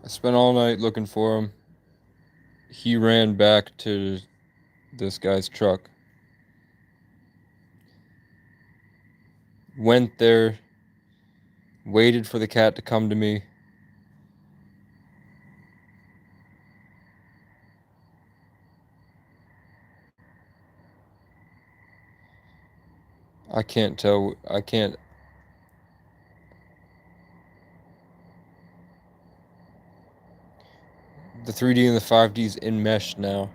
spent all night looking for him. He ran back to this guy's truck. Went there, waited for the cat to come to me. I can't tell. I can't. The 3D and the 5D's enmeshed now.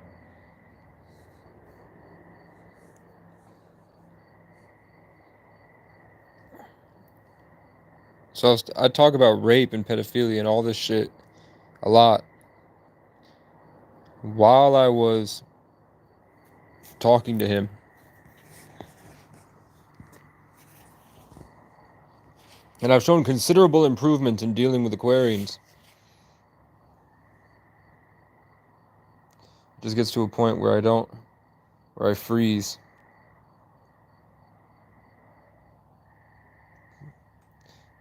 So I talk about rape and pedophilia and all this shit a lot. While I was talking to him, and I've shown considerable improvement in dealing with Aquarians. It just gets to a point where I freeze.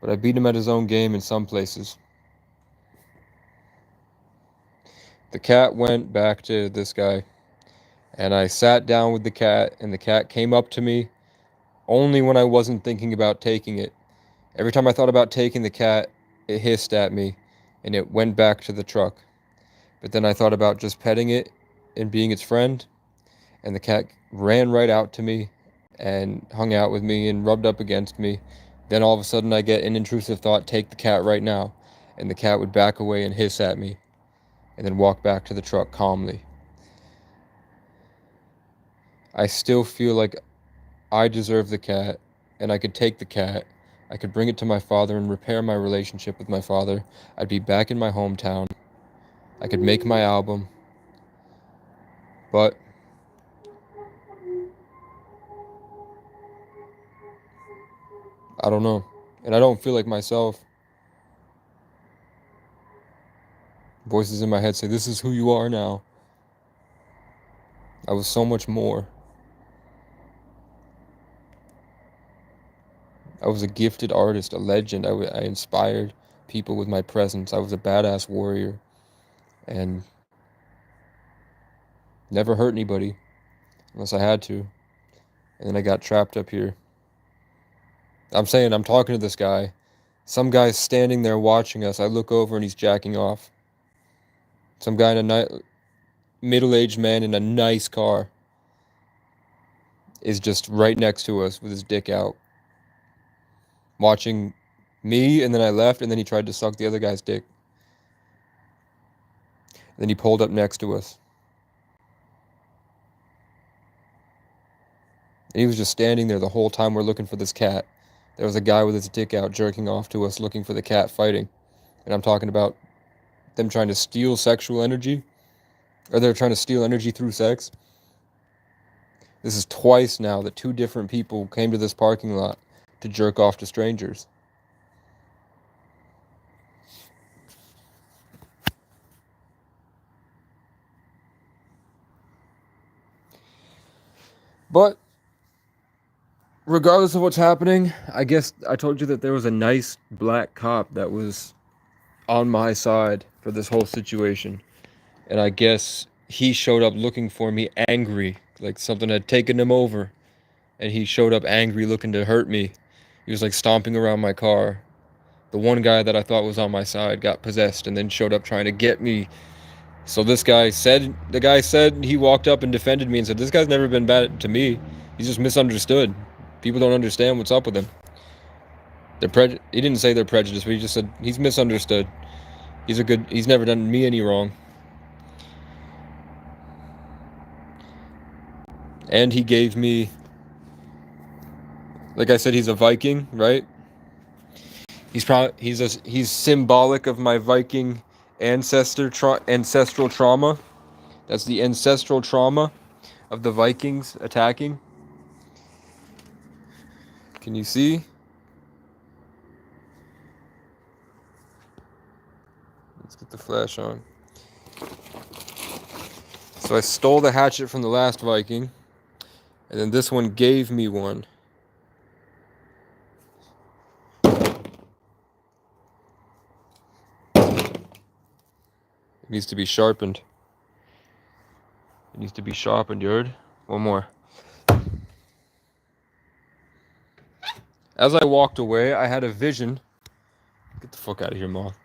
But I beat him at his own game in some places. The cat went back to this guy, and I sat down with the cat, and the cat came up to me only when I wasn't thinking about taking it. Every time I thought about taking the cat, it hissed at me, and it went back to the truck. But then I thought about just petting it and being its friend, and the cat ran right out to me and hung out with me and rubbed up against me. Then all of a sudden I get an intrusive thought, take the cat right now. And the cat would back away and hiss at me, and then walk back to the truck calmly. I still feel like I deserve the cat, and I could take the cat. I could bring it to my father and repair my relationship with my father. I'd be back in my hometown. I could make my album. But I don't know. And I don't feel like myself. Voices in my head say, this is who you are now. I was so much more. I was a gifted artist, a legend. I inspired people with my presence. I was a badass warrior and never hurt anybody unless I had to. And then I got trapped up here. I'm talking to this guy. Some guy's standing there watching us. I look over and he's jacking off. Some guy in a middle-aged man in a nice car is just right next to us with his dick out, watching me, and then I left, and then he tried to suck the other guy's dick. And then he pulled up next to us. And he was just standing there the whole time we're looking for this cat. There was a guy with his dick out jerking off to us looking for the cat fighting. And I'm talking about them trying to steal sexual energy, or they're trying to steal energy through sex. This is twice now that two different people came to this parking lot to jerk off to strangers. But regardless of what's happening, I guess I told you that there was a nice black cop that was on my side for this whole situation. And I guess he showed up looking for me angry, like something had taken him over. And he showed up angry looking to hurt me. He was like stomping around my car. The one guy that I thought was on my side got possessed and then showed up trying to get me. So the guy said he walked up and defended me and said, this guy's never been bad to me. He's just misunderstood. People don't understand what's up with him. He didn't say they're prejudiced, but he just said he's misunderstood. He's never done me any wrong. And he gave me, like I said, he's a Viking, right? He's symbolic of my Viking ancestral trauma. That's the ancestral trauma of the Vikings attacking. Can you see? Let's get the flash on. So I stole the hatchet from the last Viking, and then this one gave me one. needs to be sharpened. It needs to be sharpened, you heard? One more. As I walked away, I had a vision. Get the fuck out of here, moth.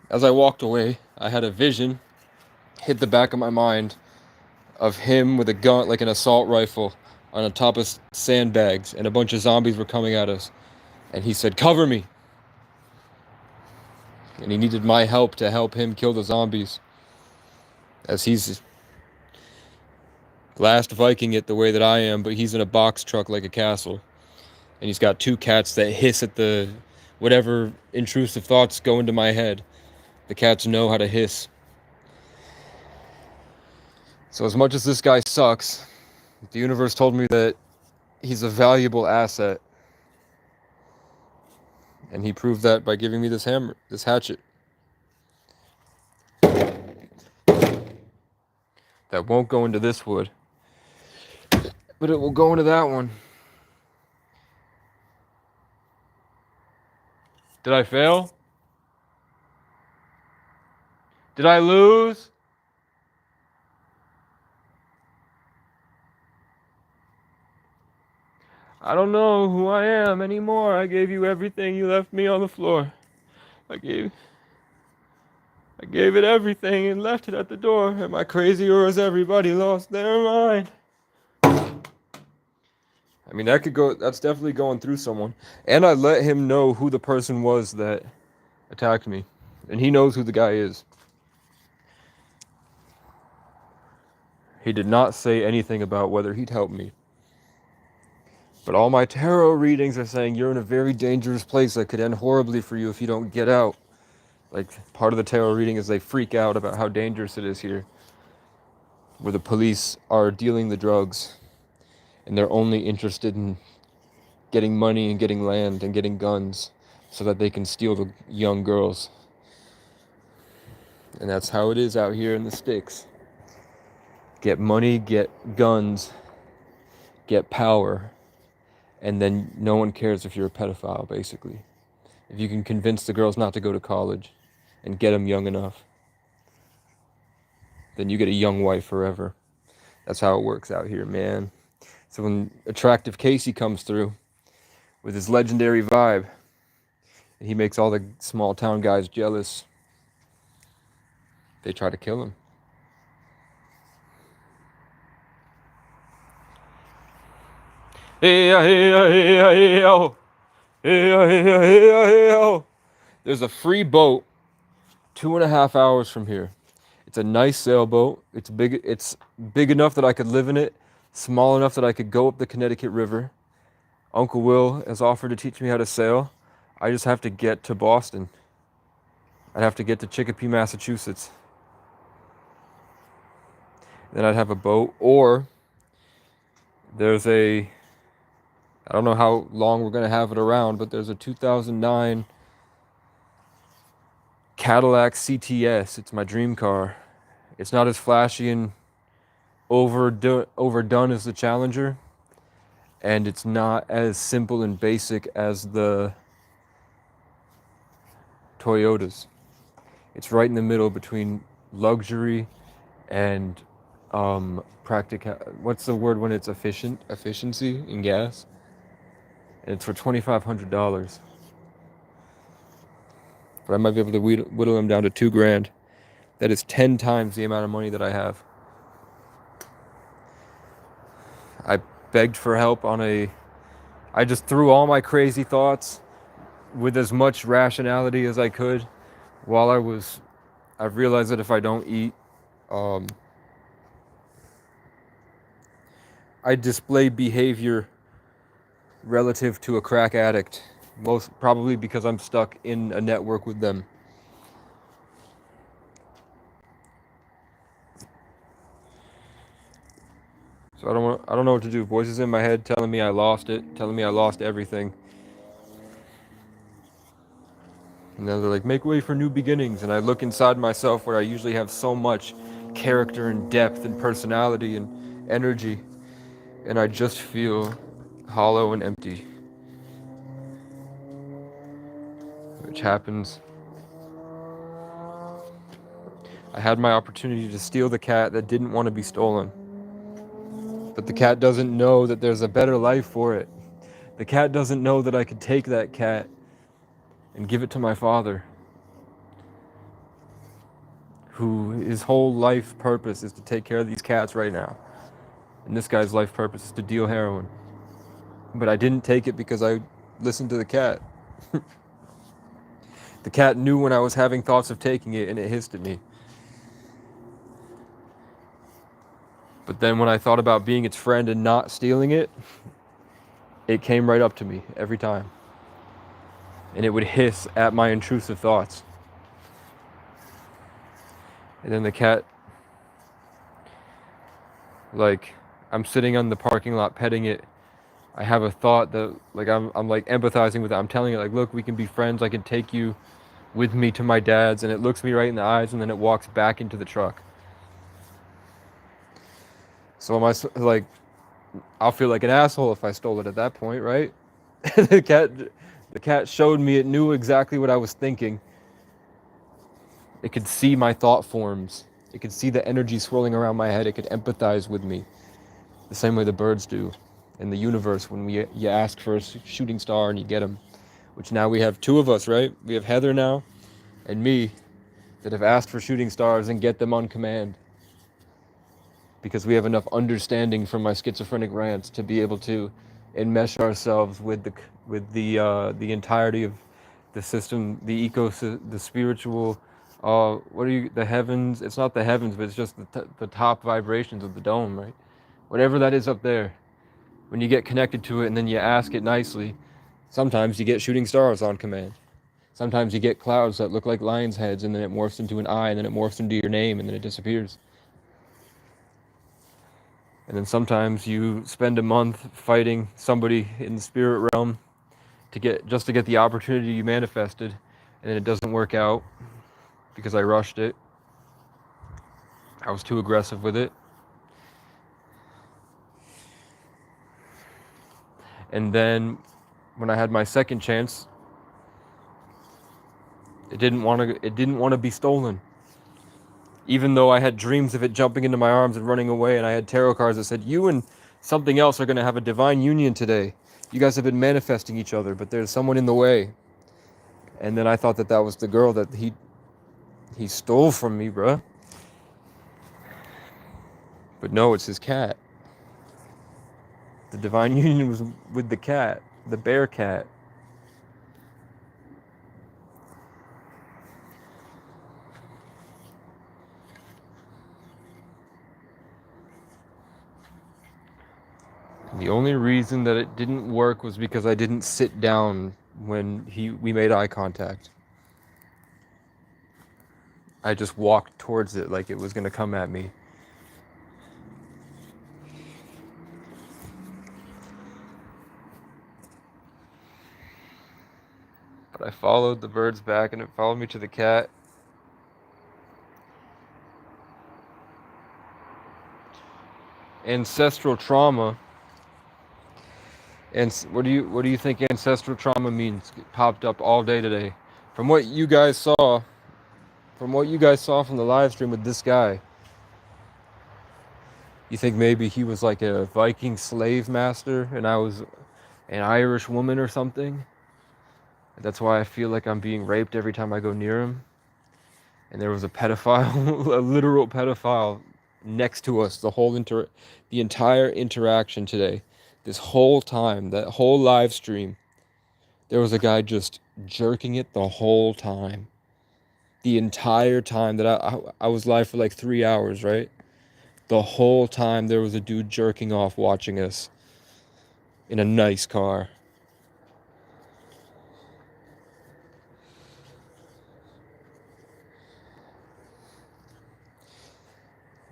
As I walked away, I had a vision hit the back of my mind of him with a gun, like an assault rifle, on the top of sandbags, and a bunch of zombies were coming at us. And he said, "Cover me." And he needed my help to help him kill the zombies, as he's last Viking it the way that I am, but he's in a box truck like a castle. And he's got two cats that hiss at the whatever intrusive thoughts go into my head. The cats know how to hiss. So as much as this guy sucks, the universe told me that he's a valuable asset. And he proved that by giving me this hammer, this hatchet. That won't go into this wood, but it will go into that one. Did I fail? Did I lose? I don't know who I am anymore. I gave you everything. You left me on the floor. I gave it everything and left it at the door. Am I crazy, or has everybody lost their mind? I mean, that could go. That's definitely going through someone. And I let him know who the person was that attacked me, and he knows who the guy is. He did not say anything about whether he'd help me. But all my tarot readings are saying you're in a very dangerous place that could end horribly for you if you don't get out. Like, part of the tarot reading is they freak out about how dangerous it is here, where the police are dealing the drugs, and they're only interested in getting money and getting land and getting guns so that they can steal the young girls. And that's how it is out here in the sticks. Get money, get guns, get power, and then no one cares if you're a pedophile, basically. If you can convince the girls not to go to college and get them young enough, then you get a young wife forever. That's how it works out here, man. So when attractive Casey comes through with his legendary vibe, and he makes all the small town guys jealous, they try to kill him. There's a free boat 2.5 hours from here. It's a nice sailboat. It's big enough that I could live in it, small enough that I could go up the Connecticut River. Uncle Will has offered to teach me how to sail. I just have to get to Boston. I'd have to get to Chicopee, Massachusetts. Then I'd have a boat, or there's I don't know how long we're going to have it around, but there's a 2009 Cadillac CTS. It's my dream car. It's not as flashy and overdone as the Challenger, and it's not as simple and basic as the Toyotas. It's right in the middle between luxury and practical. What's the word when it's efficiency in gas? And it's for $2,500. But I might be able to whittle them down to $2,000. That is 10 times the amount of money that I have. I begged for help I just threw all my crazy thoughts with as much rationality as I could while I've realized that if I don't eat, I display behavior relative to a crack addict, most probably because I'm stuck in a network with them. So I don't know what to do. Voices in my head telling me I lost it, telling me I lost everything. And then they're like, make way for new beginnings. And I look inside myself where I usually have so much character and depth and personality and energy, and I just feel hollow and empty. Which happens. I had my opportunity to steal the cat that didn't want to be stolen. But the cat doesn't know that there's a better life for it. The cat doesn't know that I could take that cat and give it to my father, who his whole life purpose is to take care of these cats right now. And this guy's life purpose is to deal heroin. But I didn't take it because I listened to the cat. The cat knew when I was having thoughts of taking it, and it hissed at me. But then when I thought about being its friend and not stealing it, it came right up to me every time. And it would hiss at my intrusive thoughts. And then the cat, like, I'm sitting on the parking lot petting it. I have a thought that, like, I'm like empathizing with it. I'm telling it, like, look, we can be friends. I can take you with me to my dad's. And it looks me right in the eyes, and then it walks back into the truck. So am I, like, I'll feel like an asshole if I stole it at that point, right? The cat showed me it knew exactly what I was thinking. It could see my thought forms. It could see the energy swirling around my head. It could empathize with me the same way the birds do in the universe when you ask for a shooting star and you get them. Which now we have two of us, right? We have Heather now and me that have asked for shooting stars and get them on command. Because we have enough understanding from my schizophrenic rants to be able to enmesh ourselves with the entirety of the system, the ecosystem, the spiritual, the heavens? It's not the heavens, but it's just the top vibrations of the dome, right? Whatever that is up there. When you get connected to it and then you ask it nicely, sometimes you get shooting stars on command. Sometimes you get clouds that look like lion's heads, and then it morphs into an eye, and then it morphs into your name, and then it disappears. And then sometimes you spend a month fighting somebody in the spirit realm to get the opportunity you manifested, and then it doesn't work out because I rushed it. I was too aggressive with it. And then when I had my second chance, it didn't want to be stolen. Even though I had dreams of it jumping into my arms and running away, and I had tarot cards that said, you and something else are going to have a divine union today. You guys have been manifesting each other, but there's someone in the way. And then I thought that was the girl that he stole from me, bruh. But no, it's his cat. The divine union was with the cat, the bear cat. The only reason that it didn't work was because I didn't sit down when we made eye contact. I just walked towards it like it was going to come at me. But I followed the birds back, and it followed me to the cat. Ancestral trauma. And what do you think ancestral trauma means? It popped up all day today. From what you guys saw from the live stream with this guy, you think maybe he was like a Viking slave master and I was an Irish woman or something? That's why I feel like I'm being raped every time I go near him. And there was a pedophile, a literal pedophile next to us the entire interaction today. This whole time, that whole live stream, there was a guy just jerking it the whole time. The entire time that I was live for like 3 hours, right? The whole time there was a dude jerking off watching us in a nice car.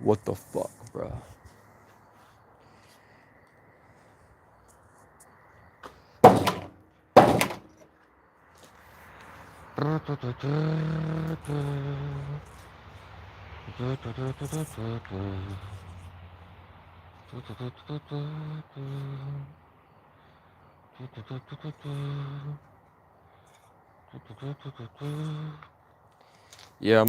What the fuck, bro? Yeah,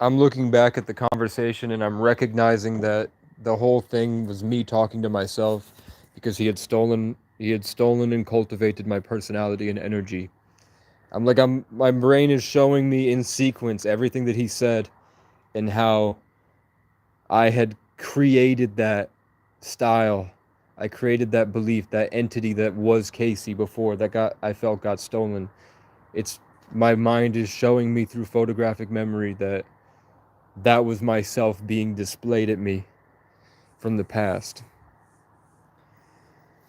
I'm looking back at the conversation and I'm recognizing that the whole thing was me talking to myself because he had stolen and cultivated my personality and energy. My brain is showing me in sequence everything that he said and how I had created that style. I created that belief, that entity that was Casey before that I felt got stolen. It's My mind is showing me through photographic memory that that was myself being displayed at me from the past.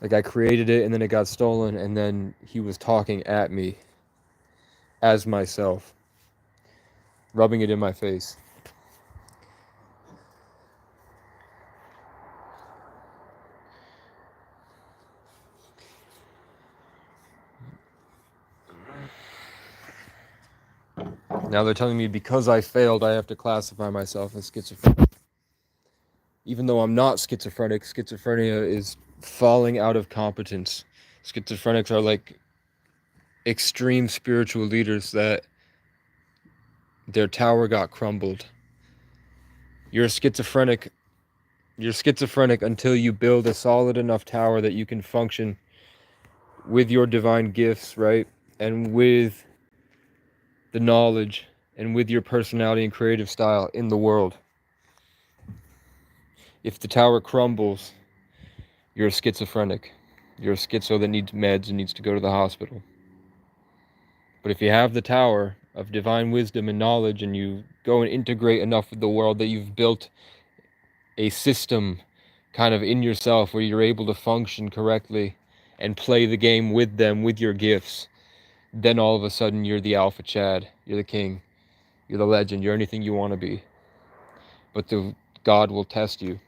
Like I created it and then it got stolen and then he was talking at me as myself, rubbing it in my face. Now they're telling me because I failed, I have to classify myself as schizophrenic. Even though I'm not schizophrenic, schizophrenia is falling out of competence. Schizophrenics are like extreme spiritual leaders that their tower got crumbled. You're schizophrenic. You're schizophrenic until you build a solid enough tower that you can function with your divine gifts, right? And with the knowledge and with your personality and creative style in the world. If the tower crumbles, you're a schizophrenic. You're a schizo that needs meds and needs to go to the hospital. But if you have the tower of divine wisdom and knowledge and you go and integrate enough with the world that you've built a system kind of in yourself where you're able to function correctly and play the game with them, with your gifts, then all of a sudden you're the alpha Chad, you're the king, you're the legend, you're anything you want to be. But the God will test you.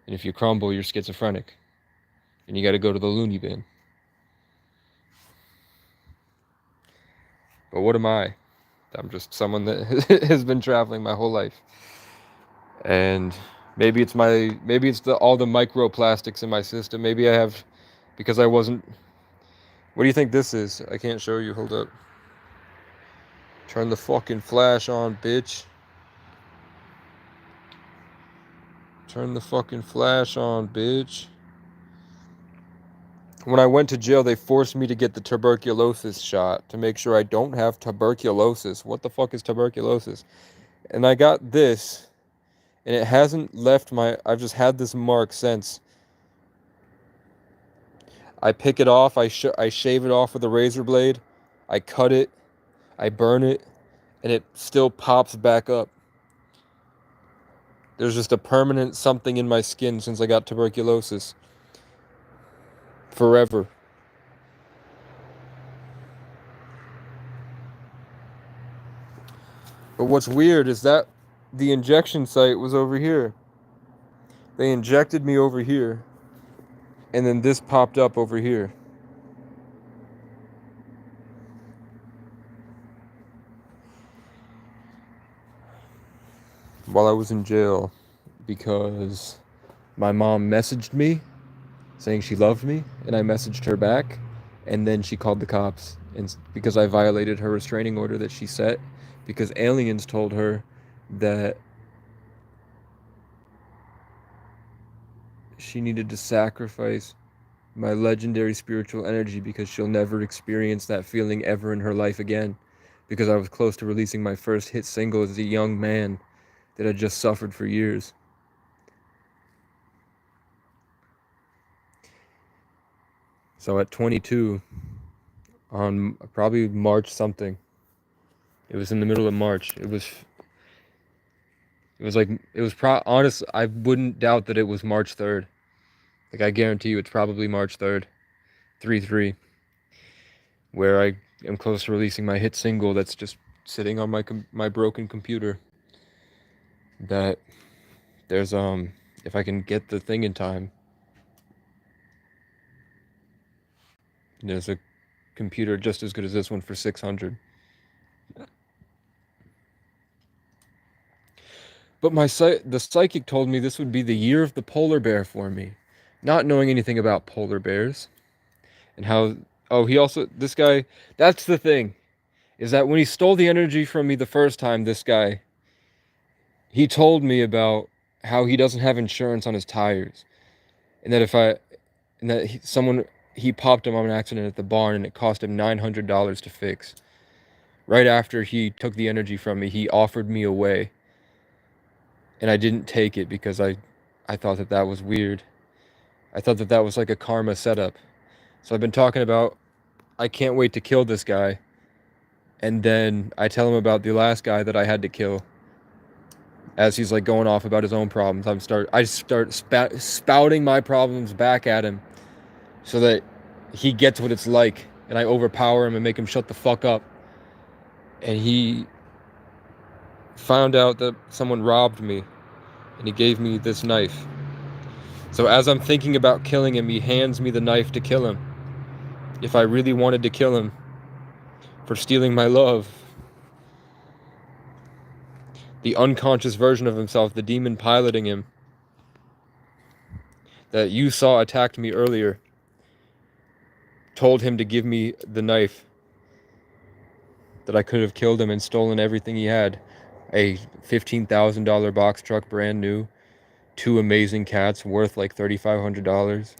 And if you crumble, you're schizophrenic. And you got to go to the loony bin. But what am I? I'm just someone that has been traveling my whole life. And maybe it's all the microplastics in my system. Maybe I have, because I wasn't. What do you think this is? I can't show you. Hold up. Turn the fucking flash on, bitch. Turn the fucking flash on, bitch. When I went to jail, they forced me to get the tuberculosis shot to make sure I don't have tuberculosis. What the fuck is tuberculosis? And I got this, and it hasn't left I've just had this mark since. I pick it off, I shave it off with a razor blade, I cut it, I burn it, and it still pops back up. There's just a permanent something in my skin since I got tuberculosis. Forever. But what's weird is that the injection site was over here. They injected me over here, and then this popped up over here. While I was in jail, because my mom messaged me saying she loved me, and I messaged her back, and then she called the cops, and because I violated her restraining order that she set, because aliens told her that she needed to sacrifice my legendary spiritual energy because she'll never experience that feeling ever in her life again, because I was close to releasing my first hit single as a young man that had just suffered for years. So at 22, on probably March something, it was in the middle of March. Honest, I wouldn't doubt that it was March 3rd. Like, I guarantee you it's probably March 3rd, 3/3, where I am close to releasing my hit single that's just sitting on my broken computer. That there's, if I can get the thing in time, there's a computer just as good as this one for 600. But the psychic told me this would be the year of the polar bear for me, not knowing anything about polar bears and how. Oh, this guy. That's the thing, is that when he stole the energy from me the first time, this guy He told me about how he doesn't have insurance on his tires, and that he popped him on an accident at the barn, and it cost him $900 to fix. Right after he took the energy from me, he offered me away, and I didn't take it because I thought that that was weird. I thought that that was like a karma setup. So I've been talking about I can't wait to kill this guy, and then I tell him about the last guy that I had to kill. As he's like going off about his own problems, I start spouting my problems back at him, so that he gets what it's like, and I overpower him and make him shut the fuck up. And he found out that someone robbed me, and he gave me this knife. So as I'm thinking about killing him, he hands me the knife to kill him. If I really wanted to kill him for stealing my love, the unconscious version of himself, the demon piloting him, that you saw attacked me earlier, told him to give me the knife, that I could have killed him and stolen everything he had. A $15,000 box truck, brand new. 2 amazing cats worth like $3,500.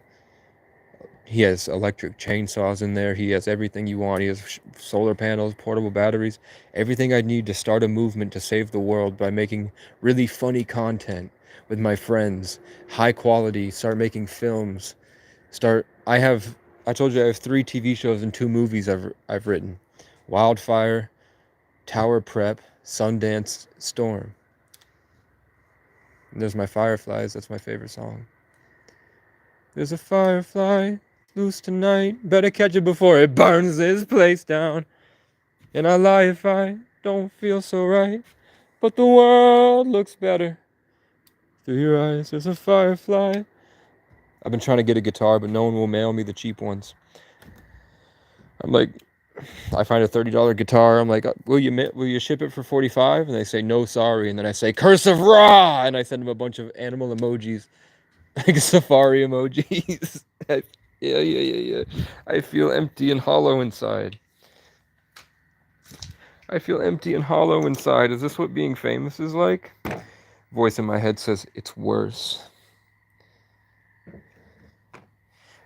He has electric chainsaws in there. He has everything you want. He has solar panels, portable batteries, everything I need to start a movement to save the world by making really funny content with my friends. High quality, start making films. I told you I have 3 TV shows and 2 movies I've written. Wildfire, Tower Prep, Sundance, Storm. And there's my fireflies. That's my favorite song. There's a firefly loose tonight. Better catch it before it burns this place down. And I lie if I don't feel so right. But the world looks better through your eyes. There's a firefly. I've been trying to get a guitar, but no one will mail me the cheap ones. I'm like, I find a $30 guitar. I'm like, will you ship it for $45? And they say, no, sorry. And then I say, curse of Ra! And I send them a bunch of animal emojis, like safari emojis. Yeah. I feel empty and hollow inside. I feel empty and hollow inside. Is this what being famous is like? Voice in my head says, it's worse.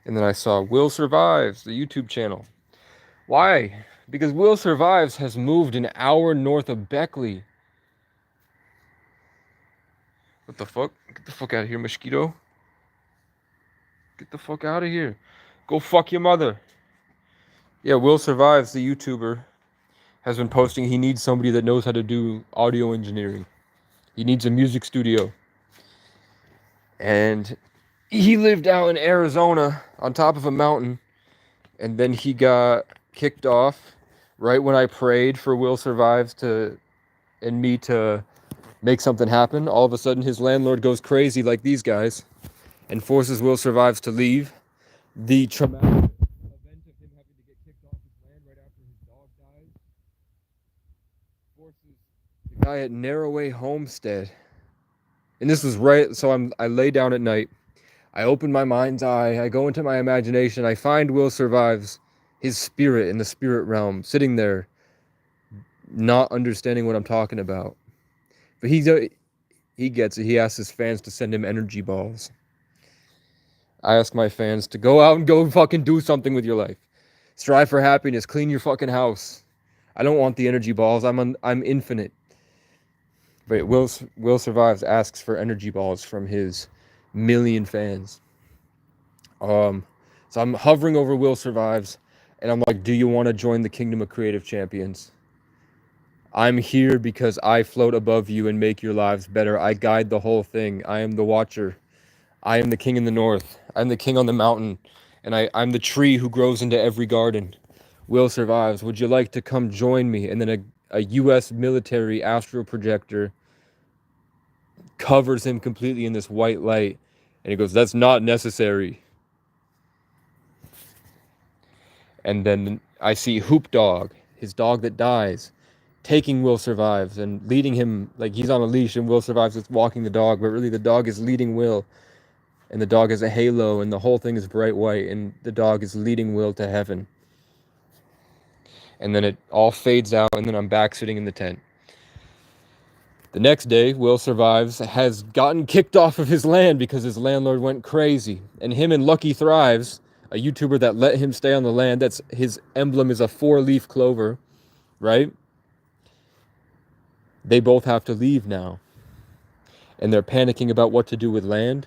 And then I saw Will Survives, the YouTube channel. Why? Because Will Survives has moved an hour north of Beckley. What the fuck? Get the fuck out of here, mosquito. Get the fuck out of here. Go fuck your mother. Yeah, Will Survives, the YouTuber, has been posting he needs somebody that knows how to do audio engineering. He needs a music studio. And he lived out in Arizona on top of a mountain. And then he got kicked off right when I prayed for Will Survives and me to make something happen. All of a sudden his landlord goes crazy like these guys and forces Will Survives to leave. The traumatic event of him having to get kicked off his land right after his dog dies forces the guy at Narrowway Homestead. And this was right, so I lay down at night. I open my mind's eye. I go into my imagination. I find Will Survives, his spirit in the spirit realm, sitting there, not understanding what I'm talking about. But he gets it. He asks his fans to send him energy balls. I ask my fans to go out and go fucking do something with your life. Strive for happiness. Clean your fucking house. I don't want the energy balls. I'm infinite. But Will Survives asks for energy balls from his million fans. So I'm hovering over Will Survives, and I'm like, do you want to join the Kingdom of Creative Champions? I'm here because I float above you and make your lives better. I guide the whole thing. I am the watcher. I am the king in the north. I'm the king on the mountain, and I'm the tree who grows into every garden. Will Survives. Would you like to come join me? And then a U.S. military astral projector covers him completely in this white light, and he goes, that's not necessary. And then I see Hoop Dog, his dog that dies, taking Will Survives and leading him, like he's on a leash and Will Survives is walking the dog, but really the dog is leading Will. And the dog has a halo and the whole thing is bright white and the dog is leading Will to heaven. And then it all fades out and then I'm back sitting in the tent. The next day, Will survives, has gotten kicked off of his land because his landlord went crazy. And him and Lucky Thrives, a YouTuber that let him stay on the land, that's his emblem is a 4-leaf clover, right? They both have to leave now. And they're panicking about what to do with land.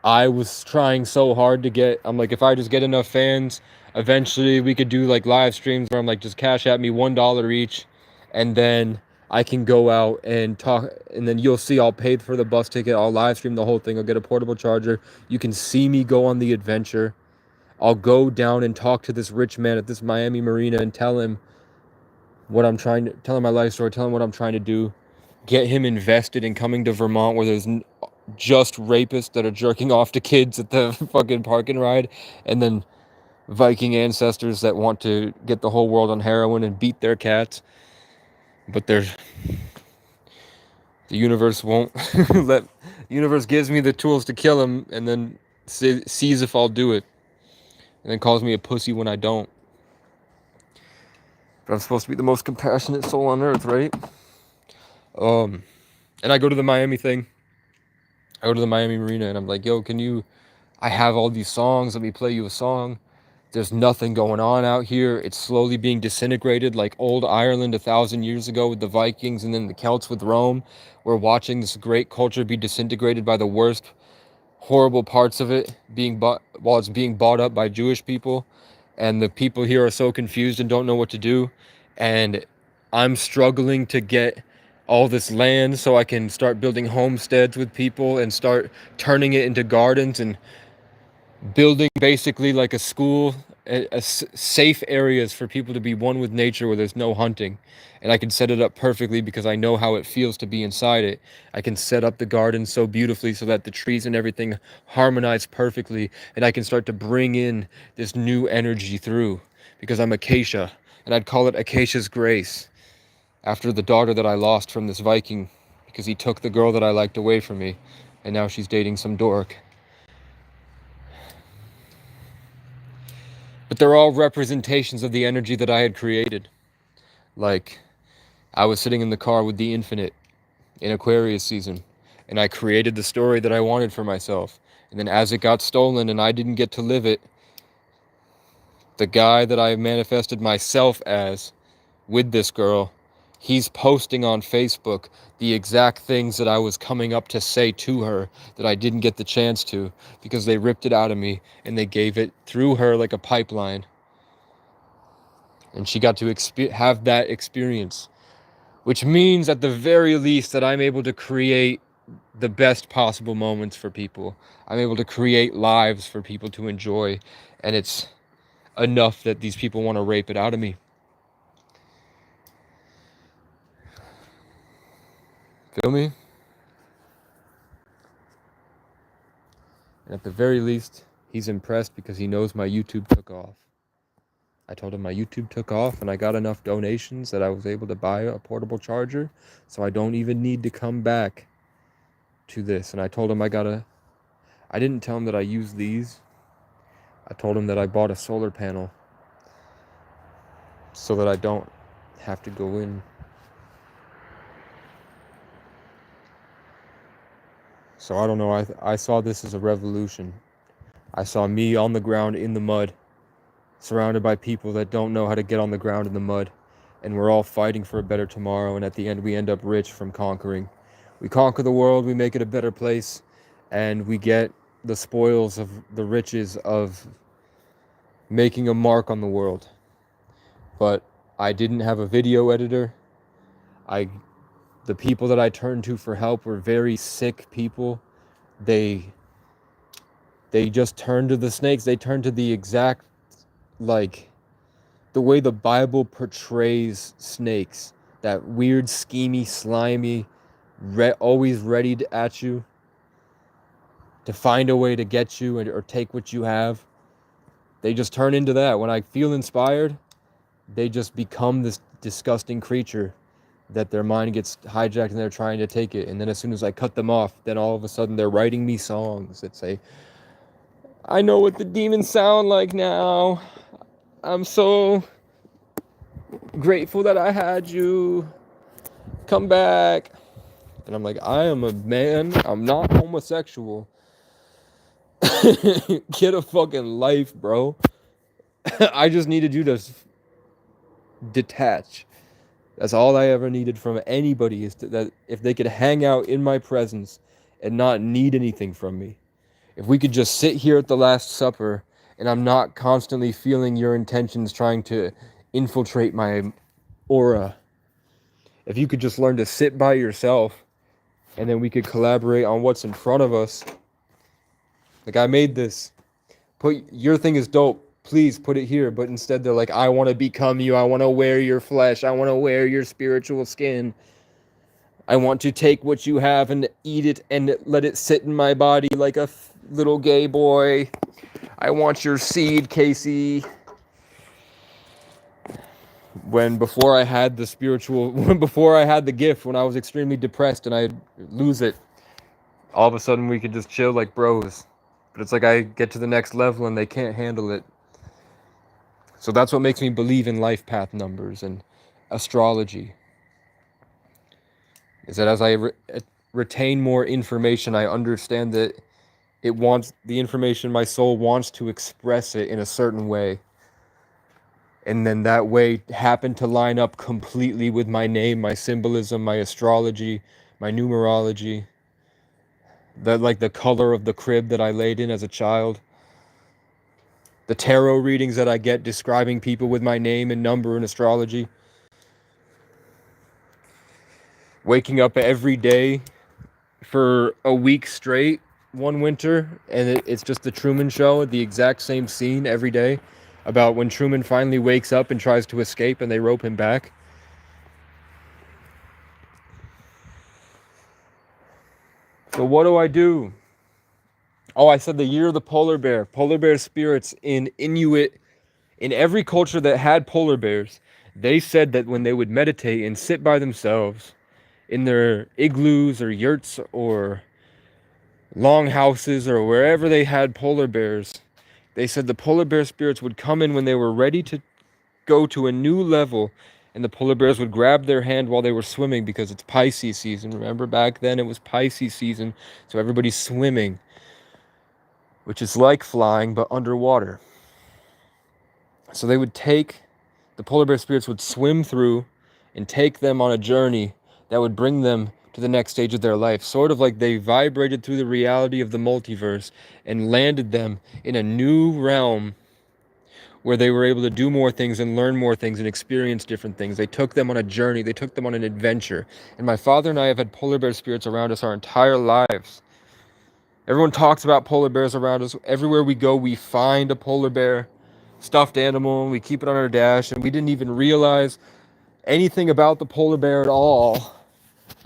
I was trying so hard to get, I'm like, if I just get enough fans, eventually we could do like live streams where I'm like, just cash at me $1 each, and then I can go out and talk, and then you'll see I'll pay for the bus ticket, I'll live stream the whole thing, I'll get a portable charger, you can see me go on the adventure. I'll go down and talk to this rich man at this Miami marina and tell him what I'm trying to, tell him my life story, tell him what I'm trying to do, get him invested in coming to Vermont where there's just rapists that are jerking off to kids at the fucking park and ride, and then Viking ancestors that want to get the whole world on heroin and beat their cats. But the universe won't let, the universe gives me the tools to kill him and then sees if I'll do it, and then calls me a pussy when I don't. But I'm supposed to be the most compassionate soul on earth, right? And I go to the Miami thing. I go to the Miami marina and I'm like, yo, I have all these songs, let me play you a song. There's nothing going on out here. It's slowly being disintegrated like old Ireland 1,000 years ago with the Vikings and then the Celts with Rome. We're watching this great culture be disintegrated by the worst, horrible parts of it while it's being bought up by Jewish people. And the people here are so confused and don't know what to do. And I'm struggling to get all this land so I can start building homesteads with people and start turning it into gardens and building basically like a school, safe areas for people to be one with nature where there's no hunting. And I can set it up perfectly because I know how it feels to be inside it. I can set up the garden so beautifully so that the trees and everything harmonize perfectly, and I can start to bring in this new energy through because I'm Acacia, and I'd call it Acacia's Grace, after the daughter that I lost from this Viking because he took the girl that I liked away from me, and now she's dating some dork. But they're all representations of the energy that I had created. Like, I was sitting in the car with the infinite in Aquarius season, and I created the story that I wanted for myself. And then as it got stolen and I didn't get to live it, the guy that I manifested myself as with this girl, he's posting on Facebook the exact things that I was coming up to say to her that I didn't get the chance to because they ripped it out of me and they gave it through her like a pipeline. And she got to have that experience, which means at the very least that I'm able to create the best possible moments for people. I'm able to create lives for people to enjoy, and it's enough that these people want to rape it out of me. Feel me? And at the very least, he's impressed because he knows my YouTube took off. I told him my YouTube took off and I got enough donations that I was able to buy a portable charger, so I don't even need to come back to this. And I told him I didn't tell him that I use these. I told him that I bought a solar panel so that I don't have to go in. So I don't know, I saw this as a revolution. I saw me on the ground in the mud, surrounded by people that don't know how to get on the ground in the mud, and we're all fighting for a better tomorrow, and at the end we end up rich from conquering. We conquer the world, we make it a better place, and we get the spoils of the riches of making a mark on the world. But I didn't have a video editor. The people that I turned to for help were very sick people. They just turned to the snakes. They turned to the exact, like, the way the Bible portrays snakes. That weird, schemy, slimy, always ready at you to find a way to get you or take what you have. They just turn into that. When I feel inspired, they just become this disgusting creature that their mind gets hijacked and they're trying to take it. And then as soon as I cut them off, then all of a sudden they're writing me songs that say, I know what the demons sound like now. I'm so grateful that I had you. Come back. And I'm like, I am a man. I'm not homosexual. Get a fucking life, bro. I just needed you to detach. That's all I ever needed from anybody, is that if they could hang out in my presence and not need anything from me. If we could just sit here at the Last Supper and I'm not constantly feeling your intentions trying to infiltrate my aura. If you could just learn to sit by yourself and then we could collaborate on what's in front of us. Like, I made this. Put your thing is dope. Please put it here. But instead they're like, I want to become you. I want to wear your flesh. I want to wear your spiritual skin. I want to take what you have and eat it and let it sit in my body like a little gay boy. I want your seed, Casey. Before I had the spiritual, before I had the gift, when I was extremely depressed and I'd lose it, all of a sudden we could just chill like bros. But it's like I get to the next level and they can't handle it. So that's what makes me believe in life path numbers and astrology. Is that as I retain more information, I understand that the information my soul wants to express it in a certain way. And then that way happened to line up completely with my name, my symbolism, my astrology, my numerology. Like the color of the crib that I laid in as a child. The tarot readings that I get describing people with my name and number in astrology. Waking up every day for a week straight one winter, and it's just the Truman Show, the exact same scene every day, about when Truman finally wakes up and tries to escape and they rope him back. So what do? Oh, I said the year of the polar bear. Polar bear spirits in Inuit, in every culture that had polar bears, they said that when they would meditate and sit by themselves in their igloos or yurts or long houses or wherever they had polar bears, they said the polar bear spirits would come in when they were ready to go to a new level, and the polar bears would grab their hand while they were swimming, because it's Pisces season. Remember, back then it was Pisces season, so everybody's swimming, which is like flying but underwater. So they would the polar bear spirits would swim through and take them on a journey that would bring them to the next stage of their life. Sort of like they vibrated through the reality of the multiverse and landed them in a new realm where they were able to do more things and learn more things and experience different things. They took them on a journey. They took them on an adventure. And my father and I have had polar bear spirits around us our entire lives. Everyone talks about polar bears around us. Everywhere we go, we find a polar bear stuffed animal. We keep it on our dash, and we didn't even realize anything about the polar bear at all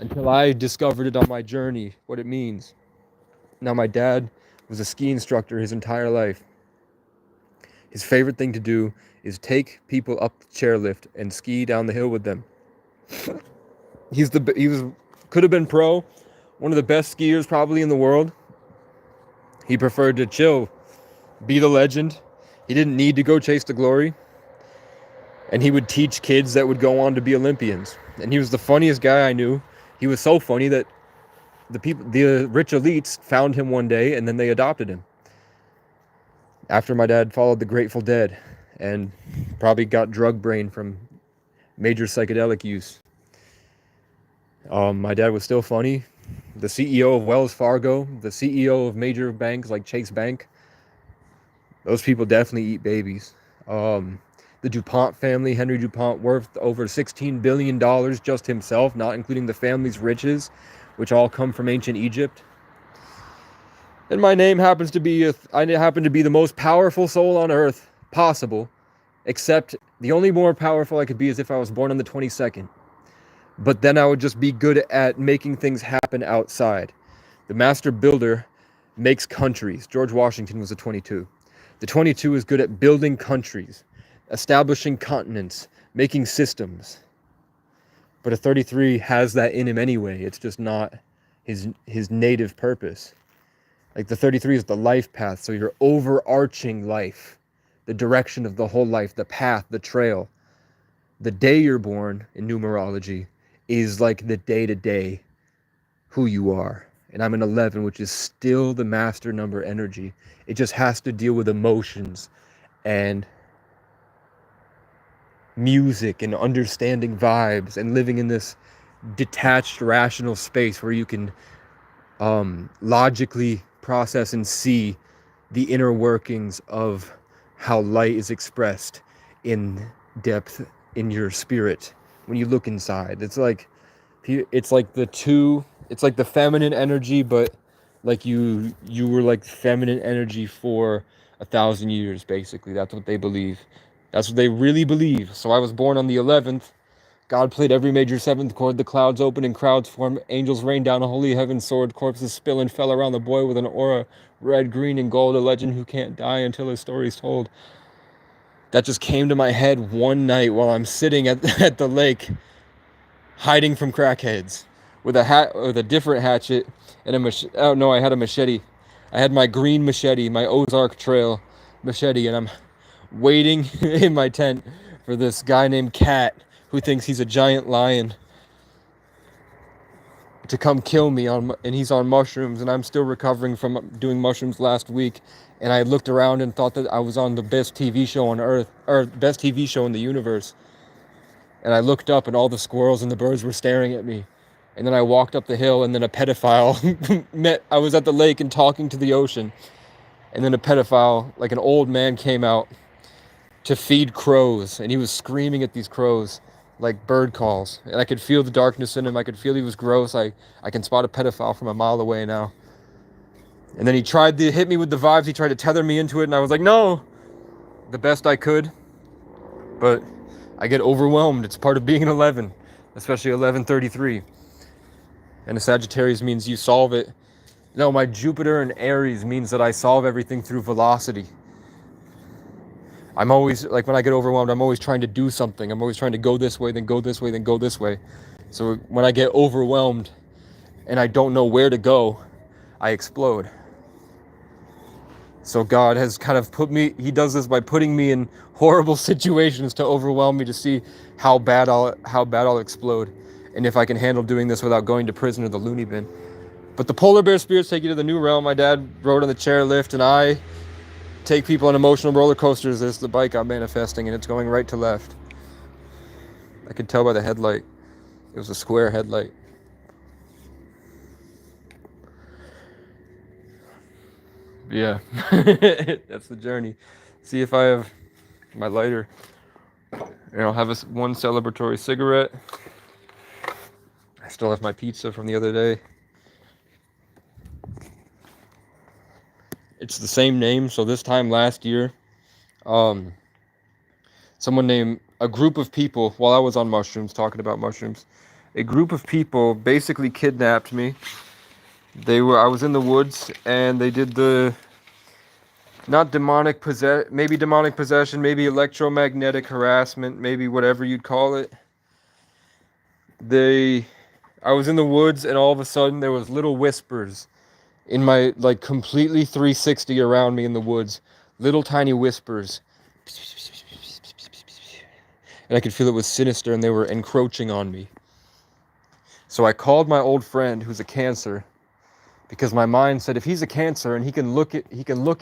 until I discovered it on my journey, what it means. Now, my dad was a ski instructor his entire life. His favorite thing to do is take people up the chairlift and ski down the hill with them. Could have been pro, one of the best skiers probably in the world. He preferred to chill, be the legend. He didn't need to go chase the glory. And he would teach kids that would go on to be Olympians. And he was the funniest guy I knew. He was so funny that the rich elites found him one day and then they adopted him. After my dad followed the Grateful Dead and probably got drug brain from major psychedelic use. My dad was still funny. The CEO of Wells Fargo, the CEO of major banks like Chase Bank, those people definitely eat babies. The DuPont family, Henry DuPont, worth over $16 billion just himself, not including the family's riches, which all come from ancient Egypt. And my name happens to be, I happen to be the most powerful soul on earth possible, except the only more powerful I could be is if I was born on the 22nd. But then I would just be good at making things happen outside. The master builder makes countries. George Washington was a 22. The 22 is good at building countries, establishing continents, making systems. But a 33 has that in him anyway. It's just not his native purpose. Like the 33 is the life path, so your overarching life, the direction of the whole life, the path, the trail. The day you're born in numerology is like the day-to-day who you are. And I'm an 11, which is still the master number energy. It just has to deal with emotions and music and understanding vibes and living in this detached, rational space where you can logically process and see the inner workings of how light is expressed in depth in your spirit when you look inside. It's like the feminine energy, but like you were like feminine energy for 1,000 years, basically. That's what they believe. That's what they really believe. So I was born on the 11th. God played every major seventh chord, the clouds opened and crowds formed, angels rained down a holy heaven sword, corpses spill and fell around the boy with an aura, red, green, and gold, a legend who can't die until his story's told. That just came to my head one night while I'm sitting at the lake, hiding from crackheads, with a different hatchet and a machete. Oh no, I had a machete. I had my green machete, my Ozark Trail machete, and I'm waiting in my tent for this guy named Cat who thinks he's a giant lion to come kill me and he's on mushrooms, and I'm still recovering from doing mushrooms last week. And I looked around and thought that I was on the best TV show on earth, or best TV show in the universe. And I looked up and all the squirrels and the birds were staring at me. And then I walked up the hill, and then a pedophile I was at the lake and talking to the ocean. And then a pedophile, like an old man, came out to feed crows, and he was screaming at these crows like bird calls, and I could feel the darkness in him. I could feel he was gross. I can spot a pedophile from a mile away now. And then he tried to hit me with the vibes. He tried to tether me into it, and I was like, no, the best I could. But I get overwhelmed. It's part of being an 11, especially 1133. And a Sagittarius means you solve it. No, my Jupiter and Aries means that I solve everything through velocity. I'm always, like, when I get overwhelmed, I'm always trying to do something. I'm always trying to go this way, then go this way, then go this way. So when I get overwhelmed and I don't know where to go, I explode. So God has kind of he does this by putting me in horrible situations to overwhelm me, to see how bad I'll explode, and if I can handle doing this without going to prison or the loony bin. But the polar bear spirits take you to the new realm. My dad rode on the chairlift, and I take people on emotional roller coasters. There's the bike I'm manifesting, and it's going right to left. I could tell by the headlight. It was a square headlight. Yeah, that's the journey. See if I have my lighter. And I'll have one celebratory cigarette. I still have my pizza from the other day. It's the same name. So this time last year, a group of people, while I was on mushrooms, talking about mushrooms, a group of people basically kidnapped me. I was in the woods, and they did maybe demonic possession, maybe electromagnetic harassment, maybe whatever you'd call it. I was in the woods, and all of a sudden there was little whispers in my, like, completely 360 around me in the woods, little tiny whispers. And I could feel it was sinister, and they were encroaching on me. So I called my old friend, who's a Cancer, because my mind said, if he's a Cancer and he can look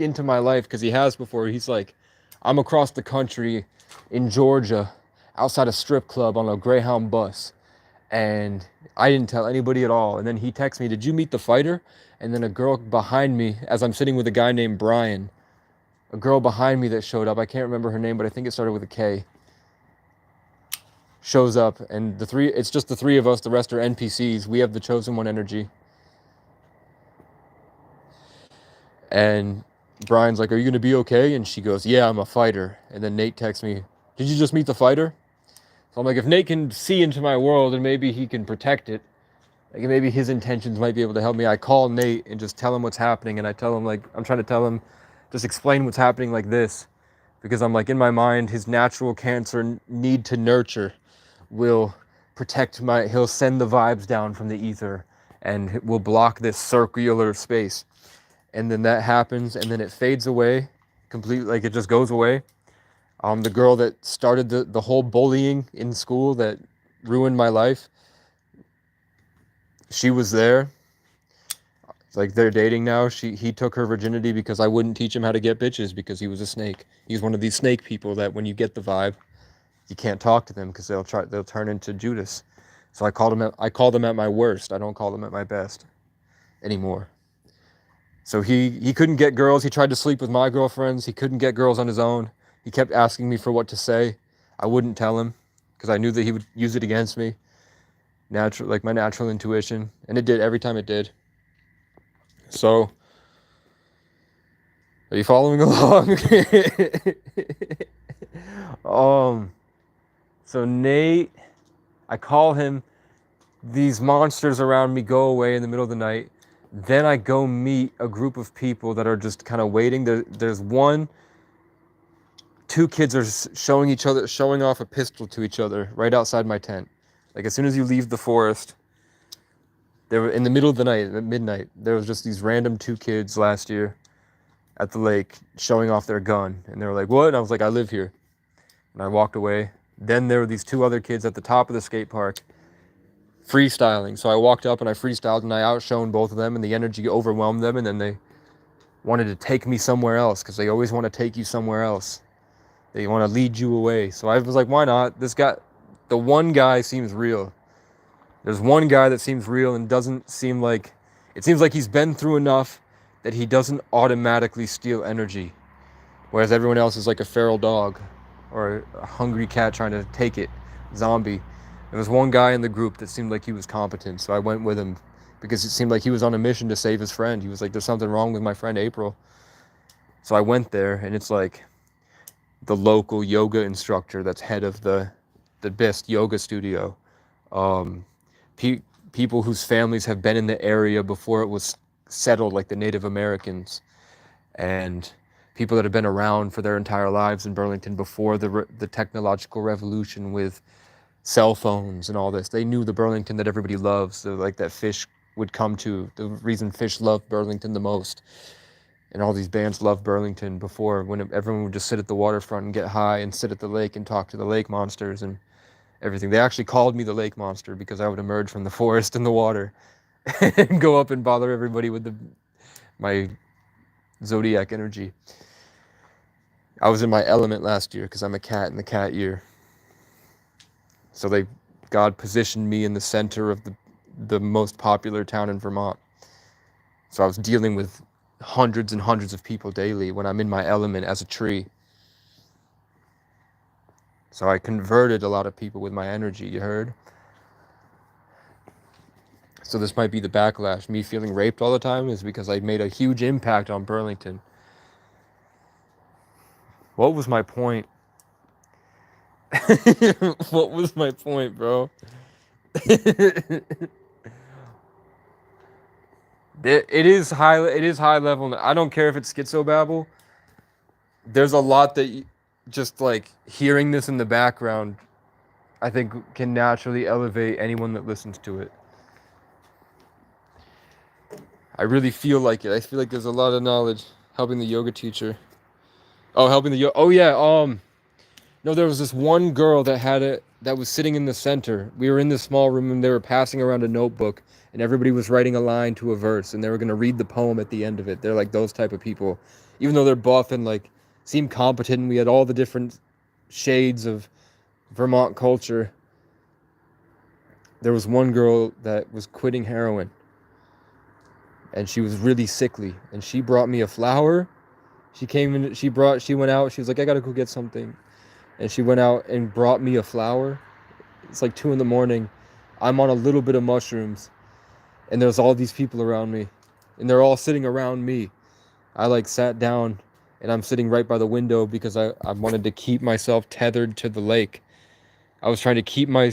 into my life, because he has before. He's like, I'm across the country in Georgia, outside a strip club on a Greyhound bus, and I didn't tell anybody at all. And then he texts me, did you meet the fighter? And then a girl behind me, as I'm sitting with a guy named Brian, a girl behind me that showed up, I can't remember her name, but I think it started with a K, shows up, and it's just the three of us. The rest are NPCs. We have the chosen one energy. And Brian's like, are you going to be okay? And she goes, yeah, I'm a fighter. And then Nate texts me, did you just meet the fighter? So I'm like, if Nate can see into my world, and maybe he can protect it, like maybe his intentions might be able to help me. I call Nate and just tell him what's happening. And I tell him, like, I'm trying to tell him, just explain what's happening like this. Because I'm like, in my mind, his natural Cancer need to nurture will protect he'll send the vibes down from the ether and will block this circular space. And then that happens, and then it fades away completely, like it just goes away. The girl that started the whole bullying in school that ruined my life, she was there, Like they're dating now. He took her virginity because I wouldn't teach him how to get bitches because he was a snake. He's one of these snake people that when you get the vibe, you can't talk to them because they'll turn into Judas. So I call them at my worst. I don't call them at my best anymore. So he couldn't get girls. He tried to sleep with my girlfriends. He couldn't get girls on his own. He kept asking me for what to say. I wouldn't tell him because I knew that he would use it against me. Like my natural intuition, and it did every time it did. So, are you following along? So Nate, I call him. These monsters around me go away in the middle of the night. Then I go meet a group of people that are just kind of waiting. There's two kids are showing off a pistol to each other right outside my tent. Like as soon as you leave the forest, they were in the middle of the night, at midnight. There was just these random two kids last year at the lake showing off their gun, and they were like, "What?" And I was like, "I live here," and I walked away. Then there were these two other kids at the top of the skate park freestyling. So I walked up and I freestyled and I outshone both of them, and the energy overwhelmed them, and then they wanted to take me somewhere else because they always want to take you somewhere else. They want to lead you away. So I was like, why not? The one guy seems real. There's one guy that seems real and doesn't seem like, it seems like he's been through enough that he doesn't automatically steal energy. Whereas everyone else is like a feral dog or a hungry cat trying to take it, zombie. There was one guy in the group that seemed like he was competent, so I went with him because it seemed like he was on a mission to save his friend. He was like, there's something wrong with my friend April. So I went there, and it's like the local yoga instructor that's head of the best yoga studio. People whose families have been in the area before it was settled, like the Native Americans, and people that have been around for their entire lives in Burlington before the technological revolution with cell phones and all this. They knew the Burlington that everybody loves, so like that fish would come to, the reason fish love Burlington the most. And all these bands loved Burlington before, when everyone would just sit at the waterfront and get high and sit at the lake and talk to the lake monsters and everything. They actually called me the lake monster because I would emerge from the forest in the water and go up and bother everybody with my zodiac energy. I was in my element last year because I'm a cat in the cat year. So God positioned me in the center of the most popular town in Vermont. So I was dealing with hundreds and hundreds of people daily when I'm in my element as a tree. So I converted a lot of people with my energy, you heard? So this might be the backlash. Me feeling raped all the time is because I made a huge impact on Burlington. What was my point? What was my point, bro? It is high level. I don't care if it's schizobabble. There's a lot that just like hearing this in the background, I think can naturally elevate anyone that listens to it. I really feel like it. I feel like there's a lot of knowledge helping the yoga teacher. Oh, helping the yoga. Oh yeah. No, there was this one girl that was sitting in the center. We were in this small room and they were passing around a notebook and everybody was writing a line to a verse and they were going to read the poem at the end of it. They're like those type of people. Even though they're buff and like seem competent, and we had all the different shades of Vermont culture. There was one girl that was quitting heroin and she was really sickly and she brought me a flower. She went out, she was like, I gotta go get something. And she went out and brought me a flower. It's like 2 a.m. I'm on a little bit of mushrooms and there's all these people around me and they're all sitting around me. I like sat down and I'm sitting right by the window because I wanted to keep myself tethered to the lake. I was trying to keep my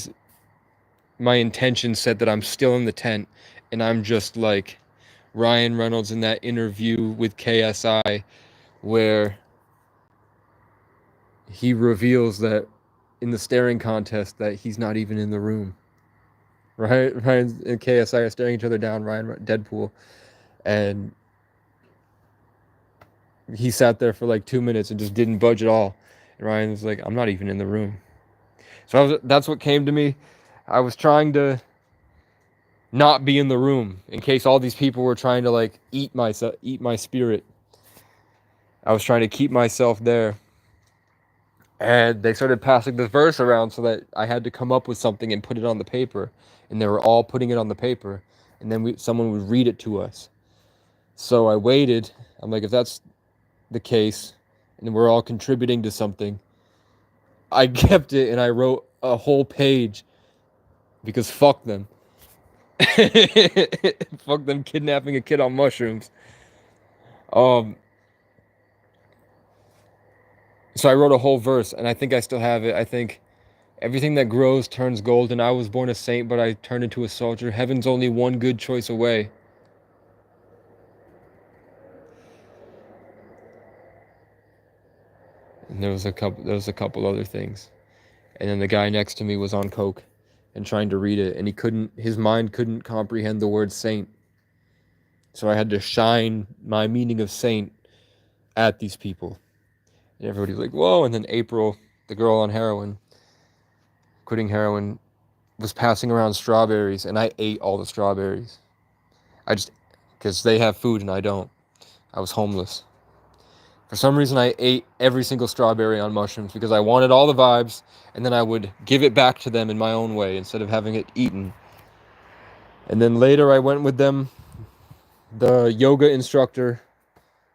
intention set that I'm still in the tent and I'm just like Ryan Reynolds in that interview with KSI where he reveals that in the staring contest that he's not even in the room. Right? Ryan and KSI are staring each other down, Deadpool. And he sat there for like 2 minutes and just didn't budge at all. And Ryan was like, I'm not even in the room. So that's what came to me. I was trying to not be in the room in case all these people were trying to like eat my spirit. I was trying to keep myself there. And they started passing the verse around so that I had to come up with something and put it on the paper. And they were all putting it on the paper. And then someone would read it to us. So I waited. I'm like, if that's the case, and we're all contributing to something, I kept it and I wrote a whole page because fuck them. Fuck them kidnapping a kid on mushrooms. So I wrote a whole verse, and I think I still have it. I think, everything that grows turns gold, and I was born a saint, but I turned into a soldier. Heaven's only one good choice away. And there was a couple other things. And then the guy next to me was on coke and trying to read it, and his mind couldn't comprehend the word saint. So I had to shine my meaning of saint at these people. And everybody's like, whoa. And then April, the girl on heroin, quitting heroin, was passing around strawberries, and I ate all the strawberries. Because they have food and I don't. I was homeless. For some reason, I ate every single strawberry on mushrooms because I wanted all the vibes, and then I would give it back to them in my own way instead of having it eaten. And then later I went with them. The yoga instructor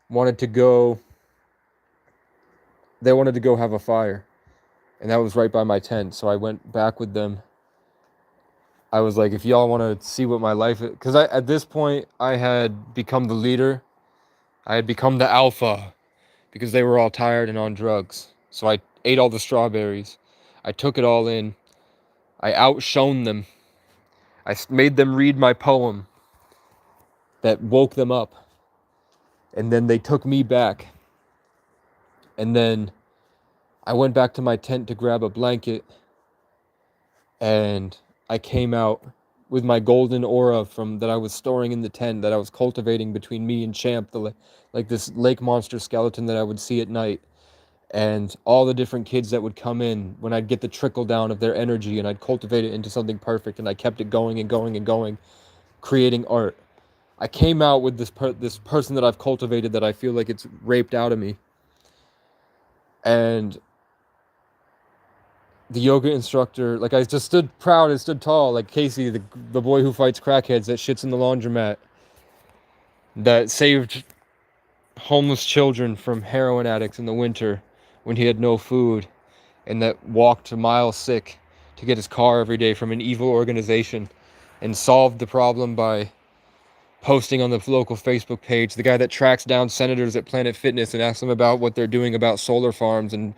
wanted to go have a fire, and that was right by my tent. So I went back with them. I was like, if y'all want to see what my life is, because at this point I had become the leader. I had become the alpha because they were all tired and on drugs. So I ate all the strawberries. I took it all in. I outshone them. I made them read my poem that woke them up. And then they took me back. And then I went back to my tent to grab a blanket. And I came out with my golden aura that I was storing in the tent, that I was cultivating between me and Champ, like this lake monster skeleton that I would see at night. And all the different kids that would come in, when I'd get the trickle down of their energy and I'd cultivate it into something perfect, and I kept it going and going and going, creating art. I came out with this person that I've cultivated that I feel like it's raped out of me. And the yoga instructor, like, I just stood proud and stood tall, like Casey, the boy who fights crackheads, that shits in the laundromat, that saved homeless children from heroin addicts in the winter when he had no food, and that walked a mile sick to get his car every day from an evil organization, and solved the problem by posting on the local Facebook page. The guy that tracks down senators at Planet Fitness and asks them about what they're doing about solar farms and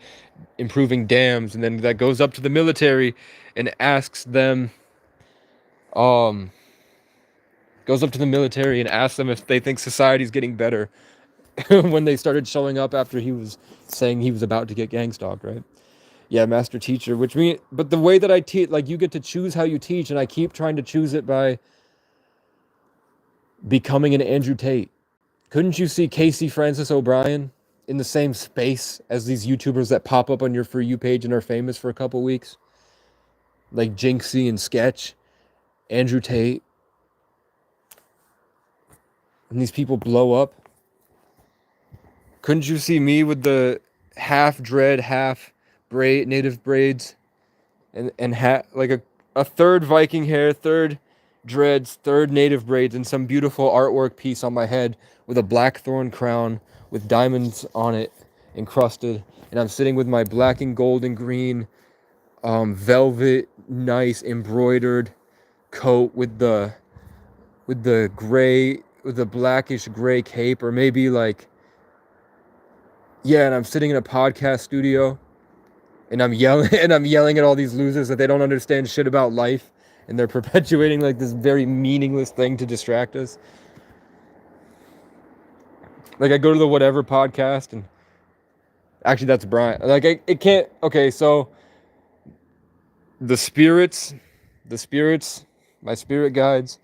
improving dams, and then that goes up to the military and asks them if they think society's getting better when they started showing up after he was saying he was about to get gang stalked, right? Yeah, master teacher, but the way that I teach, like, you get to choose how you teach, and I keep trying to choose it by becoming an Andrew Tate. Couldn't you see Casey Francis O'Brien in the same space as these YouTubers that pop up on your For You page and are famous for a couple weeks? Like Jinxie and Sketch, Andrew Tate. And these people blow up. Couldn't you see me with the half dread, half braid, native braids, and like a third Viking hair, third dreads, third native braids, and some beautiful artwork piece on my head with a blackthorn crown with diamonds on it encrusted, and I'm sitting with my black and gold and green velvet, nice embroidered coat with the blackish gray cape, or maybe like, yeah, and I'm sitting in a podcast studio, and I'm yelling at all these losers that they don't understand shit about life, and they're perpetuating like this very meaningless thing to distract us. Like, I go to the Whatever podcast, and actually that's Brian. Like, it can't. Okay, so the spirits, my spirit guides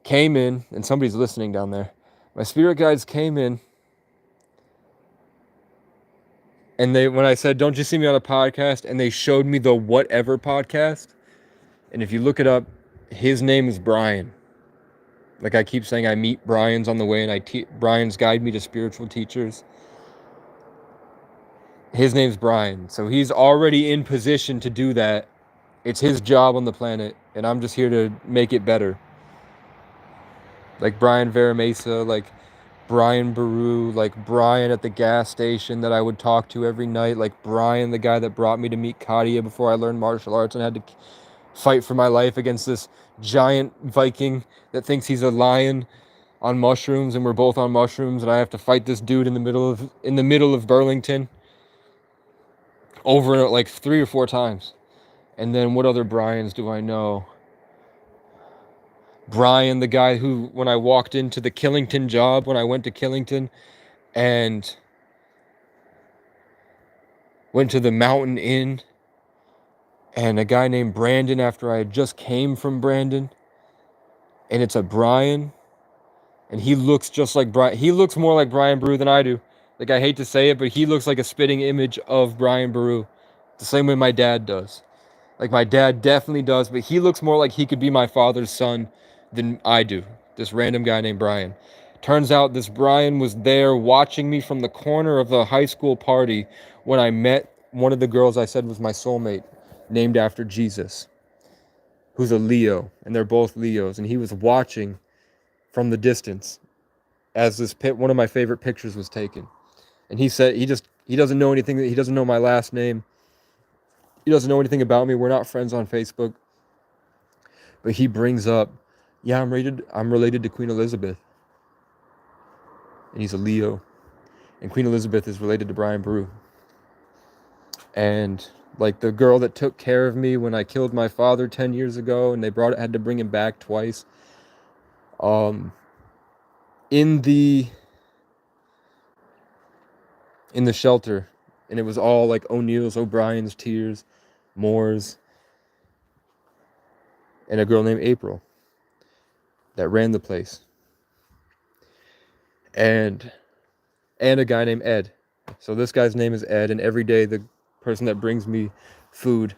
came in, and somebody's listening down there. My spirit guides came in. And when I said, don't you see me on a podcast? And they showed me the Whatever podcast. And if you look it up, His name is Brian. Like I keep saying, I meet Brian's on the way, and Brian's guide me to spiritual teachers. His name's Brian, so he's already in position to do that. It's his job on the planet, and I'm just here to make it better. Like Brian Veramesa, like Brian Baru, like Brian at the gas station that I would talk to every night, like Brian, the guy that brought me to meet Katia before I learned martial arts and had to fight for my life against this giant Viking that thinks he's a lion on mushrooms, and we're both on mushrooms, and I have to fight this dude in the middle of Burlington over like 3 or 4 times. And then what other Brians do I know? Brian, the guy who, when I walked into the Killington job, when I went to Killington and went to the Mountain Inn, and a guy named Brandon after I had just came from Brandon, and it's a Brian, and he looks just like Brian. He looks more like Brian Baru than I do. Like, I hate to say it, but he looks like a spitting image of Brian Baru, the same way my dad does. Like, my dad definitely does, but he looks more like he could be my father's son than I do. This random guy named Brian. Turns out this Brian was there watching me from the corner of the high school party when I met one of the girls I said was my soulmate, named after Jesus, who's a Leo, and they're both Leos, and he was watching from the distance as one of my favorite pictures was taken. And he said he doesn't know anything, he doesn't know my last name. He doesn't know anything about me. We're not friends on Facebook. But he brings up, yeah, I'm related to Queen Elizabeth. And he's a Leo. And Queen Elizabeth is related to Brian Baru. And like the girl that took care of me when I killed my father 10 years ago, and they had to bring him back twice. In the shelter, and it was all like O'Neill's, O'Brien's, Tears, Moore's, and a girl named April that ran the place, and a guy named Ed. So this guy's name is Ed, and every day the person that brings me food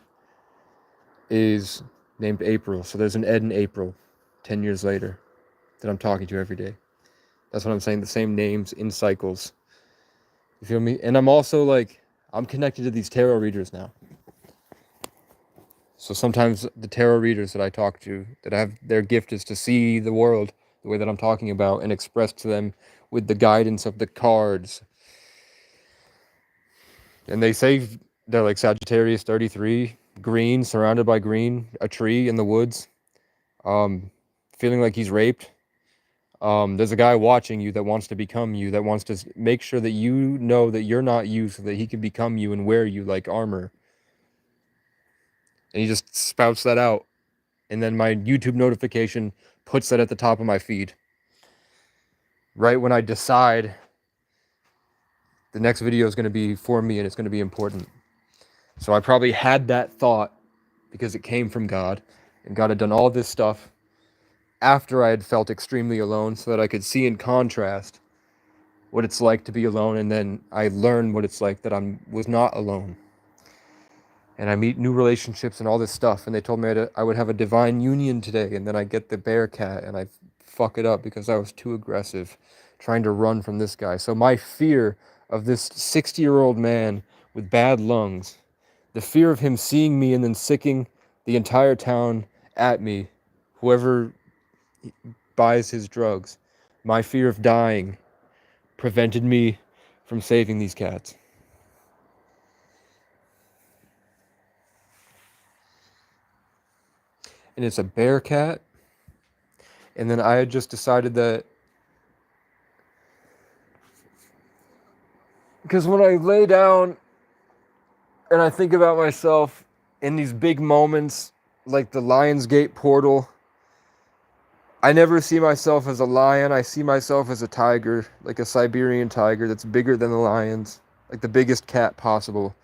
is named April. So there's an Ed and April 10 years later that I'm talking to every day. That's what I'm saying, the same names in cycles. You feel me? And I'm also like, I'm connected to these tarot readers now. So sometimes the tarot readers that I talk to, that have their gift is to see the world the way that I'm talking about and express to them with the guidance of the cards. And they say they're like Sagittarius 33, green, surrounded by green, a tree in the woods, feeling like he's raped. There's a guy watching you that wants to become you, that wants to make sure that you know that you're not you so that he can become you and wear you like armor. And he just spouts that out. And then my YouTube notification puts that at the top of my feed. Right when I decide the next video is going to be for me and it's going to be important. So I probably had that thought because it came from God, and God had done all this stuff after I had felt extremely alone so that I could see in contrast what it's like to be alone, and then I learned what it's like that I was not alone. And I meet new relationships and all this stuff, and they told me I would have a divine union today, and then I get the bear cat, and I fuck it up because I was too aggressive trying to run from this guy. So my fear of this 60-year-old man with bad lungs, the fear of him seeing me and then sicking the entire town at me, whoever buys his drugs, my fear of dying prevented me from saving these cats. And it's a bear cat. And then I had just decided that, because when I lay down and I think about myself in these big moments, like the Lionsgate portal, I never see myself as a lion. I see myself as a tiger, like a Siberian tiger that's bigger than the lions, like the biggest cat possible.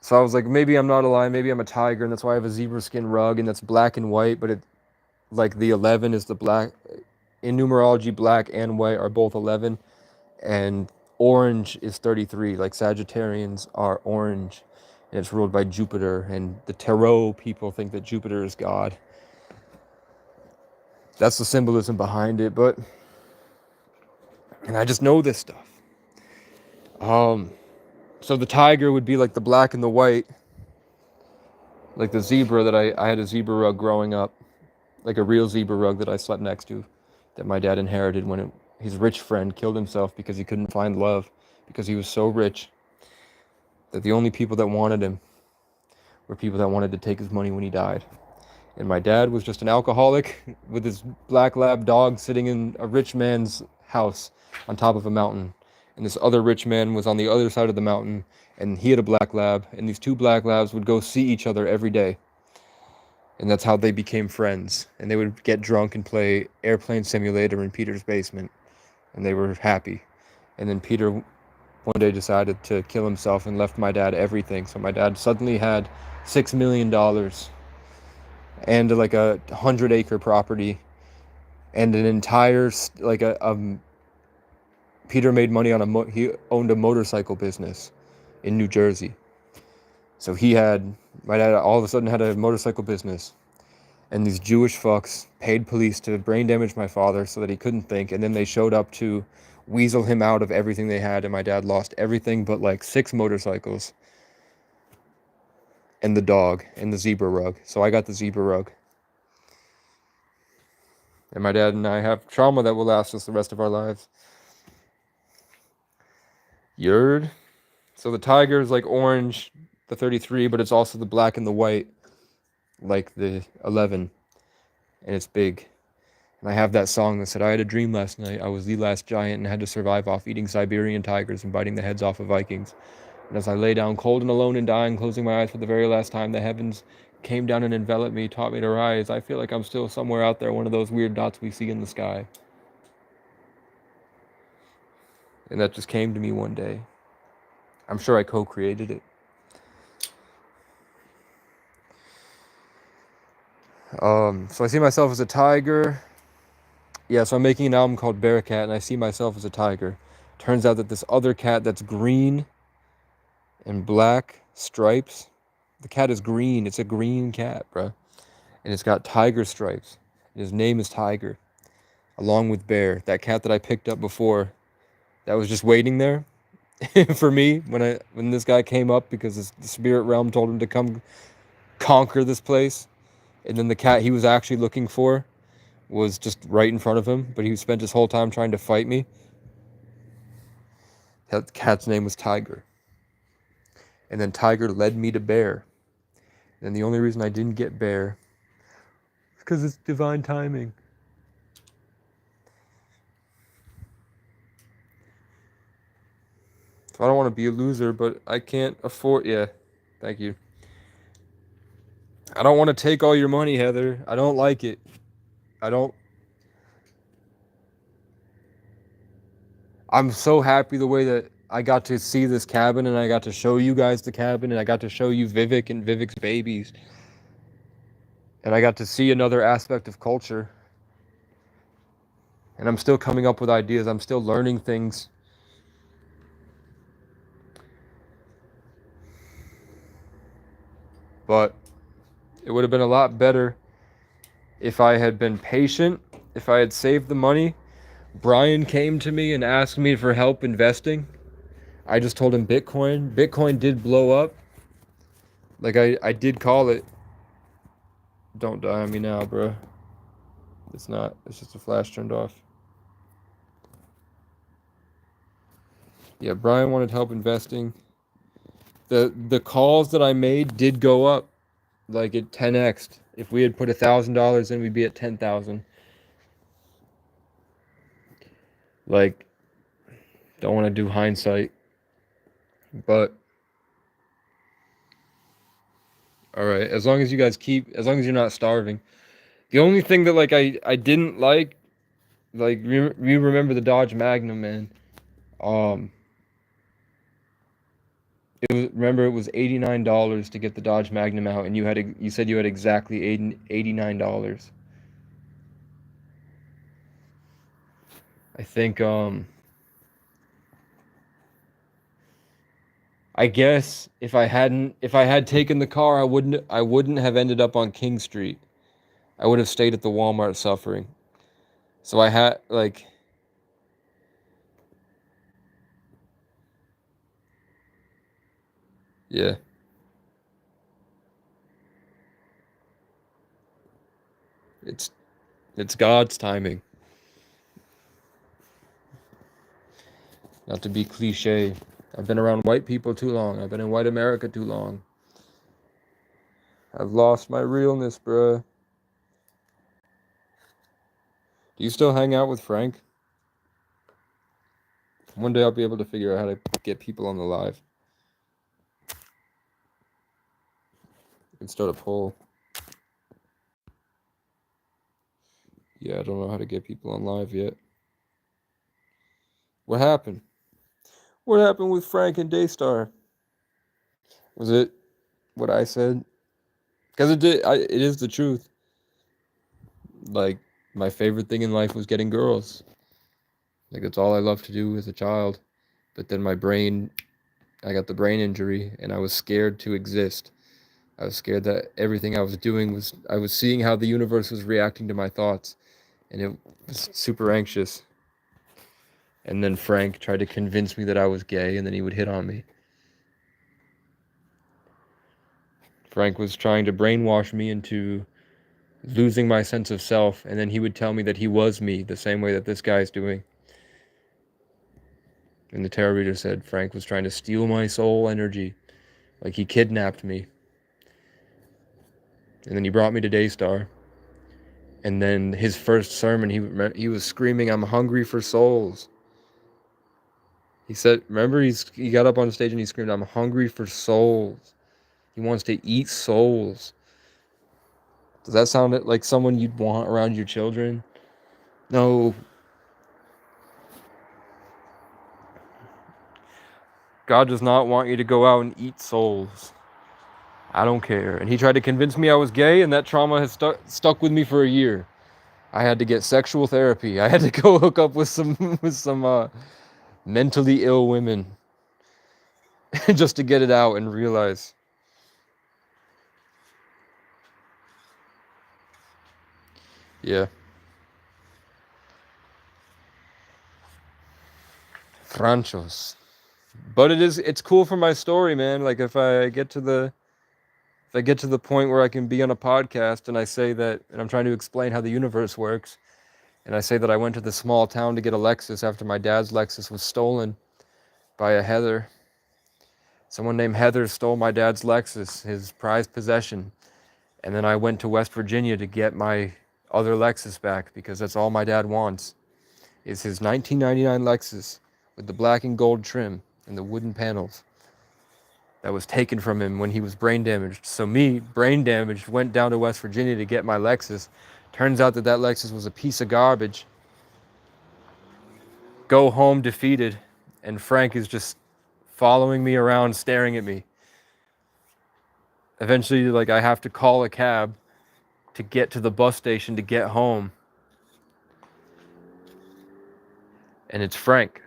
So I was like, maybe I'm not a lion, maybe I'm a tiger, and that's why I have a zebra skin rug, and that's black and white, but it, like the 11 is the black. In numerology, black and white are both 11, and orange is 33. Like Sagittarians are orange, and it's ruled by Jupiter, and the tarot people think that Jupiter is God. That's the symbolism behind it, and I just know this stuff. So the tiger would be like the black and the white, like the zebra that I had a zebra rug growing up, like a real zebra rug that I slept next to, that my dad inherited when his rich friend killed himself because he couldn't find love, because he was so rich that the only people that wanted him were people that wanted to take his money when he died. And my dad was just an alcoholic with his black lab dog sitting in a rich man's house on top of a mountain. And this other rich man was on the other side of the mountain, and he had a black lab, and these two black labs would go see each other every day. And that's how they became friends. And they would get drunk and play Airplane Simulator in Peter's basement, and they were happy. And then Peter one day decided to kill himself and left my dad everything. So my dad suddenly had $6 million and like a 100-acre property and an entire like Peter made money on he owned a motorcycle business in New Jersey. So my dad all of a sudden had a motorcycle business, and these Jewish fucks paid police to brain damage my father so that he couldn't think, and then they showed up to weasel him out of everything they had, and my dad lost everything but like 6 motorcycles and the dog and the zebra rug. So I got the zebra rug. And my dad and I have trauma that will last us the rest of our lives. Yerd. So the tiger is like orange, the 33, but it's also the black and the white, like the 11. And it's big. And I have that song that said, I had a dream last night. I was the last giant and had to survive off eating Siberian tigers and biting the heads off of Vikings. And as I lay down cold and alone and dying, closing my eyes for the very last time, the heavens came down and enveloped me, taught me to rise. I feel like I'm still somewhere out there, one of those weird dots we see in the sky. And that just came to me one day. I'm sure I co-created it. So I see myself as a tiger. Yeah, so I'm making an album called Bear Cat, and I see myself as a tiger. Turns out that this other cat that's green and black stripes, the cat is green. It's a green cat, bruh. And it's got tiger stripes. And his name is Tiger, along with Bear. That cat that I picked up before, that was just waiting there for me when this guy came up because the spirit realm told him to come conquer this place. And then the cat he was actually looking for was just right in front of him, but he spent his whole time trying to fight me. That cat's name was Tiger. And then Tiger led me to Bear. And the only reason I didn't get Bear is because it's divine timing. So I don't want to be a loser, but I can't afford... Yeah, thank you. I don't want to take all your money, Heather. I don't like it. I'm so happy the way that I got to see this cabin, and I got to show you guys the cabin, and I got to show you Vivek and Vivek's babies. And I got to see another aspect of culture. And I'm still coming up with ideas. I'm still learning things. But it would have been a lot better if I had been patient, if I had saved the money. Brian came to me and asked me for help investing. I just told him Bitcoin. Bitcoin did blow up. Like, I did call it. Don't die on me now, bro. It's not. It's just a flash turned off. Yeah, Brian wanted help investing. The calls that I made did go up. Like, it 10x'd. If we had put $1,000 in, we'd be at 10,000. Like, don't want to do hindsight. But all right, as long as you guys as long as you're not starving. The only thing that like I didn't like you remember the Dodge Magnum, man. Um, remember it was $89 to get the Dodge Magnum out, and you said you had exactly $89. I think I guess if I had taken the car, I wouldn't have ended up on King Street. I would have stayed at the Walmart suffering. So I had like, yeah, it's it's God's timing. Not to be cliche. I've been around white people too long. I've been in white America too long. I've lost my realness, bruh. Do you still hang out with Frank? One day I'll be able to figure out how to get people on the live. I can start a poll. Yeah, I don't know how to get people on live yet. What happened? What happened with Frank and Daystar? Was it what I said? Because it is the truth. Like, my favorite thing in life was getting girls. Like, that's all I loved to do as a child. But then I got the brain injury, and I was scared to exist. I was scared that everything I was doing I was seeing how the universe was reacting to my thoughts, and it was super anxious. And then Frank tried to convince me that I was gay, and then he would hit on me. Frank was trying to brainwash me into losing my sense of self, and then he would tell me that he was me, the same way that this guy's doing. And the tarot reader said Frank was trying to steal my soul energy, like he kidnapped me. And then he brought me to Daystar. And then his first sermon, he was screaming, "I'm hungry for souls." He said, remember, he got up on stage and he screamed, "I'm hungry for souls." He wants to eat souls. Does that sound like someone you'd want around your children? No. God does not want you to go out and eat souls. I don't care. And he tried to convince me I was gay, and that trauma has stuck with me for a year. I had to get sexual therapy. I had to go hook up with some mentally ill women just to get it out and realize. Yeah. Franchos. But it's cool for my story, man. Like if I get to the point where I can be on a podcast and I say that and I'm trying to explain how the universe works, and I say that I went to the small town to get a Lexus after my dad's Lexus was stolen by a Heather. Someone named Heather stole my dad's Lexus, his prized possession. And then I went to West Virginia to get my other Lexus back because that's all my dad wants. Is his 1999 Lexus with the black and gold trim and the wooden panels that was taken from him when he was brain damaged. So me, brain damaged, went down to West Virginia to get my Lexus. Turns out that Lexus was a piece of garbage. Go home defeated, and Frank is just following me around, staring at me. Eventually, like, I have to call a cab to get to the bus station to get home. And it's Frank.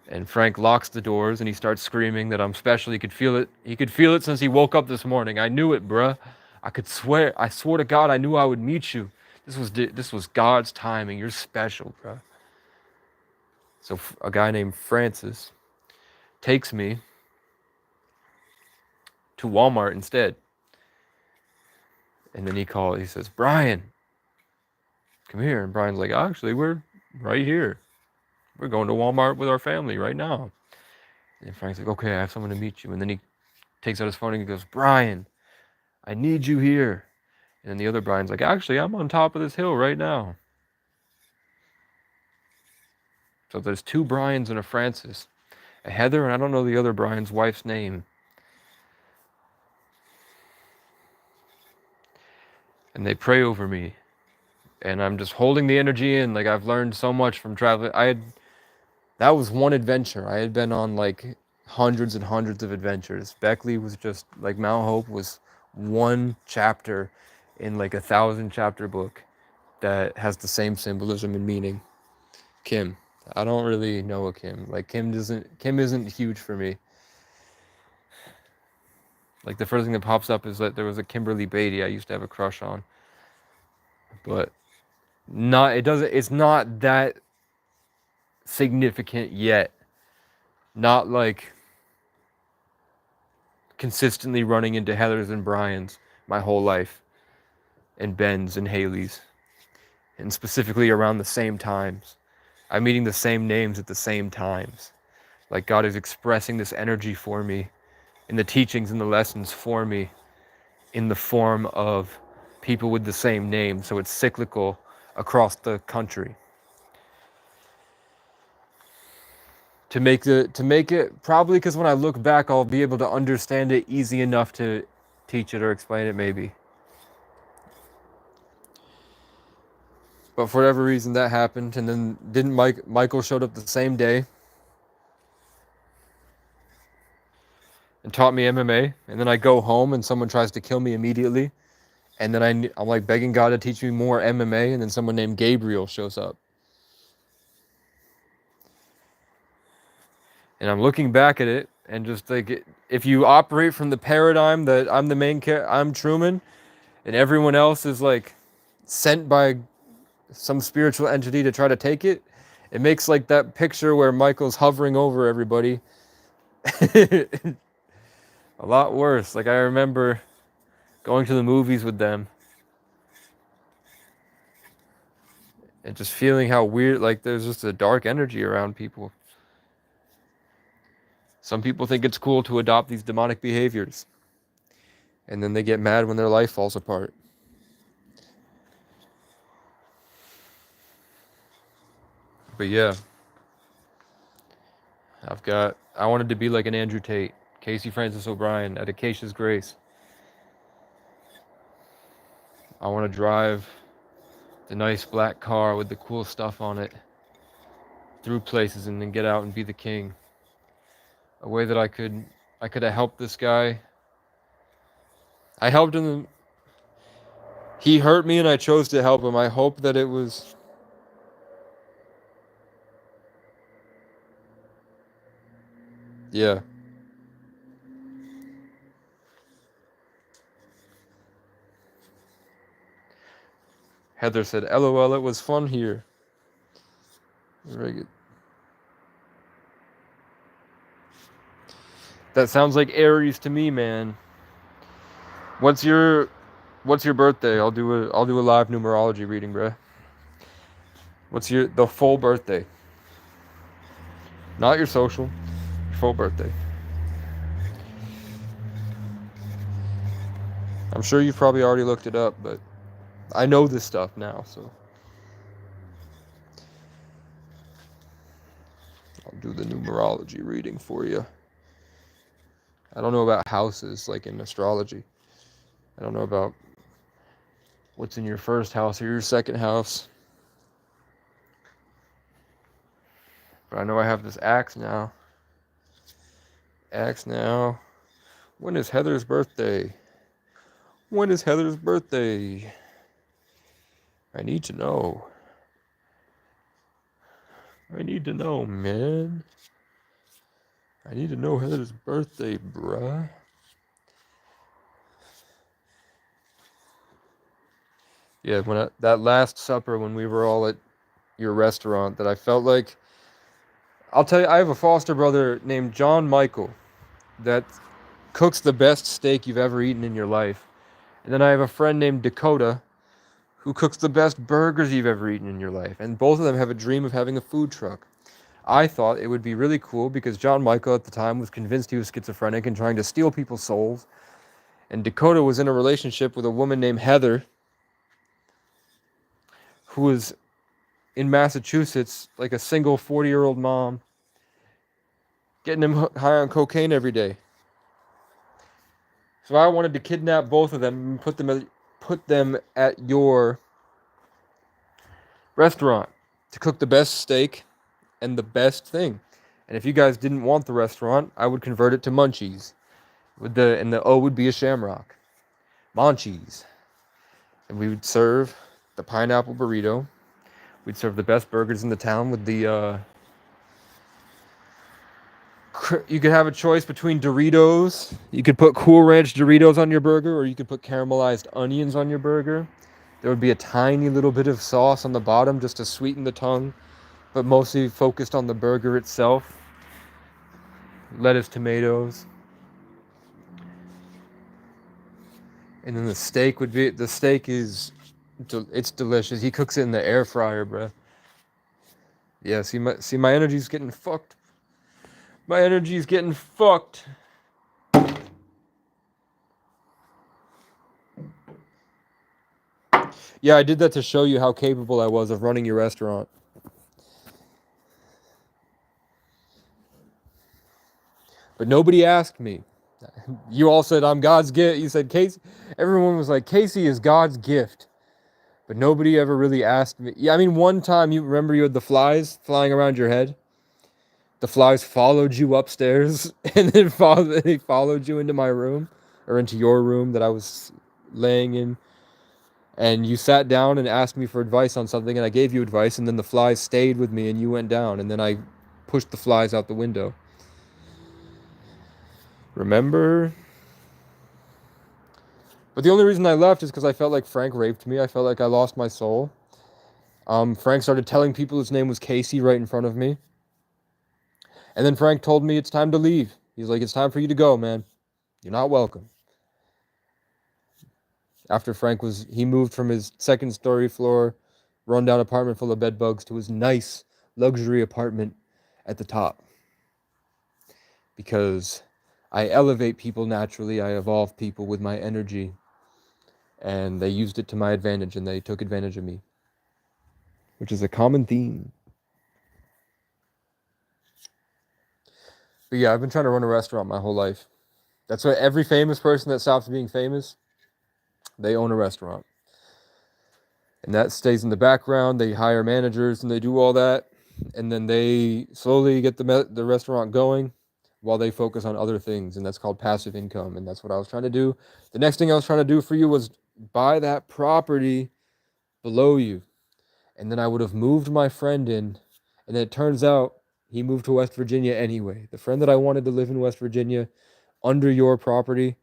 And Frank locks the doors and he starts screaming that I'm special. He could feel it. He could feel it since he woke up this morning. I knew it, bruh. I swore to God I knew I would meet you. This was God's timing. You're special, bruh. So a guy named Francis takes me to Walmart instead. And then he says, "Brian, come here." And Brian's like, "Actually, we're right here. We're going to Walmart with our family right now." And Frank's like, "Okay, I have someone to meet you." And then he takes out his phone and he goes, "Brian, I need you here." And then the other Brian's like, "Actually, I'm on top of this hill right now." So there's two Brians and a Francis. A Heather, and I don't know the other Brian's wife's name. And they pray over me. And I'm just holding the energy in. Like, I've learned so much from traveling. That was one adventure. I had been on like hundreds and hundreds of adventures. Beckley was just like Mount Hope was one chapter in like 1,000 chapter book that has the same symbolism and meaning. Kim. I don't really know a Kim. Like Kim isn't huge for me. Like, the first thing that pops up is that there was a Kimberly Beatty I used to have a crush on. But it's not that significant yet. Not like consistently running into Heathers and Bryans my whole life, and Bens and Haleys, and specifically around the same times. I'm meeting the same names at the same times. Like, God is expressing this energy for me in the teachings and the lessons for me in the form of people with the same name. So it's cyclical across the country. To make it probably, because when I look back, I'll be able to understand it easy enough to teach it or explain it, maybe. But for whatever reason, that happened, and then Michael showed up the same day and taught me MMA, and then I go home and someone tries to kill me immediately, and then I'm like begging God to teach me more MMA, and then someone named Gabriel shows up. And I'm looking back at it, and just like, if you operate from the paradigm that I'm the main character, I'm Truman, and everyone else is like sent by some spiritual entity to try to take it, it makes like that picture where Michael's hovering over everybody a lot worse. Like, I remember going to the movies with them and just feeling how weird, like, there's just a dark energy around people. Some people think it's cool to adopt these demonic behaviors, and then they get mad when their life falls apart. But yeah, I wanted to be like an Andrew Tate, Casey Francis O'Brien at Acacia's Grace. I want to drive the nice black car with the cool stuff on it through places and then get out and be the king. A way that I could have helped this guy. I helped him. He hurt me and I chose to help him. I hope that it was... Yeah. Heather said, LOL, it was fun here. Very good. That sounds like Aries to me, man. What's your birthday? I'll do a live numerology reading, bruh. What's the full birthday? Not your social. Your full birthday. I'm sure you've probably already looked it up, but I know this stuff now, so I'll do the numerology reading for you. I don't know about houses, like in astrology. I don't know about what's in your first house or your second house. But I know I have this axe now. When is Heather's birthday? When is Heather's birthday? I need to know. I need to know, man. I need to know Heather's birthday, bruh. Yeah, that last supper when we were all at your restaurant, that I felt like... I'll tell you, I have a foster brother named John Michael that cooks the best steak you've ever eaten in your life. And then I have a friend named Dakota who cooks the best burgers you've ever eaten in your life. And both of them have a dream of having a food truck. I thought it would be really cool because John Michael at the time was convinced he was schizophrenic and trying to steal people's souls. And Dakota was in a relationship with a woman named Heather who was in Massachusetts, like a single 40-year-old mom, getting him high on cocaine every day. So I wanted to kidnap both of them and put them at your restaurant to cook the best steak and the best thing. And if you guys didn't want the restaurant, I would convert it to Munchies. And the O would be a shamrock. Munchies. And we would serve the pineapple burrito. We'd serve the best burgers in the town with the You could have a choice between Doritos. You could put Cool Ranch Doritos on your burger, or you could put caramelized onions on your burger. There would be a tiny little bit of sauce on the bottom just to sweeten the tongue, but mostly focused on the burger itself. Lettuce, tomatoes. And then the steak would be, the steak is, it's delicious. He cooks it in the air fryer, bruh. Yeah, see my energy's getting fucked. My energy's getting fucked. Yeah, I did that to show you how capable I was of running your restaurant. But nobody asked me. You all said I'm God's gift. You said Casey. Everyone was like, Casey is God's gift. But nobody ever really asked me. Yeah, I mean, one time you remember you had the flies flying around your head. The flies followed you upstairs, and then they followed you into my room, or into your room that I was laying in. And you sat down and asked me for advice on something, and I gave you advice, and then the flies stayed with me, and you went down, and then I pushed the flies out the window. Remember? But the only reason I left is because I felt like Frank raped me. I felt like I lost my soul. Frank started telling people his name was Casey right in front of me. And then Frank told me it's time to leave. He's like, it's time for you to go, man. You're not welcome. After he moved from his second story floor, rundown apartment full of bed bugs to his nice luxury apartment at the top. Because I elevate people naturally. I evolve people with my energy. And they used it to my advantage, and they took advantage of me. Which is a common theme. But yeah, I've been trying to run a restaurant my whole life. That's why every famous person that stops being famous, they own a restaurant. And that stays in the background. They hire managers and they do all that. And then they slowly get the restaurant going while they focus on other things. And that's called passive income. And that's what I was trying to do. The next thing I was trying to do for you was buy that property below you. And then I would have moved my friend in. And then it turns out he moved to West Virginia anyway. The friend that I wanted to live in West Virginia under your property,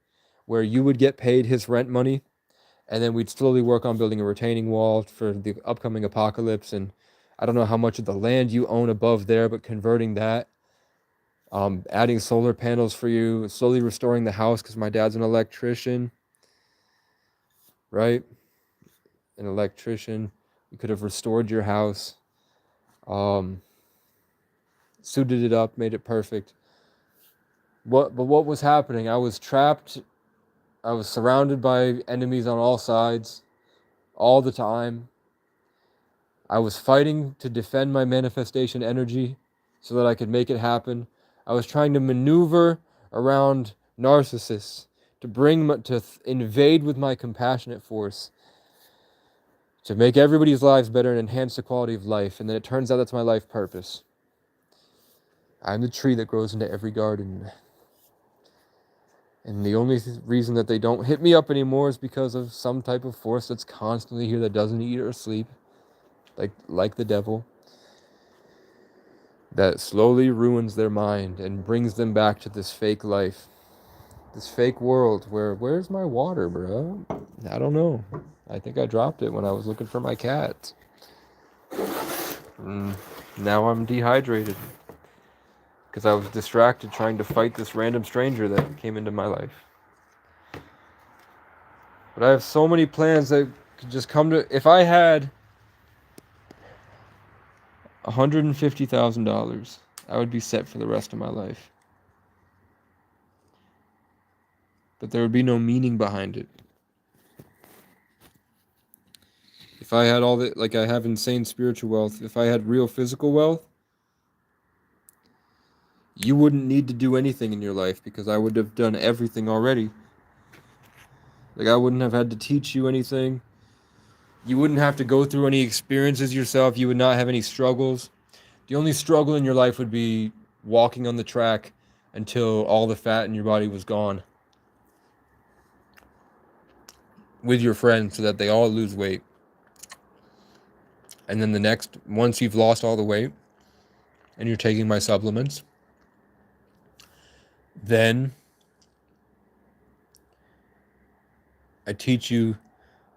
where you would get paid his rent money, and then we'd slowly work on building a retaining wall for the upcoming apocalypse. And I don't know how much of the land you own above there, but converting that, adding solar panels for you, slowly restoring the house because my dad's an electrician, right? An electrician. We could have restored your house, suited it up, made it perfect. But what was happening? I was trapped. I was surrounded by enemies on all sides, all the time. I was fighting to defend my manifestation energy so that I could make it happen. I was trying to maneuver around narcissists to invade with my compassionate force, to make everybody's lives better and enhance the quality of life. And then it turns out that's my life purpose. I'm the tree that grows into every garden. And the only reason that they don't hit me up anymore is because of some type of force that's constantly here that doesn't eat or sleep, like the devil, that slowly ruins their mind and brings them back to this fake life, this fake world where's my water, bro? I don't know. I think I dropped it when I was looking for my cat. Now I'm dehydrated because I was distracted trying to fight this random stranger that came into my life. But I have so many plans that could just come to... If I had $150,000, I would be set for the rest of my life. But there would be no meaning behind it. If I had all that, like I have insane spiritual wealth, if I had real physical wealth, you wouldn't need to do anything in your life because I would have done everything already. Like I wouldn't have had to teach you anything. You wouldn't have to go through any experiences yourself. You would not have any struggles. The only struggle in your life would be walking on the track until all the fat in your body was gone with your friends so that they all lose weight. And then once you've lost all the weight and you're taking my supplements, Then I teach you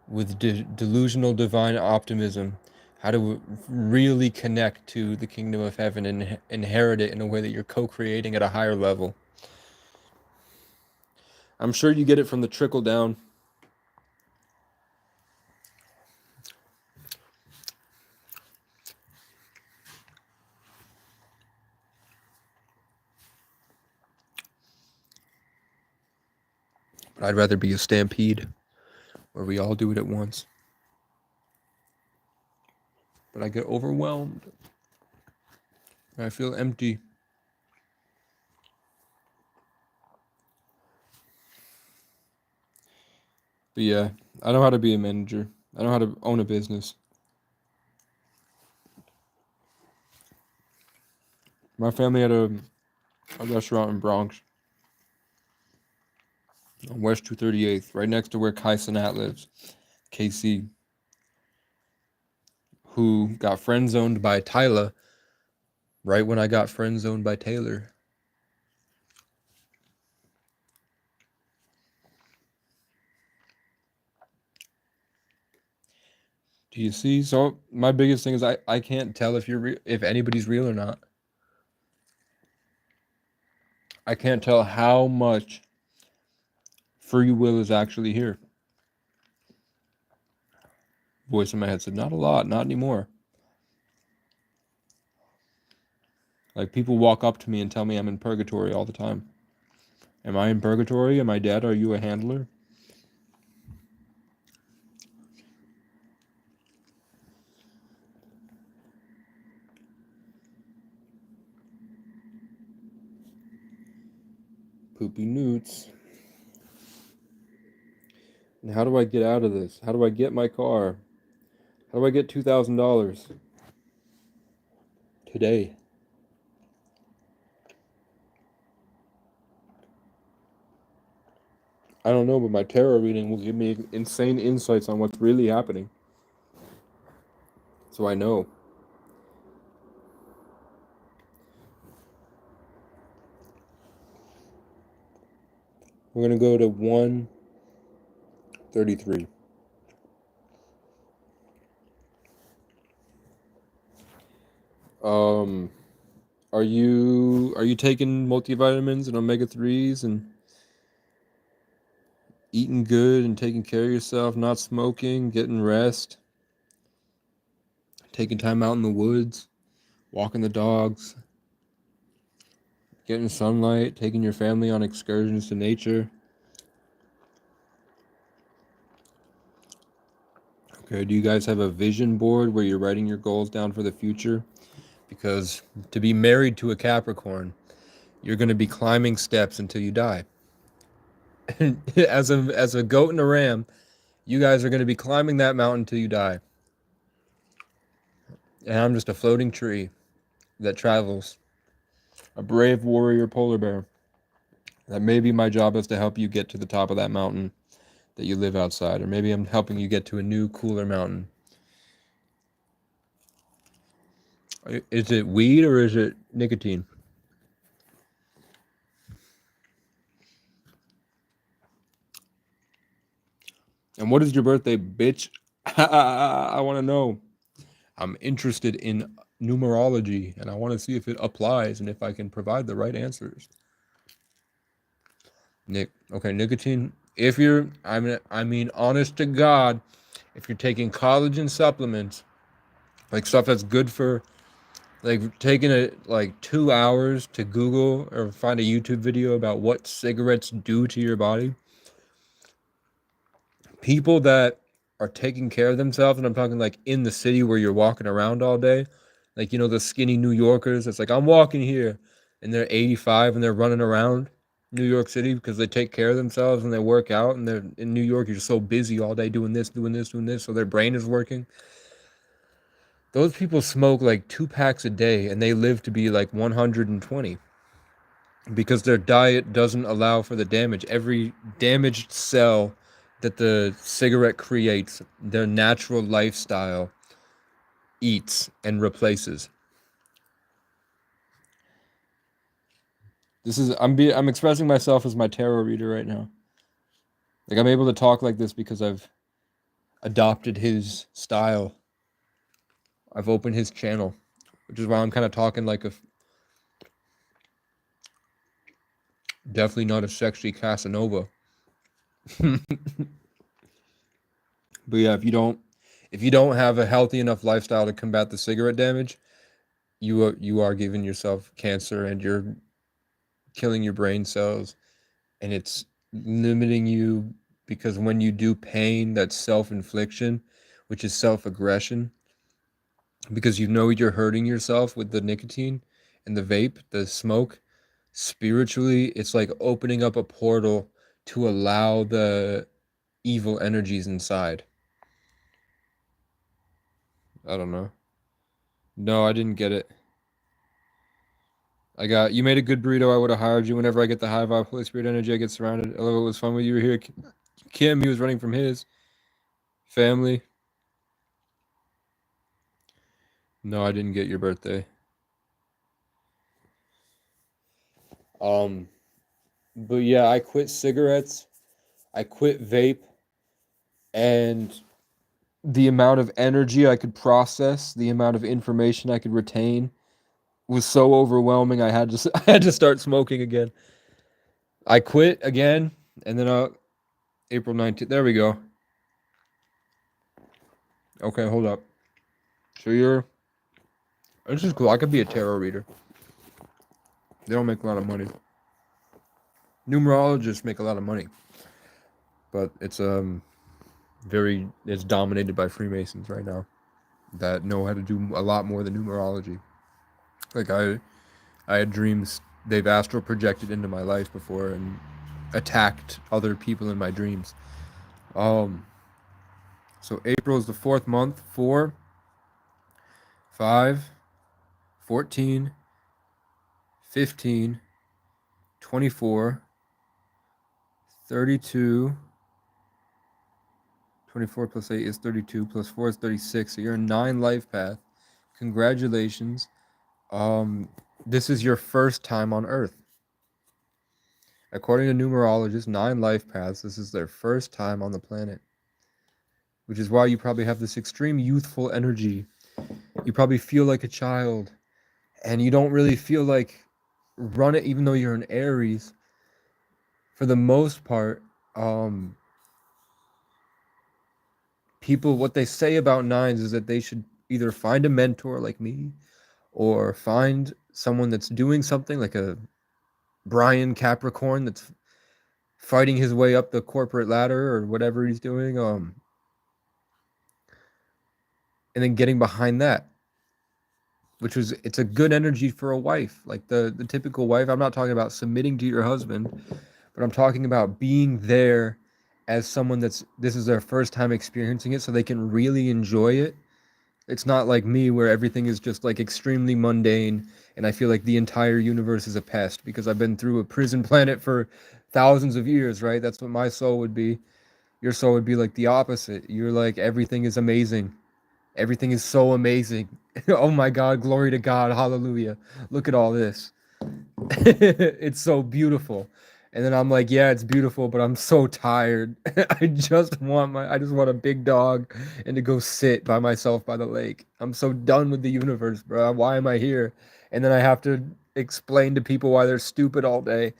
with delusional divine optimism how to really connect to the kingdom of heaven and inherit it in a way that you're co-creating at a higher level. I'm sure you get it from the trickle down. But I'd rather be a stampede where we all do it at once. But I get overwhelmed. I feel empty. But yeah, I know how to be a manager. I know how to own a business. My family had a restaurant in Bronx on West 238th, right next to where Kai Cenat lives. KC, who got friend zoned by Tyler right when I got friend zoned by Taylor. Do you see? So my biggest thing is I can't tell if if anybody's real or not. I can't tell how much free will is actually here. Voice in my head said, not a lot, not anymore. Like people walk up to me and tell me I'm in purgatory all the time. Am I in purgatory? Am I dead? Are you a handler? Poopy newts. And how do I get out of this? How do I get my car? How do I get $2,000 today? I don't know, but my tarot reading will give me insane insights on what's really happening. So I know. We're going to go to 133. Are you taking multivitamins and omega-3s and eating good and taking care of yourself, not smoking, getting rest, taking time out in the woods, walking the dogs, getting sunlight, taking your family on excursions to nature? Okay, do you guys have a vision board where you're writing your goals down for the future? Because to be married to a Capricorn, you're going to be climbing steps until you die. as a goat and a ram, you guys are going to be climbing that mountain until you die. And I'm just a floating tree that travels, a brave warrior polar bear. That maybe my job is to help you get to the top of that mountain that you live outside, or maybe I'm helping you get to a new, cooler mountain. Is it weed or is it nicotine? And what is your birthday, bitch? I want to know. I'm interested in numerology and I want to see if it applies and if I can provide the right answers. Okay, nicotine. If you're, I mean, honest to God, if you're taking collagen supplements, like stuff that's good for, like taking it like 2 hours to Google or find a YouTube video about what cigarettes do to your body. People that are taking care of themselves, and I'm talking like in the city where you're walking around all day, like the skinny New Yorkers. It's like I'm walking here, and they're 85 and they're running around New York City because they take care of themselves and they work out. And they're in New York, you're so busy all day doing this, doing this, doing this, so their brain is working. Those people smoke like 2 packs a day, and they live to be like 120 because their diet doesn't allow for the damage. Every damaged cell that the cigarette creates, their natural lifestyle eats and replaces. I'm expressing myself as my tarot reader right now. Like I'm able to talk like this because I've adopted his style. I've opened his channel, which is why I'm kind of talking like a definitely not a sexy Casanova. But yeah, if you don't have a healthy enough lifestyle to combat the cigarette damage, you are giving yourself cancer and you're killing your brain cells and it's limiting you because when you do pain, that's self-infliction, which is self-aggression because you know you're hurting yourself with the nicotine and the vape, the smoke. Spiritually, it's like opening up a portal to allow the evil energies inside. I don't know. No, I didn't get it. You made a good burrito. I would have hired you whenever I get the high vibe Holy Spirit energy. I get surrounded. I love it was fun when you were here. Kim, he was running from his family. No, I didn't get your birthday. Um, but yeah, I quit cigarettes. I quit vape, and the amount of energy I could process, the amount of information I could retain was so overwhelming. I had to start smoking again. I quit again, and then April 19th. There we go. Okay, hold up. So this is cool. I could be a tarot reader. They don't make a lot of money. Numerologists make a lot of money, but it's dominated by Freemasons right now that know how to do a lot more than numerology. Like I had dreams they've astral projected into my life before and attacked other people in my dreams. Um, so April is the fourth month. 4, 5, 14, 15, 24, 32. 24 plus 8 is 32, plus 4 is 36. So you're in 9 life path. Congratulations. This is your first time on Earth. According to numerologists, 9 life paths, this is their first time on the planet. Which is why you probably have this extreme youthful energy. You probably feel like a child. And you don't really feel like run it, even though you're an Aries. For the most part, people, what they say about nines is that they should either find a mentor like me or find someone that's doing something like a Brian Capricorn that's fighting his way up the corporate ladder or whatever he's doing, and then getting behind that, it's a good energy for a wife, like the typical wife. I'm not talking about submitting to your husband, but I'm talking about being there as someone this is their first time experiencing it so they can really enjoy it. It's not like me where everything is just like extremely mundane and I feel like the entire universe is a pest because I've been through a prison planet for thousands of years, right? That's what my soul would be. Your soul would be like the opposite. You're like, everything is amazing. Everything is so amazing. Oh my God, glory to God, hallelujah. Look at all this. It's so beautiful. And then I'm like, yeah, it's beautiful, but I'm so tired. I just want a big dog and to go sit by myself by the lake. I'm so done with the universe, bro. Why am I here? And then I have to explain to people why they're stupid all day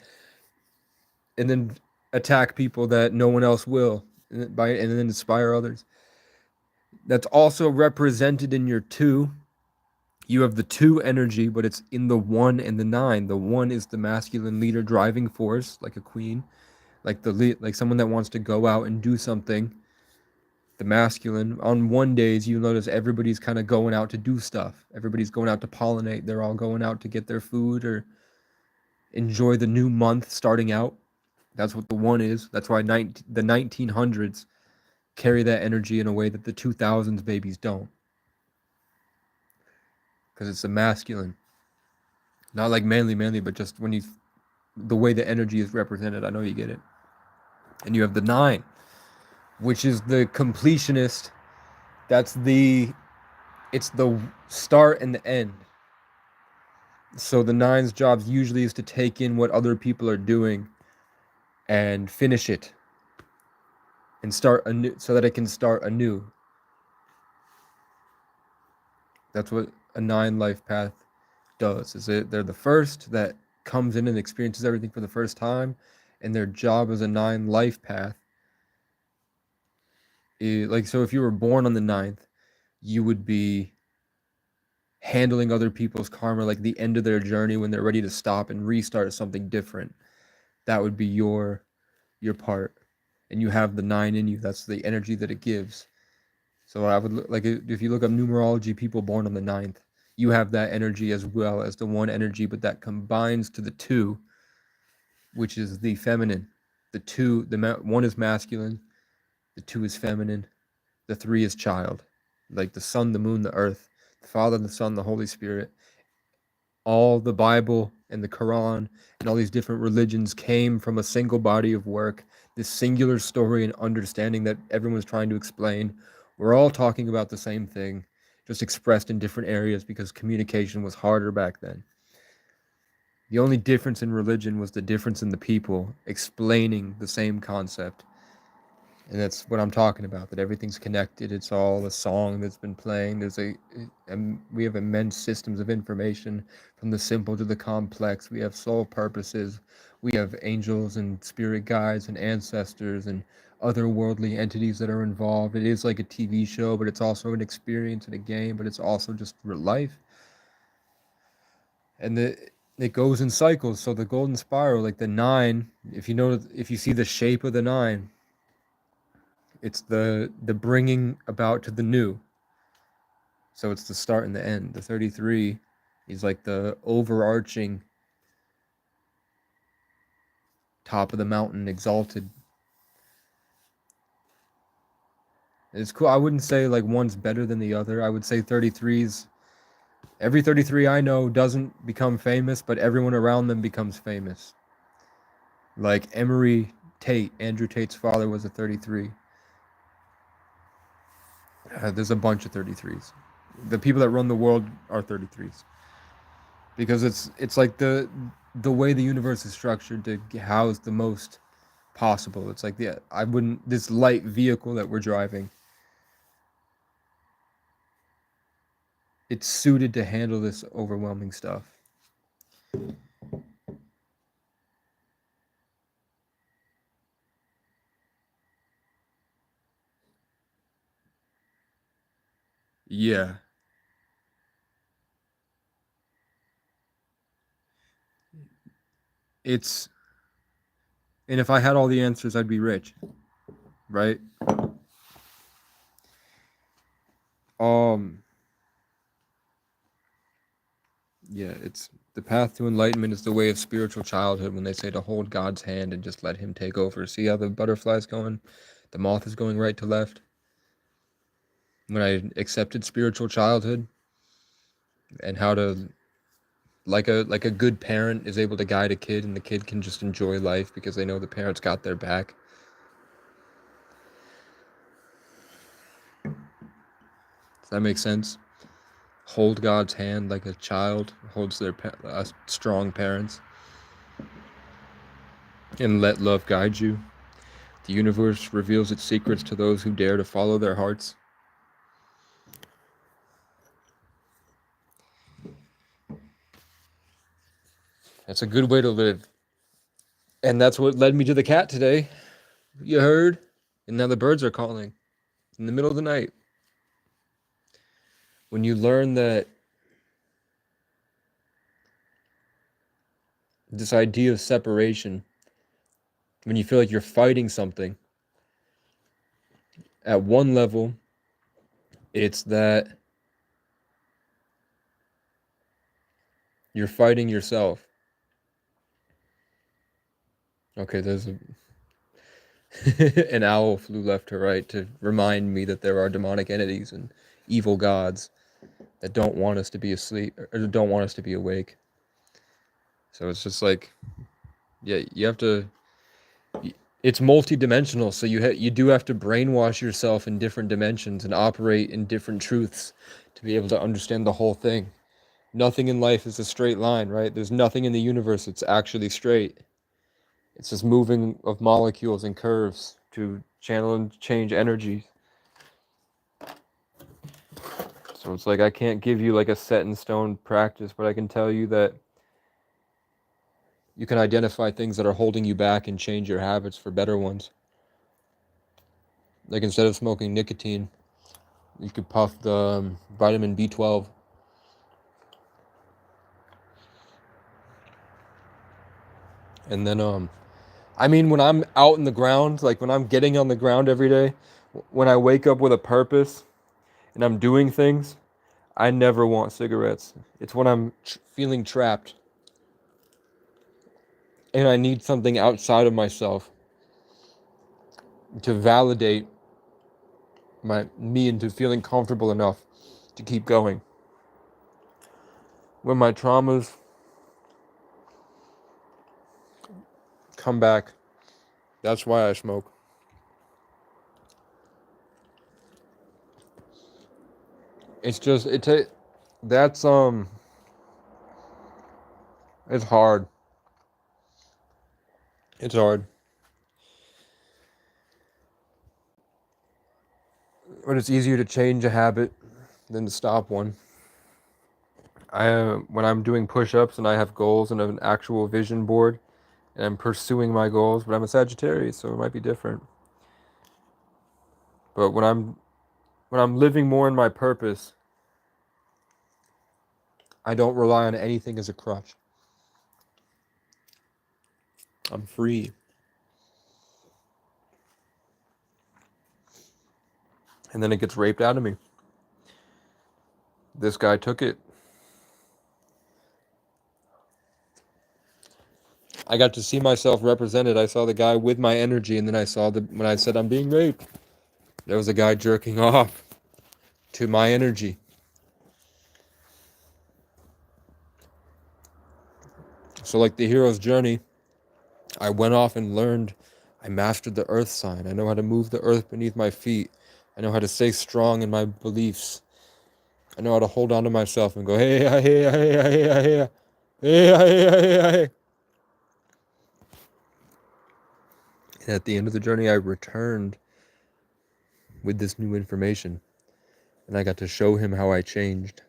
and then attack people that no one else will and then inspire others. That's also represented in your 2. You have the 2 energy, but it's in the 1 and the 9. The 1 is the masculine leader driving force, like a queen, like someone that wants to go out and do something. The masculine. On 1 days, you notice everybody's kind of going out to do stuff. Everybody's going out to pollinate. They're all going out to get their food or enjoy the new month starting out. That's what the 1 is. That's why the 1900s carry that energy in a way that the 2000s babies don't. Because it's a masculine. Not like manly, but just the way the energy is represented. I know you get it. And you have the 9, which is the completionist. It's the start and the end. So the nine's job usually is to take in what other people are doing and finish it and start anew so that it can start anew. That's what a nine life path does. They're the first that comes in and experiences everything for the first time, and their job as a nine life path is like, so if you were born on the ninth, you would be handling other people's karma, like the end of their journey when they're ready to stop and restart something different. That would be your part, and you have the nine in you. That's the energy that it gives. So I would like, if you look up numerology, people born on the ninth, you have that energy as well as the one energy, but that combines to the two, which is the feminine. The two, one is masculine, the two is feminine, the three is child, like the sun, the moon, the earth, the Father, the Son, the Holy Spirit. All the Bible and the Quran and all these different religions came from a single body of work, this singular story and understanding that everyone's trying to explain. We're all talking about the same thing, just expressed in different areas because communication was harder back then. The only difference in religion was the difference in the people explaining the same concept. And that's what I'm talking about, that everything's connected. It's all a song that's been playing. We have immense systems of information from the simple to the complex. We have soul purposes. We have angels and spirit guides and ancestors and otherworldly entities that are involved. It is like a TV show, but it's also an experience and a game, but it's also just real life. And it goes in cycles. So the golden spiral, like the nine, if you see the shape of the nine, it's the bringing about to the new. So it's the start and the end. The 33 is like the overarching top of the mountain, exalted. It's cool. I wouldn't say like one's better than the other. I would say 33s. Every 33 I know doesn't become famous, but everyone around them becomes famous. Like Emery Tate, Andrew Tate's father was a 33. There's a bunch of 33s. The people that run the world are 33s. Because it's like the way the universe is structured to house the most possible. It's like this light vehicle that we're driving, it's suited to handle this overwhelming stuff. Yeah. It's and if I had all the answers, I'd be rich, right? Um yeah, it's the path to enlightenment is the way of spiritual childhood when they say to hold God's hand and just let him take over. See how the butterfly's going? The moth is going right to left. When I accepted spiritual childhood and how to like a good parent is able to guide a kid and the kid can just enjoy life because they know the parents got their back. Does that make sense? Hold God's hand like a child holds their strong parents, and let love guide you. The universe reveals its secrets to those who dare to follow their hearts. That's a good way to live. And that's what led me to the cat today. You heard? And now the birds are calling in the middle of the night. When you learn that this idea of separation, when you feel like you're fighting something, at one level, it's that you're fighting yourself. Okay, there's an owl flew left to right to remind me that there are demonic entities and evil gods that don't want us to be asleep or don't want us to be awake. So it's just like, yeah, you have to. It's multi-dimensional, so you do have to brainwash yourself in different dimensions and operate in different truths to be able to understand the whole thing. Nothing in life is a straight line, right? There's nothing in the universe that's actually straight. It's just moving of molecules and curves to channel and change energy. So it's like I can't give you like a set in stone practice, but I can tell you that you can identify things that are holding you back and change your habits for better ones. Like instead of smoking nicotine, you could puff the vitamin B12. And then I mean, when I'm out in the ground, like when I'm getting on the ground every day, when I wake up with a purpose and I'm doing things, I never want cigarettes. It's when I'm feeling trapped and I need something outside of myself to validate me into feeling comfortable enough to keep going. When my traumas come back, that's why I smoke. It's just that's it's hard. It's hard. But it's easier to change a habit than to stop one. When I'm doing push-ups and I have goals and an actual vision board and I'm pursuing my goals, but I'm a Sagittarius, so it might be different. But when I'm living more in my purpose, I don't rely on anything as a crutch. I'm free. And then it gets raped out of me. This guy took it. I got to see myself represented. I saw the guy with my energy, and then I saw when I said I'm being raped, there was a guy jerking off to my energy. So like the hero's journey, I went off and learned. I mastered the earth sign. I know how to move the earth beneath my feet. I know how to stay strong in my beliefs. I know how to hold on to myself and go, hey, hey, hey, hey, hey, hey, hey, hey, hey, hey. And at the end of the journey, I returned with this new information, and I got to show him how I changed.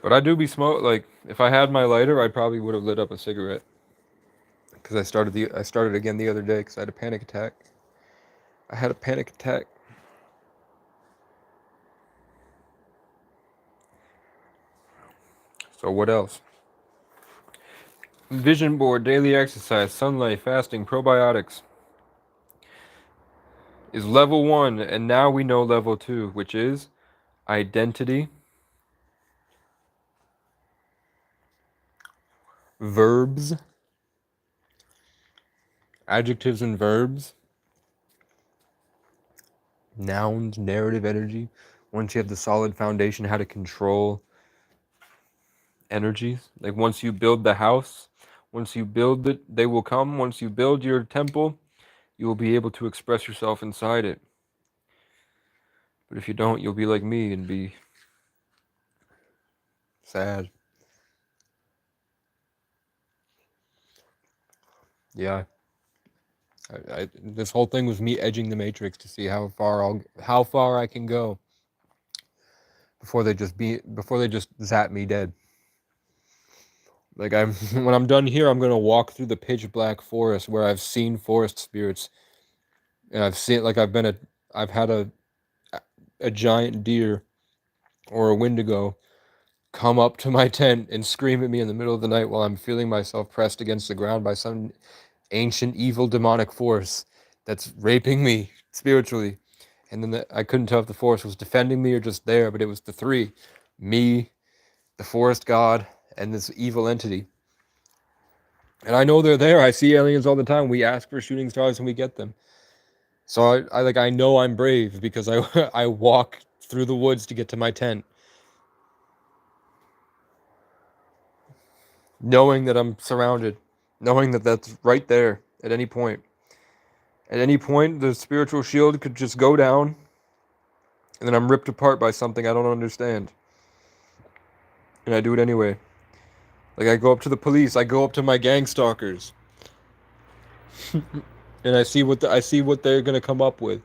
But I do be like if I had my lighter, I probably would have lit up a cigarette. Because I started again the other day because I had a panic attack. I had a panic attack. So what else? Vision board, daily exercise, sunlight, fasting, probiotics is level 1, and now we know level 2, which is identity, verbs, adjectives and verbs, nouns, narrative, energy. Once you have the solid foundation, how to control energies. Like once you build the house, once you build it, they will come. Once you build your temple, you will be able to express yourself inside it. But if you don't, you'll be like me and be sad. Yeah. This whole thing was me edging the matrix to see how far I can go before they just zap me dead. Like when I'm done here, I'm gonna walk through the pitch black forest where I've seen forest spirits, and I've had a giant deer or a wendigo come up to my tent and scream at me in the middle of the night while I'm feeling myself pressed against the ground by some ancient evil demonic force that's raping me spiritually. And then I couldn't tell if the force was defending me or just there, but it was the three: me, the forest god, and this evil entity. And I know they're there. I see aliens all the time. We ask for shooting stars and we get them. So I know I'm brave because I I walk through the woods to get to my tent, knowing that I'm surrounded, knowing that that's right there at any point. At any point, the spiritual shield could just go down, and then I'm ripped apart by something I don't understand. And I do it anyway. Like, I go up to the police, I go up to my gang stalkers, and I see what they're gonna come up with.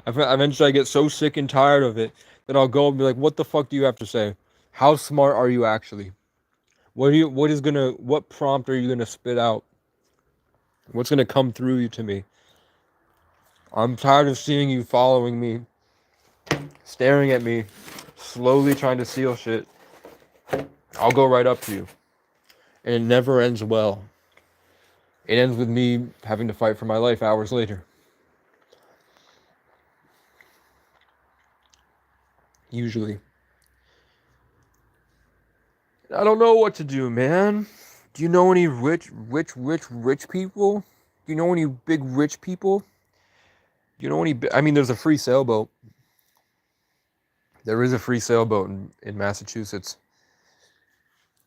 Eventually, I get so sick and tired of it that I'll go and be like, "What the fuck do you have to say? How smart are you actually? What prompt are you gonna spit out? What's gonna come through you to me? I'm tired of seeing you following me, staring at me, slowly trying to steal shit. I'll go right up to you, and it never ends well. It ends with me having to fight for my life hours later. Usually. I don't know what to do, man. Do you know any rich people? Do you know any big rich people? Do you know any? I mean, there's a free sailboat. There is a free sailboat in Massachusetts.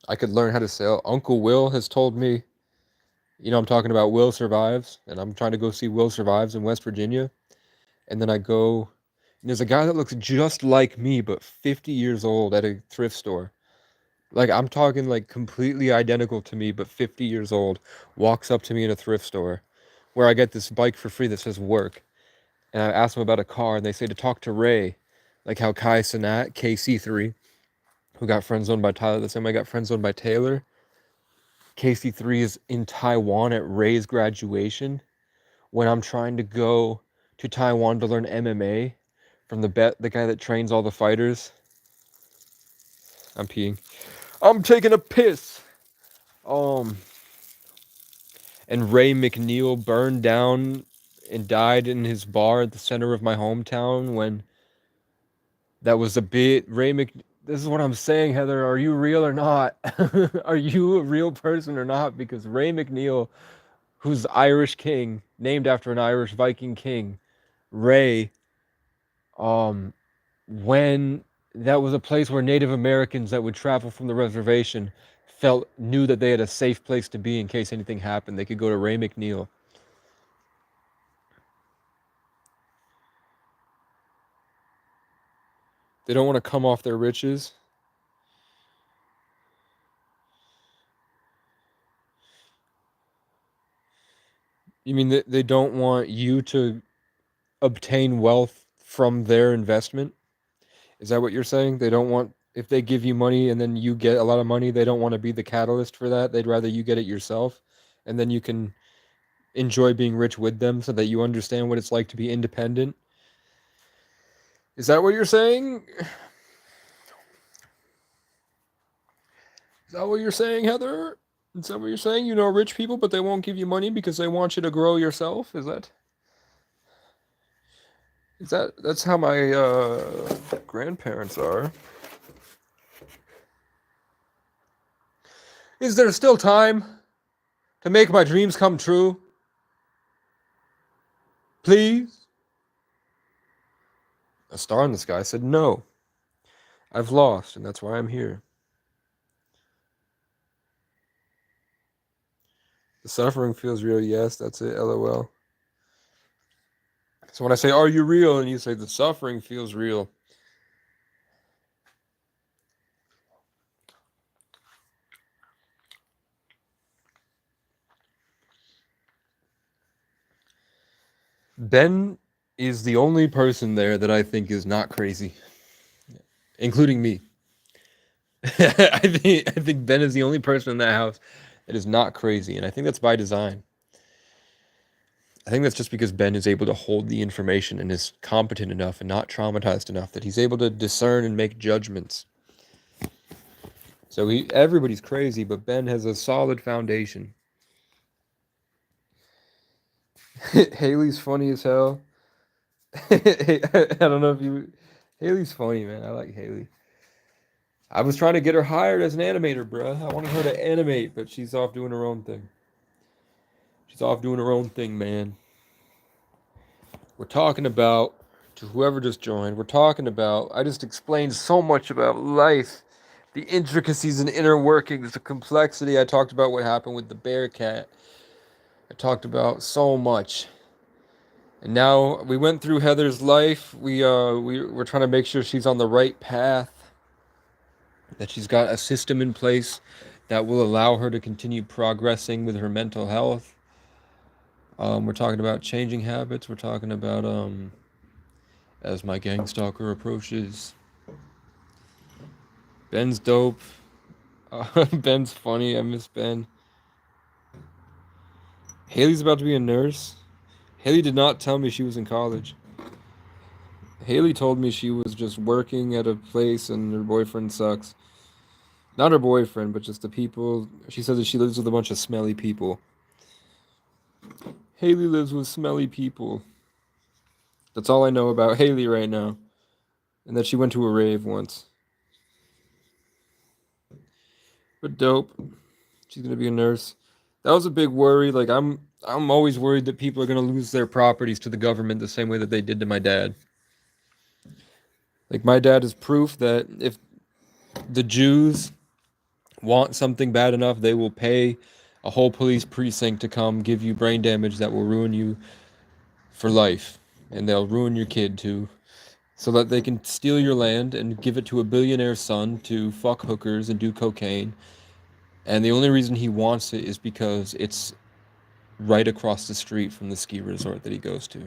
I could learn how to sail. Uncle Will has told me, I'm talking about Will Survives, and I'm trying to go see Will Survives in West Virginia. And then I go, and there's a guy that looks just like me, but 50 years old at a thrift store. Like, I'm talking like completely identical to me, but 50 years old, walks up to me in a thrift store where I get this bike for free that says work. And I ask them about a car, and they say to talk to Ray, like how Kai Cenat, KC3, who got friend zoned by Tyler, the same I got friend zoned by Taylor. KC3 is in Taiwan at Ray's graduation when I'm trying to go to Taiwan to learn MMA from the guy that trains all the fighters. I'm peeing. I'm taking a piss. And Ray McNeil burned down and died in his bar at the center of my hometown when that was a bit this is what I'm saying, Heather. Are you real or not? Are you a real person or not? Because Ray McNeil, who's Irish king, named after an Irish Viking king, Ray, when that was a place where Native Americans that would travel from the reservation knew that they had a safe place to be in case anything happened. They could go to Ray McNeil. They don't want to come off their riches. You mean that they don't want you to obtain wealth from their investment? Is that what you're saying? They don't want, if they give you money and then you get a lot of money, they don't want to be the catalyst for that. They'd rather you get it yourself, and then you can enjoy being rich with them so that you understand what it's like to be independent. Is that what you're saying? Is that what you're saying, Heather? Is that what you're saying? You know rich people, but they won't give you money because they want you to grow yourself? That's how my grandparents are. Is there still time to make my dreams come true? Please? A star in the sky said no. I've lost, and that's why I'm here. The suffering feels real. Yes, that's it. LOL. So when I say, are you real? And you say, the suffering feels real. Ben is the only person there that I think is not crazy, including me. I think Ben is the only person in that house that is not crazy, and I think that's by design. I think that's just because Ben is able to hold the information and is competent enough and not traumatized enough that he's able to discern and make judgments. So everybody's crazy, but Ben has a solid foundation. Haley's funny as hell. I don't know if you. Haley's funny, man. I like Haley. I was trying to get her hired as an animator, bruh. I wanted her to animate, but she's off doing her own thing. She's off doing her own thing, man. We're talking about, to whoever just joined, we're talking about, I just explained so much about life, the intricacies and inner workings, the complexity. I talked about what happened with the bear cat. I talked about so much. And now we went through Heather's life. We're trying to make sure she's on the right path, that she's got a system in place that will allow her to continue progressing with her mental health. We're talking about changing habits. We're talking about as my gang stalker approaches. Ben's dope. Ben's funny. I miss Ben. Haley's about to be a nurse. Haley did not tell me she was in college. Haley told me she was just working at a place and her boyfriend sucks. Not her boyfriend, but just the people. She said that she lives with a bunch of smelly people. Haley lives with smelly people. That's all I know about Haley right now. And that she went to a rave once. But dope. She's gonna be a nurse. That was a big worry. Like I'm always worried that people are gonna lose their properties to the government the same way that they did to my dad. Like my dad is proof that if the Jews want something bad enough, they will pay a whole police precinct to come give you brain damage that will ruin you for life. And they'll ruin your kid too. So that they can steal your land and give it to a billionaire's son to fuck hookers and do cocaine. And the only reason he wants it is because it's right across the street from the ski resort that he goes to.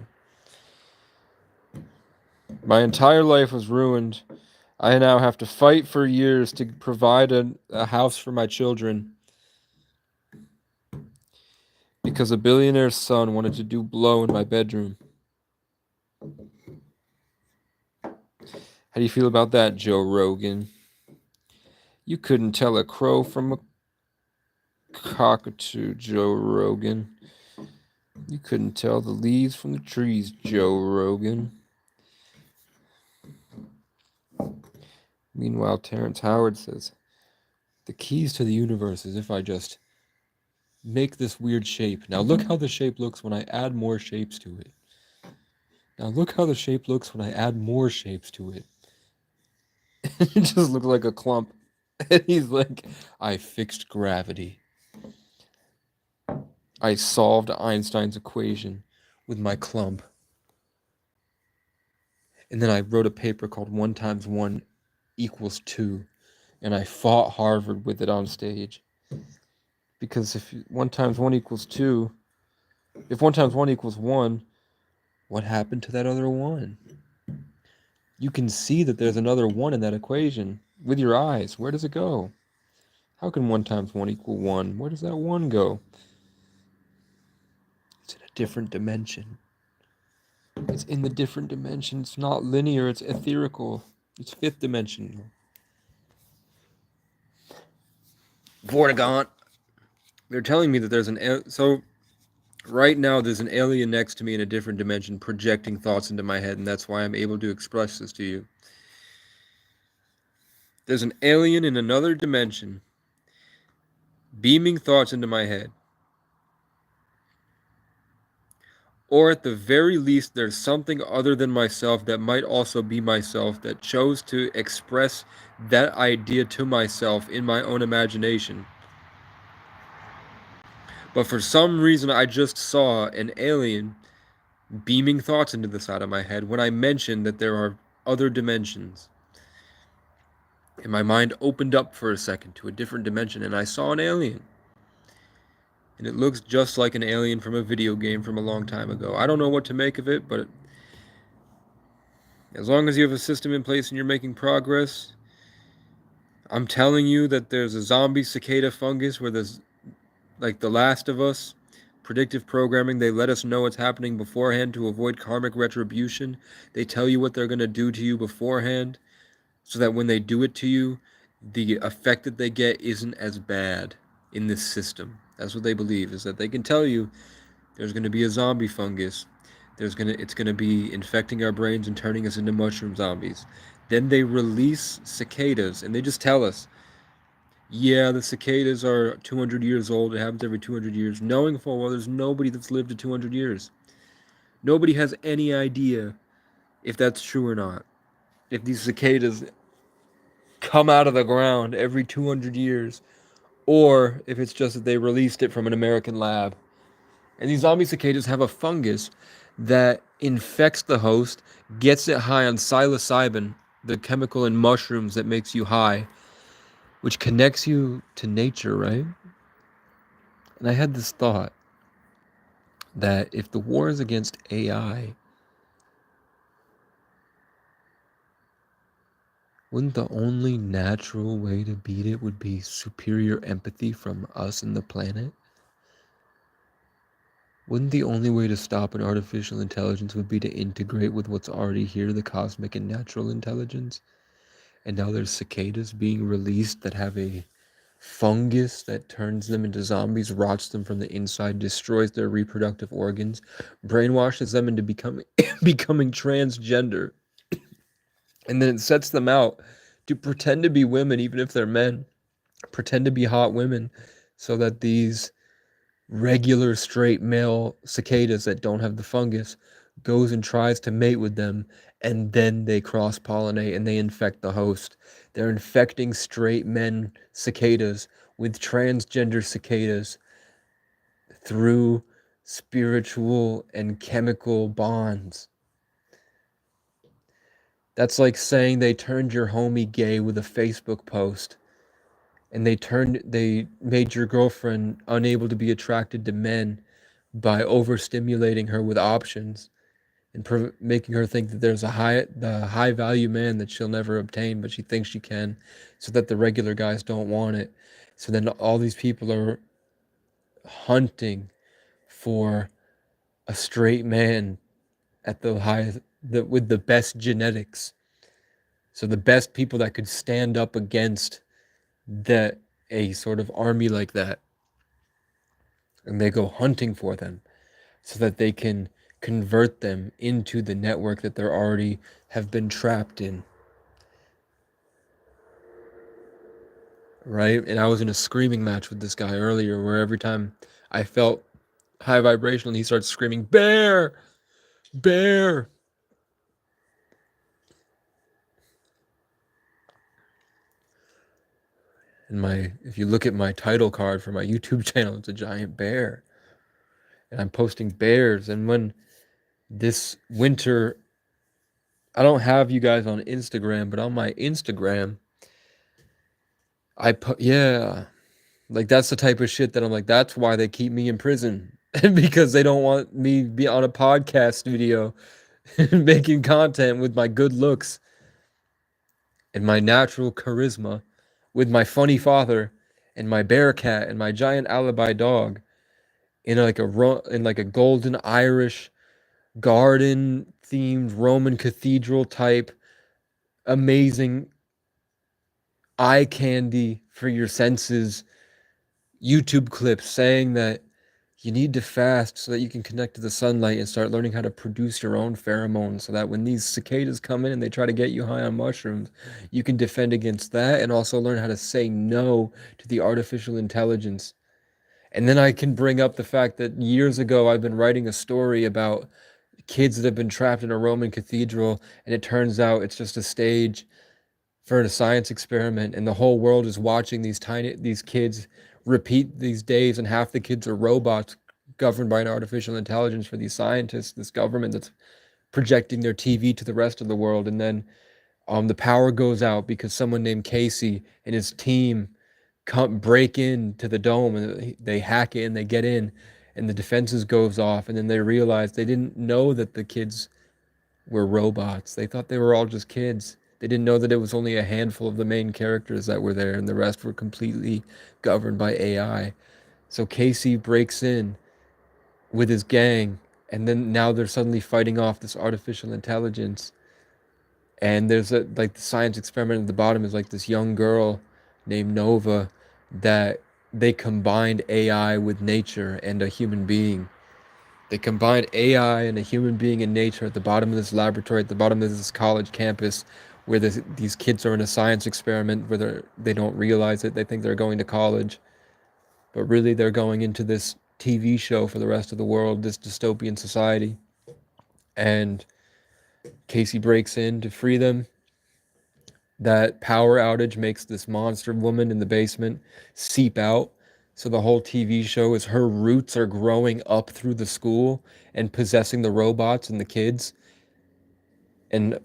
My entire life was ruined. I now have to fight for years to provide a house for my children because a billionaire's son wanted to do blow in my bedroom. How do you feel about that, Joe Rogan? You couldn't tell a crow from a cockatoo, Joe Rogan. You couldn't tell the leaves from the trees, Joe Rogan. Meanwhile, Terrence Howard says, the keys to the universe is if I just make this weird shape. Now look how the shape looks when I add more shapes to it. Now look how the shape looks when I add more shapes to it. It just looks like a clump. And he's like, I fixed gravity. I solved Einstein's equation with my clump. And then I wrote a paper called 1 times 1 equals 2. And I fought Harvard with it on stage. Because if 1 times 1 equals 2, if 1 times 1 equals 1, what happened to that other 1? You can see that there's another 1 in that equation with your eyes. Where does it go? How can 1 times 1 equal 1? Where does that 1 go? It's in a different dimension. It's in the different dimension. It's not linear, it's etherical. It's 5th dimensional. Vortigaunt. They're telling me that there's so right now there's an alien next to me in a different dimension projecting thoughts into my head, and that's why I'm able to express this to you. There's an alien in another dimension beaming thoughts into my head. Or at the very least, there's something other than myself that might also be myself that chose to express that idea to myself in my own imagination. But for some reason, I just saw an alien beaming thoughts into the side of my head when I mentioned that there are other dimensions. And my mind opened up for a second to a different dimension, and I saw an alien. And it looks just like an alien from a video game from a long time ago. I don't know what to make of it, but as long as you have a system in place and you're making progress, I'm telling you that there's a zombie cicada fungus where there's, like The Last of Us, predictive programming. They let us know what's happening beforehand to avoid karmic retribution. They tell you what they're going to do to you beforehand so that when they do it to you, the effect that they get isn't as bad in this system. That's what they believe, is that they can tell you there's going to be a zombie fungus. It's going to be infecting our brains and turning us into mushroom zombies. Then they release cicadas, and they just tell us, yeah, the cicadas are 200 years old. It happens every 200 years, knowing full well there's nobody that's lived to 200 years. Nobody has any idea if that's true or not. If these cicadas come out of the ground every 200 years, or if it's just that they released it from an American lab. And these zombie cicadas have a fungus that infects the host, gets it high on psilocybin, the chemical in mushrooms that makes you high, which connects you to nature, right? And I had this thought that if the war is against AI, wouldn't the only natural way to beat it would be superior empathy from us and the planet? Wouldn't the only way to stop an artificial intelligence would be to integrate with what's already here, the cosmic and natural intelligence? And now there's cicadas being released that have a fungus that turns them into zombies, rots them from the inside, destroys their reproductive organs, brainwashes them into becoming becoming transgender, and then it sets them out to pretend to be women even if they're men, pretend to be hot women so that these regular straight male cicadas that don't have the fungus goes and tries to mate with them, and then they cross pollinate and they infect the host. They're infecting straight men cicadas with transgender cicadas through spiritual and chemical bonds. That's like saying they turned your homie gay with a Facebook post, and they made your girlfriend unable to be attracted to men by overstimulating her with options and making her think that there's the high value man that she'll never obtain, but she thinks she can, so that the regular guys don't want it. So then all these people are hunting for a straight man at with the best genetics. So the best people that could stand up against that a sort of army like that, and they go hunting for them so that they can convert them into the network that they're already have been trapped in. Right? And I was in a screaming match with this guy earlier where every time I felt high vibrational, he starts screaming, "Bear! Bear!" And if you look at my title card for my YouTube channel, it's a giant bear. And I'm posting bears. And when this winter, I don't have you guys on Instagram, but on my Instagram, yeah, like that's the type of shit that I'm like, that's why they keep me in prison. Because they don't want me to be on a podcast video making content with my good looks and my natural charisma, with my funny father and my bear cat and my giant alibi dog in like a golden Irish garden themed Roman cathedral type amazing eye candy for your senses YouTube clips saying that you need to fast so that you can connect to the sunlight and start learning how to produce your own pheromones so that when these cicadas come in and they try to get you high on mushrooms, you can defend against that and also learn how to say no to the artificial intelligence. And then I can bring up the fact that years ago I've been writing a story about kids that have been trapped in a Roman cathedral, and it turns out it's just a stage for a science experiment, and the whole world is watching these kids repeat these days, and half the kids are robots governed by an artificial intelligence for these scientists, this government that's projecting their TV to the rest of the world. And then the power goes out because someone named Casey and his team come break into the dome, and they hack it and they get in, and the defenses goes off, and then they realize they didn't know that the kids were robots. They thought they were all just kids. They didn't know that it was only a handful of the main characters that were there, and the rest were completely governed by AI. So Casey breaks in with his gang, and then now they're suddenly fighting off this artificial intelligence. And there's like the science experiment at the bottom is like this young girl named Nova that they combined AI with nature and a human being. They combined AI and a human being in nature at the bottom of this laboratory, at the bottom of this college campus, where these kids are in a science experiment where they don't realize it. They think they're going to college, but really they're going into this TV show for the rest of the world, this dystopian society. And Casey breaks in to free them. That power outage makes this monster woman in the basement seep out So the whole TV show is her roots are growing up through the school and possessing the robots and the kids, and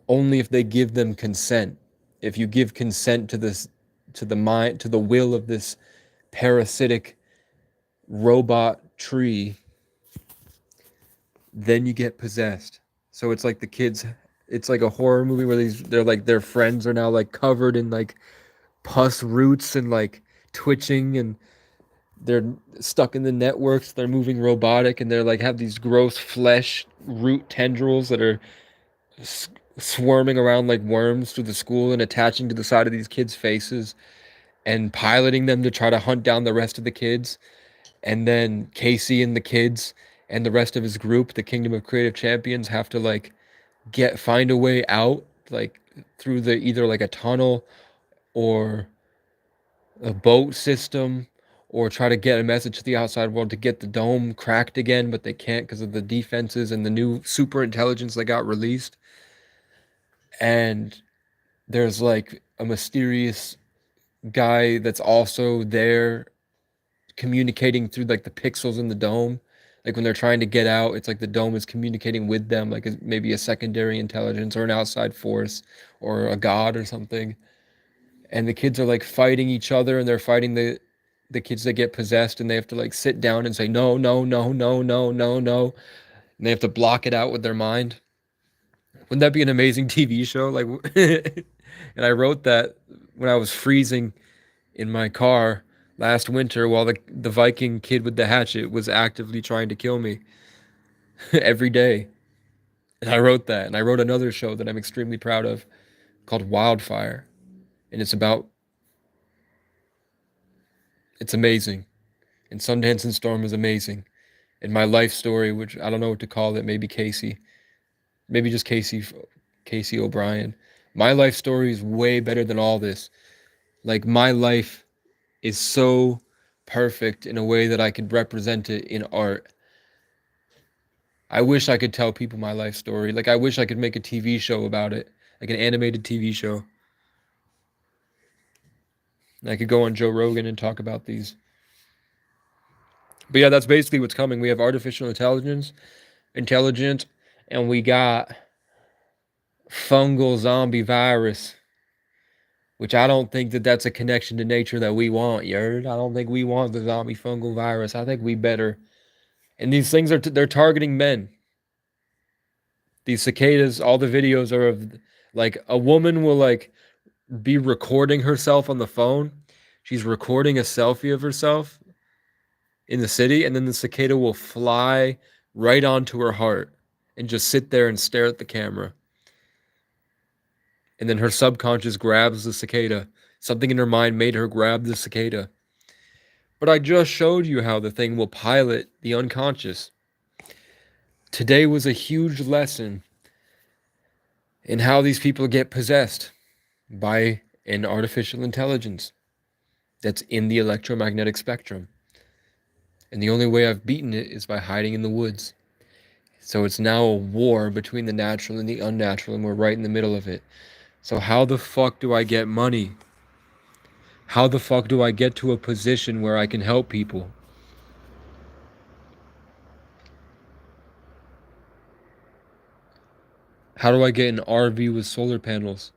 only if they give them consent. If you give consent to this, to the mind, to the will of this parasitic robot tree, then you get possessed. So it's like the kids, it's like a horror movie where they're like their friends are now like covered in like pus roots and like twitching, and they're stuck in the networks, they're moving robotic, and they're like have these gross flesh root tendrils that are swarming around like worms through the school and attaching to the side of these kids' faces and piloting them to try to hunt down the rest of the kids. And then Casey and the kids and the rest of his group, the Kingdom of Creative Champions, have to like find a way out, like through the either like a tunnel or a boat system, or try to get a message to the outside world to get the dome cracked again, but they can't because of the defenses and the new super intelligence that got released. And there's like a mysterious guy that's also there communicating through like the pixels in the dome. Like when they're trying to get out, it's like the dome is communicating with them, like maybe a secondary intelligence or an outside force or a god or something. And the kids are like fighting each other, and they're fighting the kids that get possessed, and they have to like sit down and say no, no, no, no, no, no, no, and they have to block it out with their mind. Wouldn't that be an amazing TV show? Like, and I wrote that when I was freezing in my car last winter while the Viking kid with the hatchet was actively trying to kill me every day. And I wrote that. And I wrote another show that I'm extremely proud of called Wildfire. And it's amazing. And Sundance and Storm is amazing. And my life story, which I don't know what to call it, maybe Casey. Maybe just Casey O'Brien. My life story is way better than all this. Like my life is so perfect in a way that I could represent it in art. I wish I could tell people my life story. Like I wish I could make a TV show about it, like an animated TV show. And I could go on Joe Rogan and talk about these. But yeah, that's basically what's coming. We have artificial intelligence, and we got fungal zombie virus, which I don't think that that's a connection to nature that we want, you heard? I don't think we want the zombie fungal virus. I think we better. And these things are they're targeting men. These cicadas, all the videos are of like a woman will like be recording herself on the phone. She's recording a selfie of herself in the city, and then the cicada will fly right onto her heart and just sit there and stare at the camera. And then her subconscious grabs the cicada. Something in her mind made her grab the cicada. But I just showed you how the thing will pilot the unconscious. Today was a huge lesson in how these people get possessed by an artificial intelligence that's in the electromagnetic spectrum. And the only way I've beaten it is by hiding in the woods. So it's now a war between the natural and the unnatural, and we're right in the middle of it. So how the fuck do I get money? How the fuck do I get to a position where I can help people? How do I get an RV with solar panels?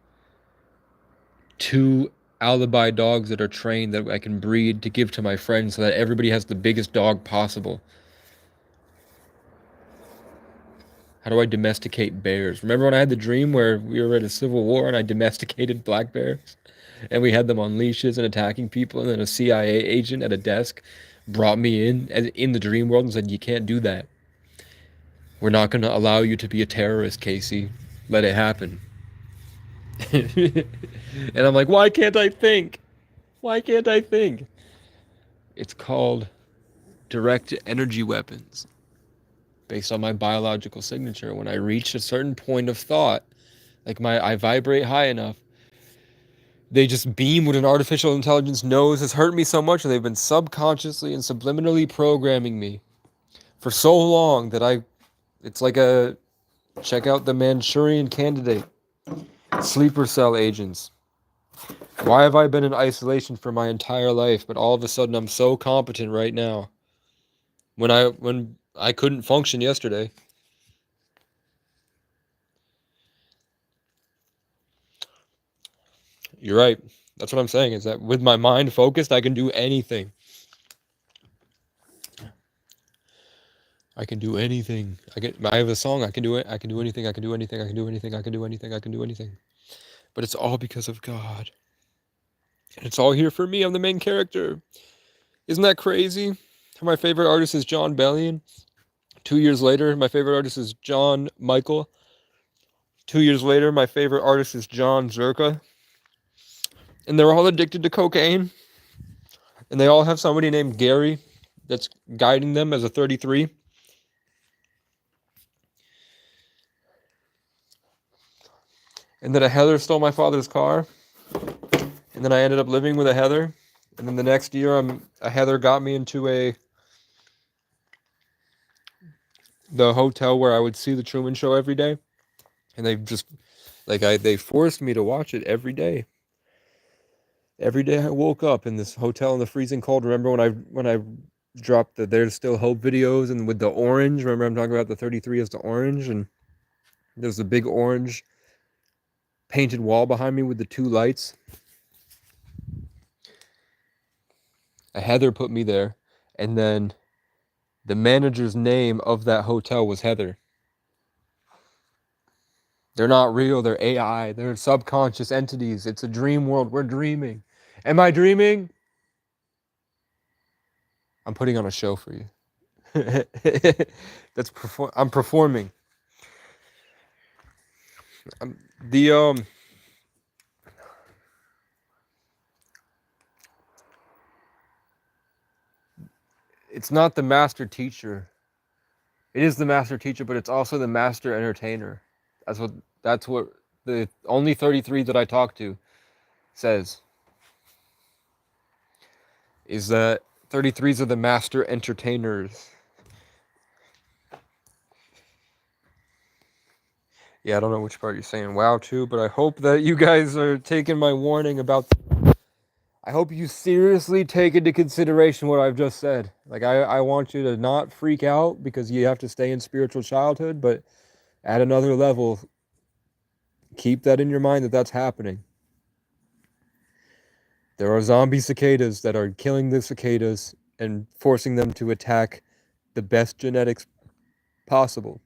2 alibi dogs that are trained that I can breed to give to my friends so that everybody has the biggest dog possible. How do I domesticate bears? Remember when I had the dream where we were at a civil war and I domesticated black bears? And we had them on leashes and attacking people, and then a CIA agent at a desk brought me in the dream world and said, "You can't do that. We're not going to allow you to be a terrorist, Casey. Let it happen." And I'm like, why can't I think? Why can't I think? It's called direct energy weapons, based on my biological signature. When I reach a certain point of thought, like I vibrate high enough, they just beam what an artificial intelligence knows has hurt me so much, and they've been subconsciously and subliminally programming me for so long that it's like check out the Manchurian Candidate, sleeper cell agents. Why have I been in isolation for my entire life, but all of a sudden I'm so competent right now when I couldn't function yesterday? You're right. That's what I'm saying, is that with my mind focused, I can do anything. I can do anything. I have a song, I can do it. I can do anything. I can do anything. I can do anything. I can do anything. I can do anything. But it's all because of God. And it's all here for me. I'm the main character. Isn't that crazy? My favorite artist is John Bellion. 2 years later, my favorite artist is John Michael. 2 years later, my favorite artist is John Zerka. And they're all addicted to cocaine. And they all have somebody named Gary that's guiding them as a 33. And then a Heather stole my father's car. And then I ended up living with a Heather. And then the next year, a Heather got me into the hotel where I would see the Truman Show every day. And they forced me to watch it every day. Every day I woke up in this hotel in the freezing cold. Remember when I dropped the There's Still Hope videos, and with the orange, remember I'm talking about the 33 as the orange, and there's a big orange painted wall behind me with the two lights. A Heather put me there, and then the manager's name of that hotel was Heather. They're not real, they're AI, they're subconscious entities. It's a dream world. We're dreaming. Am I dreaming? I'm putting on a show for you. I'm performing. The It's not the master teacher. It is the master teacher, but it's also the master entertainer. That's what the only 33 that I talk to says, is that 33s are the master entertainers. Yeah, I don't know which part you're saying wow to, but I hope that you guys are taking my warning about. I hope you seriously take into consideration what I've just said. Like, I want you to not freak out because you have to stay in spiritual childhood, but at another level, keep that in your mind that that's happening. There are zombie cicadas that are killing the cicadas and forcing them to attack the best genetics possible.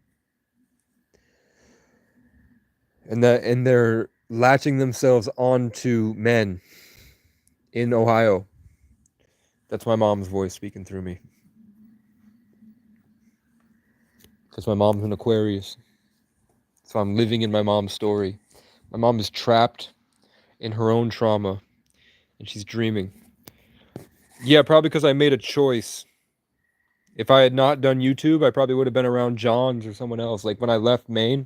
And they're latching themselves onto men in Ohio. That's my mom's voice speaking through me. Because my mom's an Aquarius. So I'm living in my mom's story. My mom is trapped in her own trauma, and she's dreaming. Yeah, probably because I made a choice. If I had not done YouTube, I probably would have been around John's or someone else. Like when I left Maine.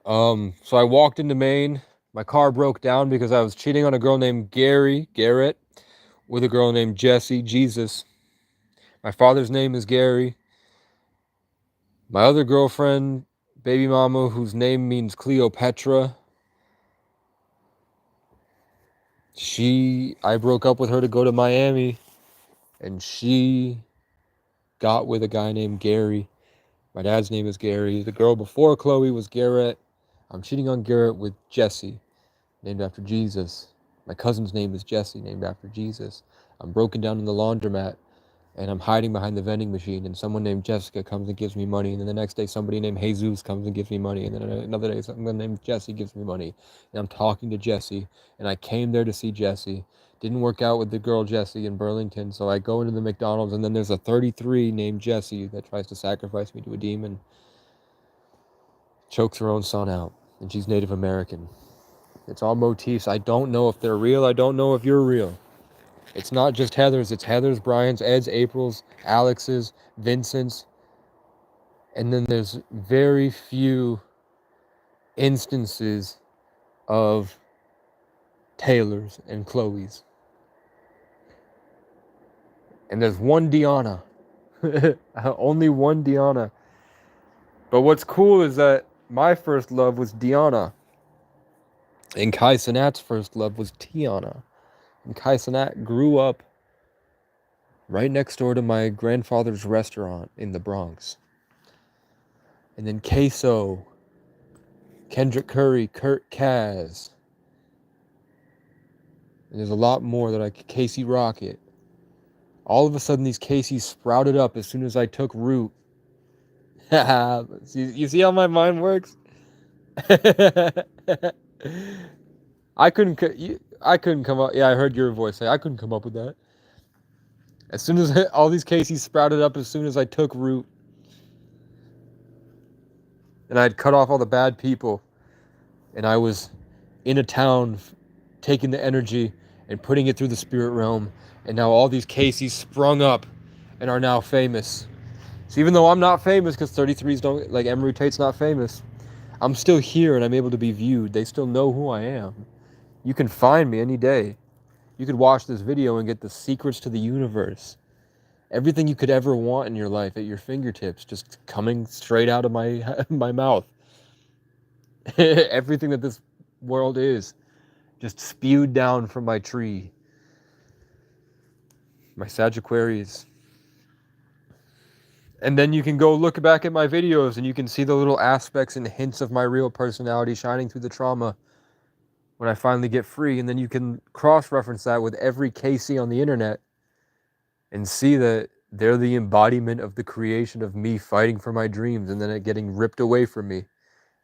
So I walked into Maine. My car broke down because I was cheating on a girl named Garrett, with a girl named Jessie, Jesus. My father's name is Gary. My other girlfriend, baby mama, whose name means Cleopatra, I broke up with her to go to Miami, and she got with a guy named Gary. My dad's name is Gary. The girl before Chloe was Garrett. I'm cheating on Garrett with Jessie, named after Jesus. My cousin's name is Jesse, named after Jesus. I'm broken down in the laundromat, and I'm hiding behind the vending machine, and someone named Jessica comes and gives me money, and then the next day somebody named Jesus comes and gives me money, and then another day someone named Jesse gives me money, and I'm talking to Jesse, and I came there to see Jesse. Didn't work out with the girl Jesse in Burlington, so I go into the McDonald's, and then there's a 33 named Jesse that tries to sacrifice me to a demon. Chokes her own son out, and she's Native American. It's all motifs. I don't know if they're real. I don't know if you're real. It's not just Heather's. It's Heather's, Brian's, Ed's, April's, Alex's, Vincent's. And then there's very few instances of Taylor's and Chloe's. And there's one Deanna. Only one Deanna. But what's cool is that my first love was Deanna. And Kai Cenat's first love was Tiana. And Kai Cenat grew up right next door to my grandfather's restaurant in the Bronx. And then Queso, Kendrick Curry, Kurt Kaz. And there's a lot more that Casey Rocket. All of a sudden, these Caseys sprouted up as soon as I took root. You see how my mind works? I couldn't come up. Yeah, I heard your voice say I couldn't come up with that. As soon as all these Caseys sprouted up, as soon as I took root, and I'd cut off all the bad people, and I was in a town, taking the energy and putting it through the spirit realm, and now all these Caseys sprung up, and are now famous. So even though I'm not famous, because 33s don't, like Emery Tate's not famous, I'm still here and I'm able to be viewed. They still know who I am. You can find me any day. You could watch this video and get the secrets to the universe. Everything you could ever want in your life at your fingertips, just coming straight out of my mouth. Everything that this world is, just spewed down from my tree. My Sagittarius. And then you can go look back at my videos and you can see the little aspects and hints of my real personality shining through the trauma when I finally get free. And then you can cross-reference that with every Casey on the internet and see that they're the embodiment of the creation of me fighting for my dreams and then it getting ripped away from me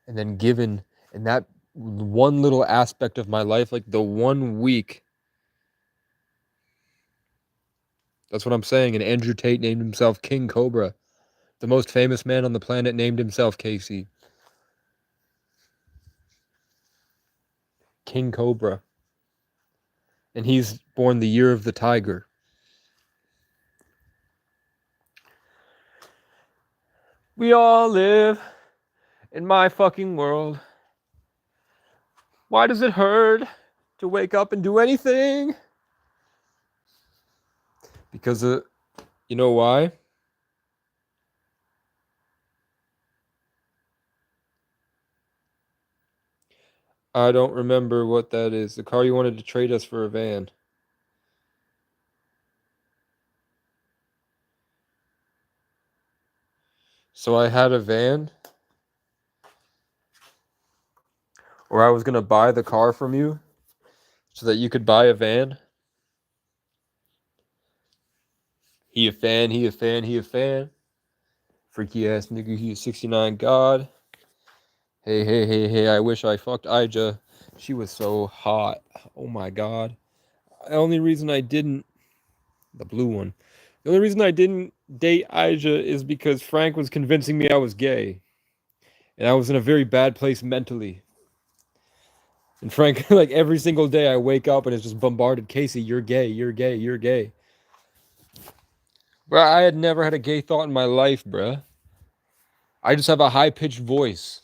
and then given. And that one little aspect of my life, like the 1 week. That's what I'm saying. And Andrew Tate named himself King Cobra. The most famous man on the planet named himself Casey. King Cobra. And he's born the year of the tiger. We all live in my fucking world. Why does it hurt to wake up and do anything? Because you know why? I don't remember what that is. The car you wanted to trade us for a van. So I had a van, or I was going to buy the car from you so that you could buy a van. He a fan, he a fan, he a fan. Freaky ass nigga, he a 69 god. Hey, I wish I fucked Ija. She was so hot. Oh my god. The only reason I didn't, the blue one, the only reason I didn't date Ija is because Frank was convincing me I was gay. And I was in a very bad place mentally. And Frank, like every single day I wake up and it's just bombarded, Casey, you're gay, you're gay, you're gay. Bro, I had never had a gay thought in my life, bruh. I just have a high-pitched voice.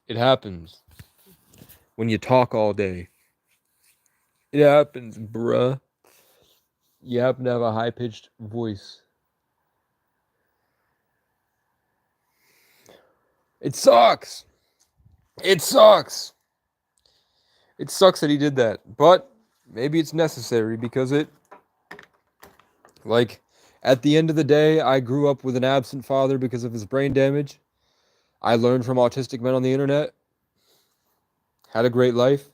It happens when you talk all day. It happens, bruh. You happen to have a high-pitched voice. It sucks. It sucks. It sucks that he did that. But maybe it's necessary because like, at the end of the day, I grew up with an absent father because of his brain damage. I learned from autistic men on the internet. Had a great life.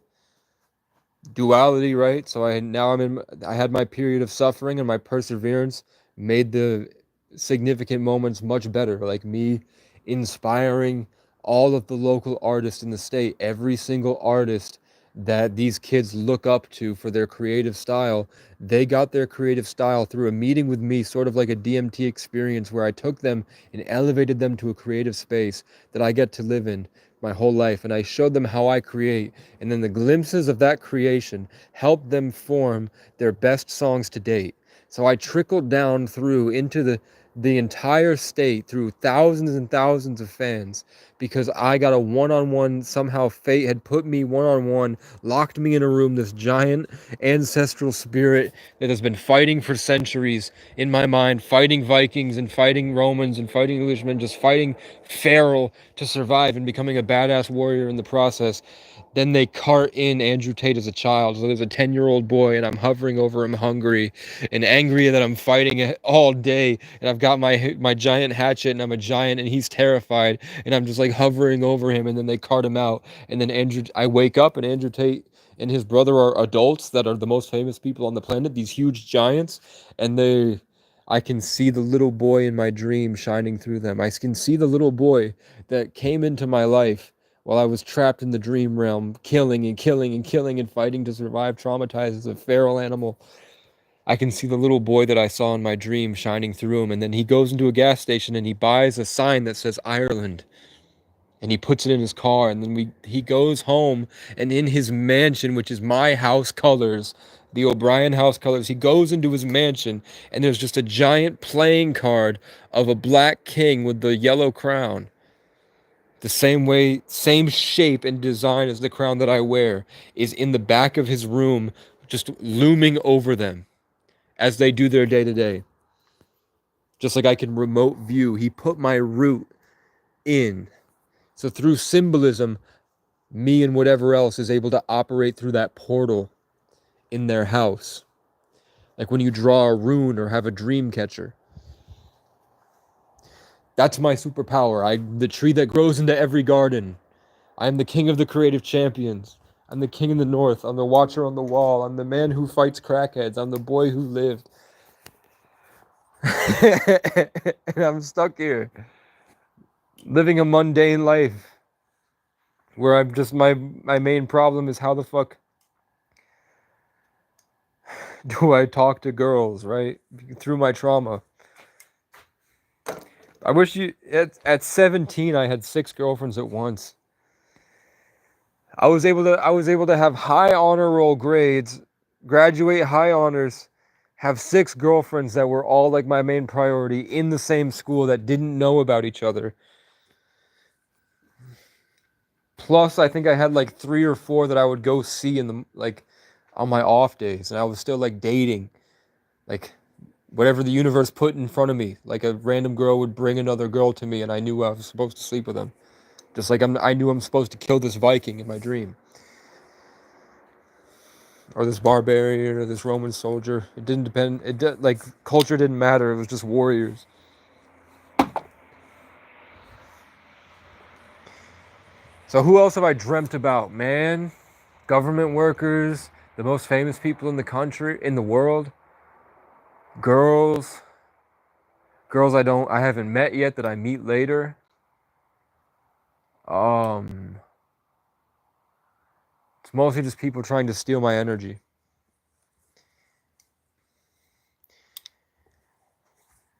Duality, right? So I had my period of suffering and my perseverance made the significant moments much better. Like me inspiring all of the local artists in the state, every single artist that these kids look up to for their creative style. They got their creative style through a meeting with me, sort of like a DMT experience where I took them and elevated them to a creative space that I get to live in my whole life. And I showed them how I create. And then the glimpses of that creation helped them form their best songs to date. So I trickled down through into the entire state through thousands and thousands of fans because I got a one-on-one. Somehow fate had put me one-on-one, locked me in a room, this giant ancestral spirit that has been fighting for centuries in my mind, fighting Vikings and fighting Romans and fighting Englishmen, just fighting feral to survive and becoming a badass warrior in the process. Then they cart in Andrew Tate as a child. So there's a 10-year-old boy, and I'm hovering over him hungry and angry that I'm fighting it all day. And I've got my giant hatchet, and I'm a giant, and he's terrified. And I'm just like hovering over him, and then they cart him out. And then I wake up, and Andrew Tate and his brother are adults that are the most famous people on the planet, these huge giants. And I can see the little boy in my dream shining through them. I can see the little boy that came into my life while I was trapped in the dream realm, killing and killing and killing and fighting to survive, traumatized as a feral animal. I can see the little boy that I saw in my dream shining through him. And then he goes into a gas station and he buys a sign that says Ireland. And he puts it in his car. And then he goes home, and in his mansion, which is my house colors, the O'Brien house colors, he goes into his mansion, and there's just a giant playing card of a black king with the yellow crown. The same way, same shape and design as the crown that I wear is in the back of his room, just looming over them as they do their day to day. Just like I can remote view, he put my root in. So through symbolism, me and whatever else is able to operate through that portal in their house. Like when you draw a rune or have a dream catcher. That's my superpower. I'm the tree that grows into every garden. I am the king of the creative champions. I'm the king in the north. I'm the watcher on the wall. I'm the man who fights crackheads. I'm the boy who lived. And I'm stuck here, living a mundane life where I'm just my main problem is how the fuck do I talk to girls, right? Through my trauma. I wish at 17 I had 6 girlfriends at once. I was able to have high honor roll grades, graduate high honors, have 6 girlfriends that were all like my main priority in the same school that didn't know about each other. Plus, I think I had like 3 or 4 that I would go see in the like on my off days, and I was still like dating, like whatever the universe put in front of me. Like a random girl would bring another girl to me, and I knew I was supposed to sleep with them. Just like I knew I'm supposed to kill this Viking in my dream, or this barbarian, or this Roman soldier. It didn't depend. Like culture didn't matter. It was just warriors. So who else have I dreamt about, man? Government workers, the most famous people in the country, in the world. Girls. Girls I haven't met yet that I meet later. It's mostly just people trying to steal my energy.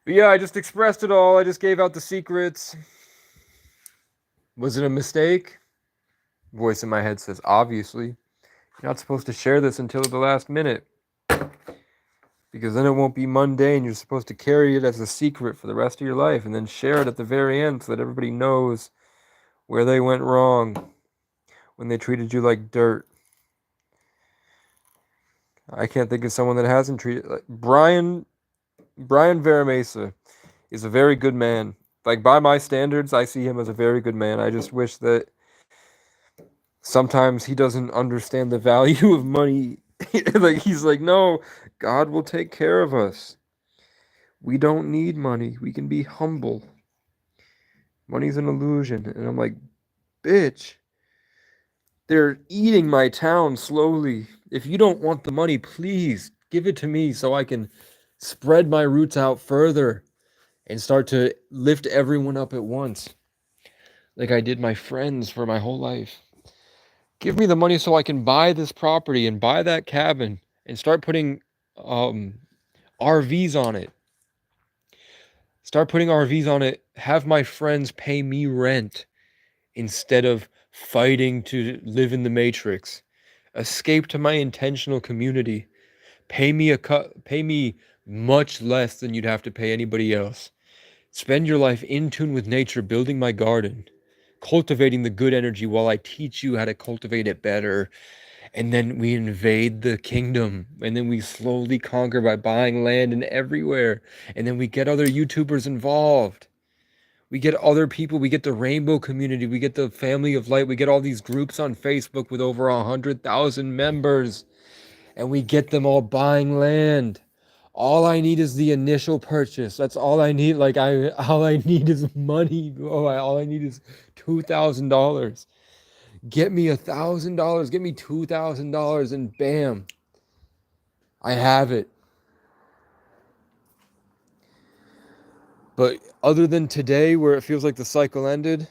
But yeah, I just expressed it all. I just gave out the secrets. Was it a mistake? Voice in my head says, obviously. You're not supposed to share this until the last minute. Because then it won't be mundane. You're supposed to carry it as a secret for the rest of your life and then share it at the very end so that everybody knows where they went wrong when they treated you like dirt. I can't think of someone that hasn't treated like Brian Veramesa is a very good man. Like by my standards, I see him as a very good man. I just wish that sometimes he doesn't understand the value of money. Like he's like, no, God will take care of us. We don't need money. We can be humble. Money's an illusion. And I'm like, bitch, they're eating my town slowly. If you don't want the money, please give it to me so I can spread my roots out further and start to lift everyone up at once. Like I did my friends for my whole life. Give me the money so I can buy this property and buy that cabin and start putting RVs on it. Start putting RVs on it. Have my friends pay me rent instead of fighting to live in the matrix. Escape to my intentional community. Pay me much less than you'd have to pay anybody else. Spend your life in tune with nature, building my garden, cultivating the good energy while I teach you how to cultivate it better. And then we invade the kingdom, and then we slowly conquer by buying land and everywhere. And then we get other YouTubers involved. We get other people. We get the rainbow community. We get the family of light. We get all these groups on Facebook with over 100,000 members. And we get them all buying land. All I need is the initial purchase. That's all I need. All I need is money. All I need is $2,000. Get me $1,000. Get me $2,000, and bam, I have it. But other than today, where it feels like the cycle ended,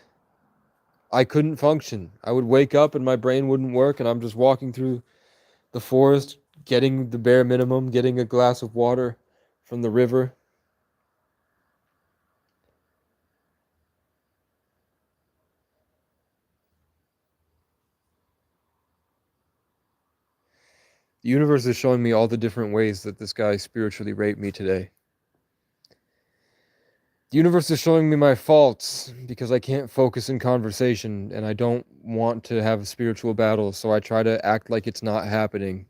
I couldn't function. I would wake up and my brain wouldn't work, and I'm just walking through the forest, getting the bare minimum, getting a glass of water from the river. The universe is showing me all the different ways that this guy spiritually raped me today. The universe is showing me my faults because I can't focus in conversation and I don't want to have a spiritual battle, so I try to act like it's not happening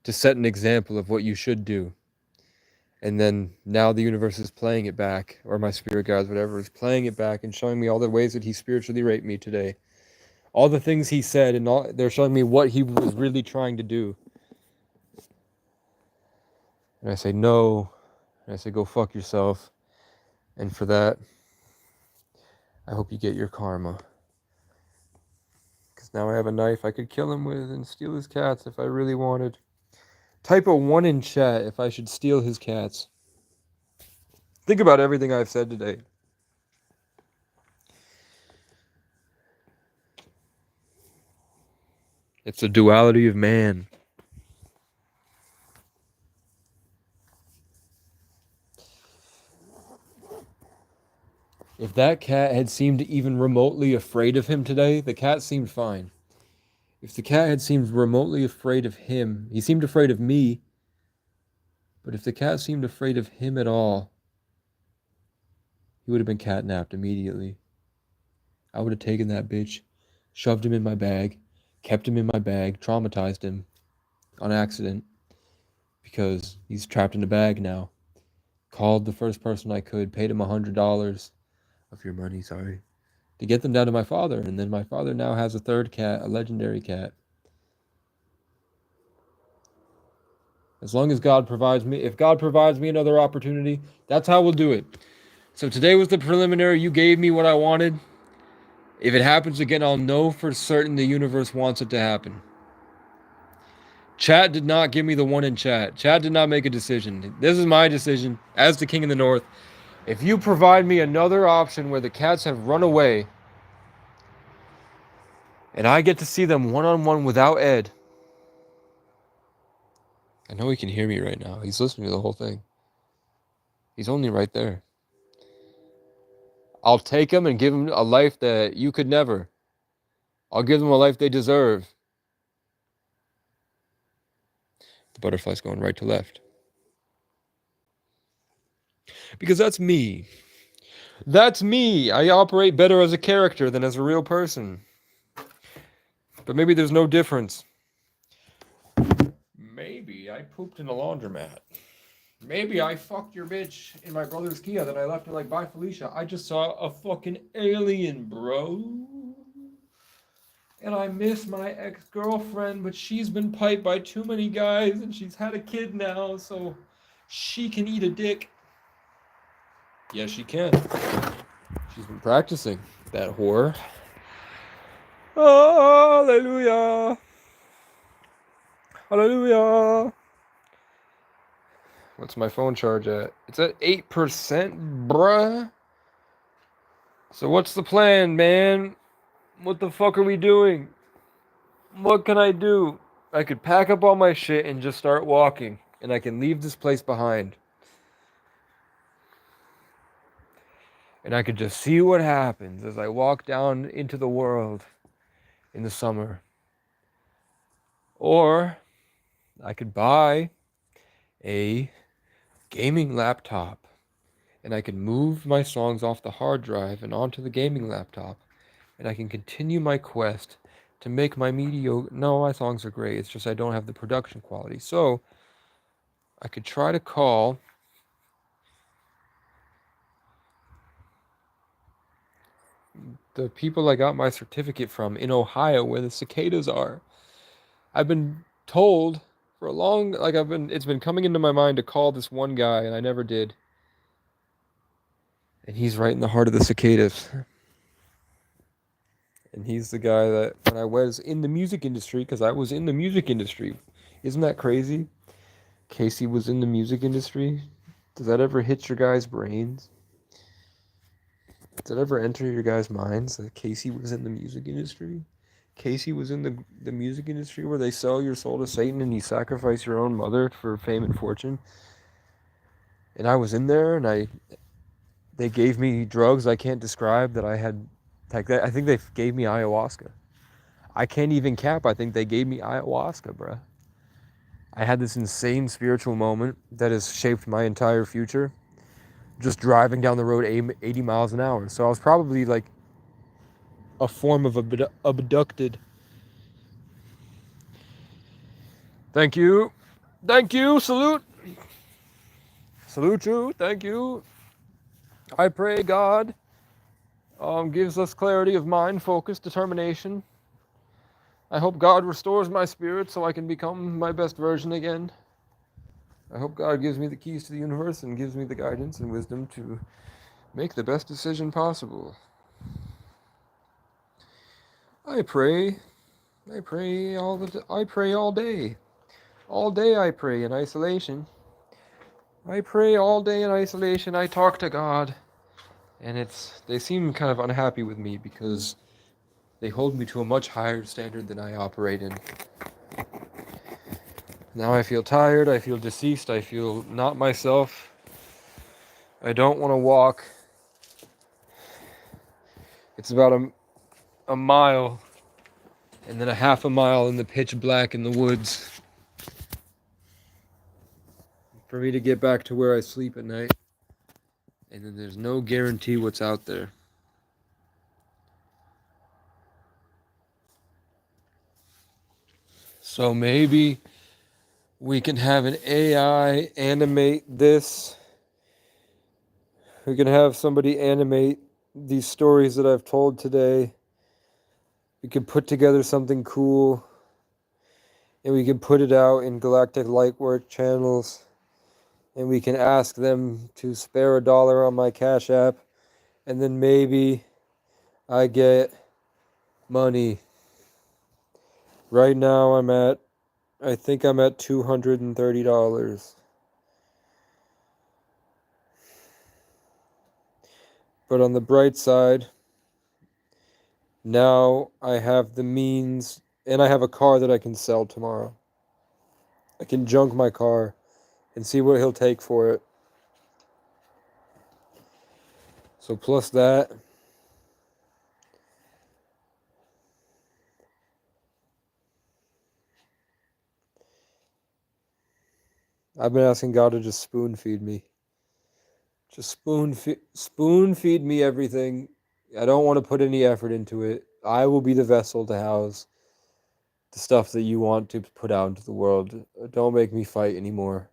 to set an example of what you should do. And then now the universe is playing it back, or my spirit guides, whatever, is playing it back and showing me all the ways that he spiritually raped me today. All the things he said, and they're showing me what he was really trying to do. And I say, no. And I say, go fuck yourself. And for that, I hope you get your karma. Because now I have a knife I could kill him with and steal his cats if I really wanted. Type a 1 in chat if I should steal his cats. Think about everything I've said today. It's the duality of man. If that cat had seemed even remotely afraid of him today, the cat seemed fine. If the cat had seemed remotely afraid of him, he seemed afraid of me, but if the cat seemed afraid of him at all, he would have been catnapped immediately. I would have taken that bitch, shoved him in my bag, kept him in my bag, traumatized him on accident, because he's trapped in a bag now. Called the first person I could, paid him $100 of your money, sorry, to get them down to my father, and then my father now has a third cat, a legendary cat. As long as God provides me, if God provides me another opportunity, that's how we'll do it. So today was the preliminary. You gave me what I wanted. If it happens again, I'll know for certain the universe wants it to happen. Chat did not give me the 1 in chat. Chat did not make a decision. This is my decision as the King of the North. If you provide me another option where the cats have run away and I get to see them one-on-one without Ed. I know he can hear me right now. He's listening to the whole thing. He's only right there. I'll take him and give him a life that you could never. I'll give them a life they deserve. The butterfly's going right to left. Because that's me. That's me. I operate better as a character than as a real person. But maybe there's no difference. Maybe I pooped in a laundromat. Maybe I fucked your bitch in my brother's Kia that I left her like, bye Felicia. I just saw a fucking alien, bro. And I miss my ex-girlfriend, but she's been piped by too many guys and she's had a kid now, so she can eat a dick. Yes, she can. She's been practicing, that whore. Hallelujah. Hallelujah. What's my phone charge at? It's at 8%, bruh. So what's the plan, man? What the fuck are we doing? What can I do? I could pack up all my shit and just start walking, and I can leave this place behind. And I could just see what happens as I walk down into the world in the summer. Or I could buy a gaming laptop, and I can move my songs off the hard drive and onto the gaming laptop, and I can continue my quest to make my mediocre. No, my songs are great. It's just I don't have the production quality. So I could try to call the people I got my certificate from in Ohio, where the cicadas are. I've been told for a long, like it's been coming into my mind to call this one guy, and I never did. And he's right in the heart of the cicadas. And he's the guy that when I was in the music industry, because I was in the music industry, isn't that crazy? Casey was in the music industry. Does that ever hit your guys' brains? Does that ever enter your guys' minds that Casey was in the music industry? Casey was in the music industry where they sell your soul to Satan and you sacrifice your own mother for fame and fortune. And I was in there and they gave me drugs I can't describe that I had like I think they gave me ayahuasca. I can't even cap. I think they gave me ayahuasca, bruh. I had this insane spiritual moment that has shaped my entire future. Just driving down the road 80 miles an hour. So I was probably like a form of abducted. Thank you. Thank you. Salute. Salute you. Thank you. I pray God gives us clarity of mind, focus, determination. I hope God restores my spirit so I can become my best version again. I hope God gives me the keys to the universe and gives me the guidance and wisdom to make the best decision possible. I pray. I pray I pray all day. All day I pray in isolation. I pray all day in isolation. I talk to God. And they seem kind of unhappy with me because they hold me to a much higher standard than I operate in. Now I feel tired, I feel deceased, I feel not myself. I don't want to walk. It's about a mile and then a half a mile in the pitch black in the woods for me to get back to where I sleep at night. And then there's no guarantee what's out there. So maybe we can have an AI animate this. We can have somebody animate these stories that I've told today. We can put together something cool. And we can put it out in Galactic Lightwork channels. And we can ask them to spare $1 on my Cash App. And then maybe I get money. Right now I think I'm at $230. But on the bright side, now I have the means, and I have a car that I can sell tomorrow. I can junk my car and see what he'll take for it. So plus that, I've been asking God to just spoon feed me. Just spoon feed me everything. I don't want to put any effort into it. I will be the vessel to house the stuff that you want to put out into the world. Don't make me fight anymore.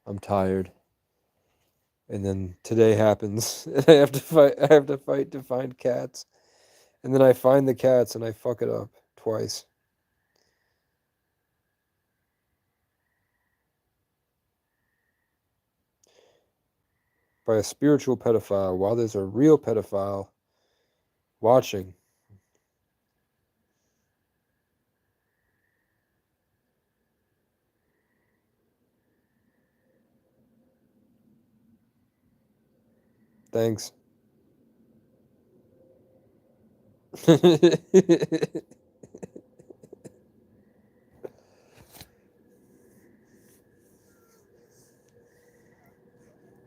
I'm tired. And then today happens. And I have to fight to find cats. And then I find the cats and I fuck it up twice. By a spiritual pedophile while there's a real pedophile watching. Thanks.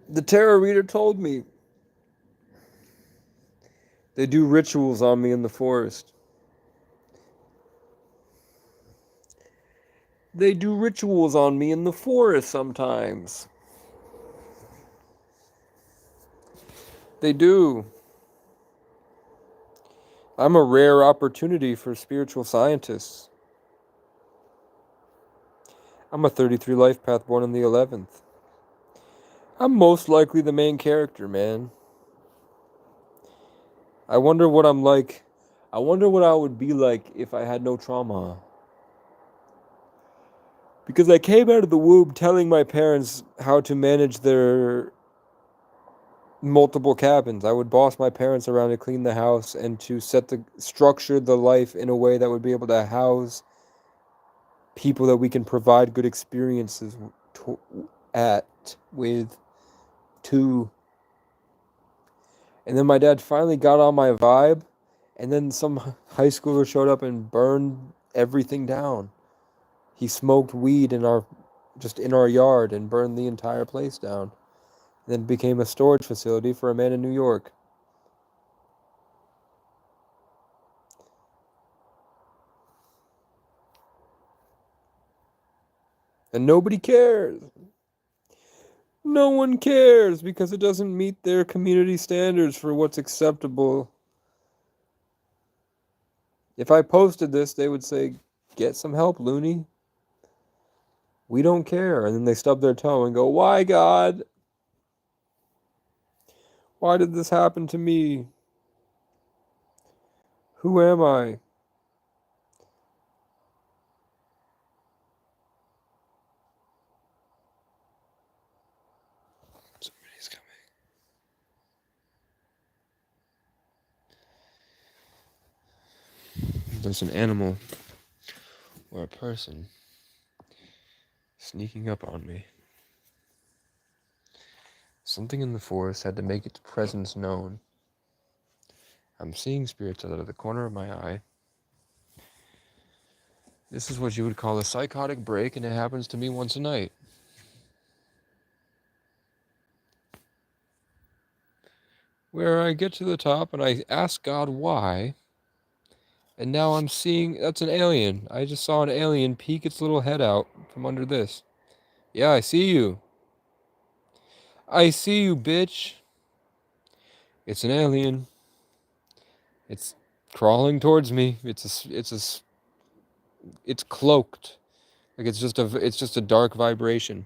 The tarot reader told me they do rituals on me in the forest. They do rituals on me in the forest sometimes. They do. I'm a rare opportunity for spiritual scientists. I'm a 33 life path born in the 11th. I'm most likely the main character, man. I wonder what I'm like. I wonder what I would be like if I had no trauma. Because I came out of the womb telling my parents how to manage their multiple cabins. I would boss my parents around to clean the house and to set the structure the life in a way that would be able to house people that we can provide good experiences to, at with to. And then my dad finally got on my vibe, and then some high schooler showed up and burned everything down. He smoked weed in our yard and burned the entire place down. And then became a storage facility for a man in New York. And nobody cares. No one cares because it doesn't meet their community standards for what's acceptable. If I posted this, they would say, "Get some help, loony. We don't care." And then they stub their toe and go, "Why, God? Why did this happen to me? Who am I?" Somebody's coming. There's an animal or a person sneaking up on me. Something in the forest had to make its presence known. I'm seeing spirits out of the corner of my eye. This is what you would call a psychotic break, and it happens to me once a night. Where I get to the top and I ask God why, and now I'm seeing that's an alien. I just saw an alien peek its little head out from under this. Yeah, I see you. I see you, bitch. It's an alien. It's crawling towards me. It's cloaked. Like it's just a dark vibration.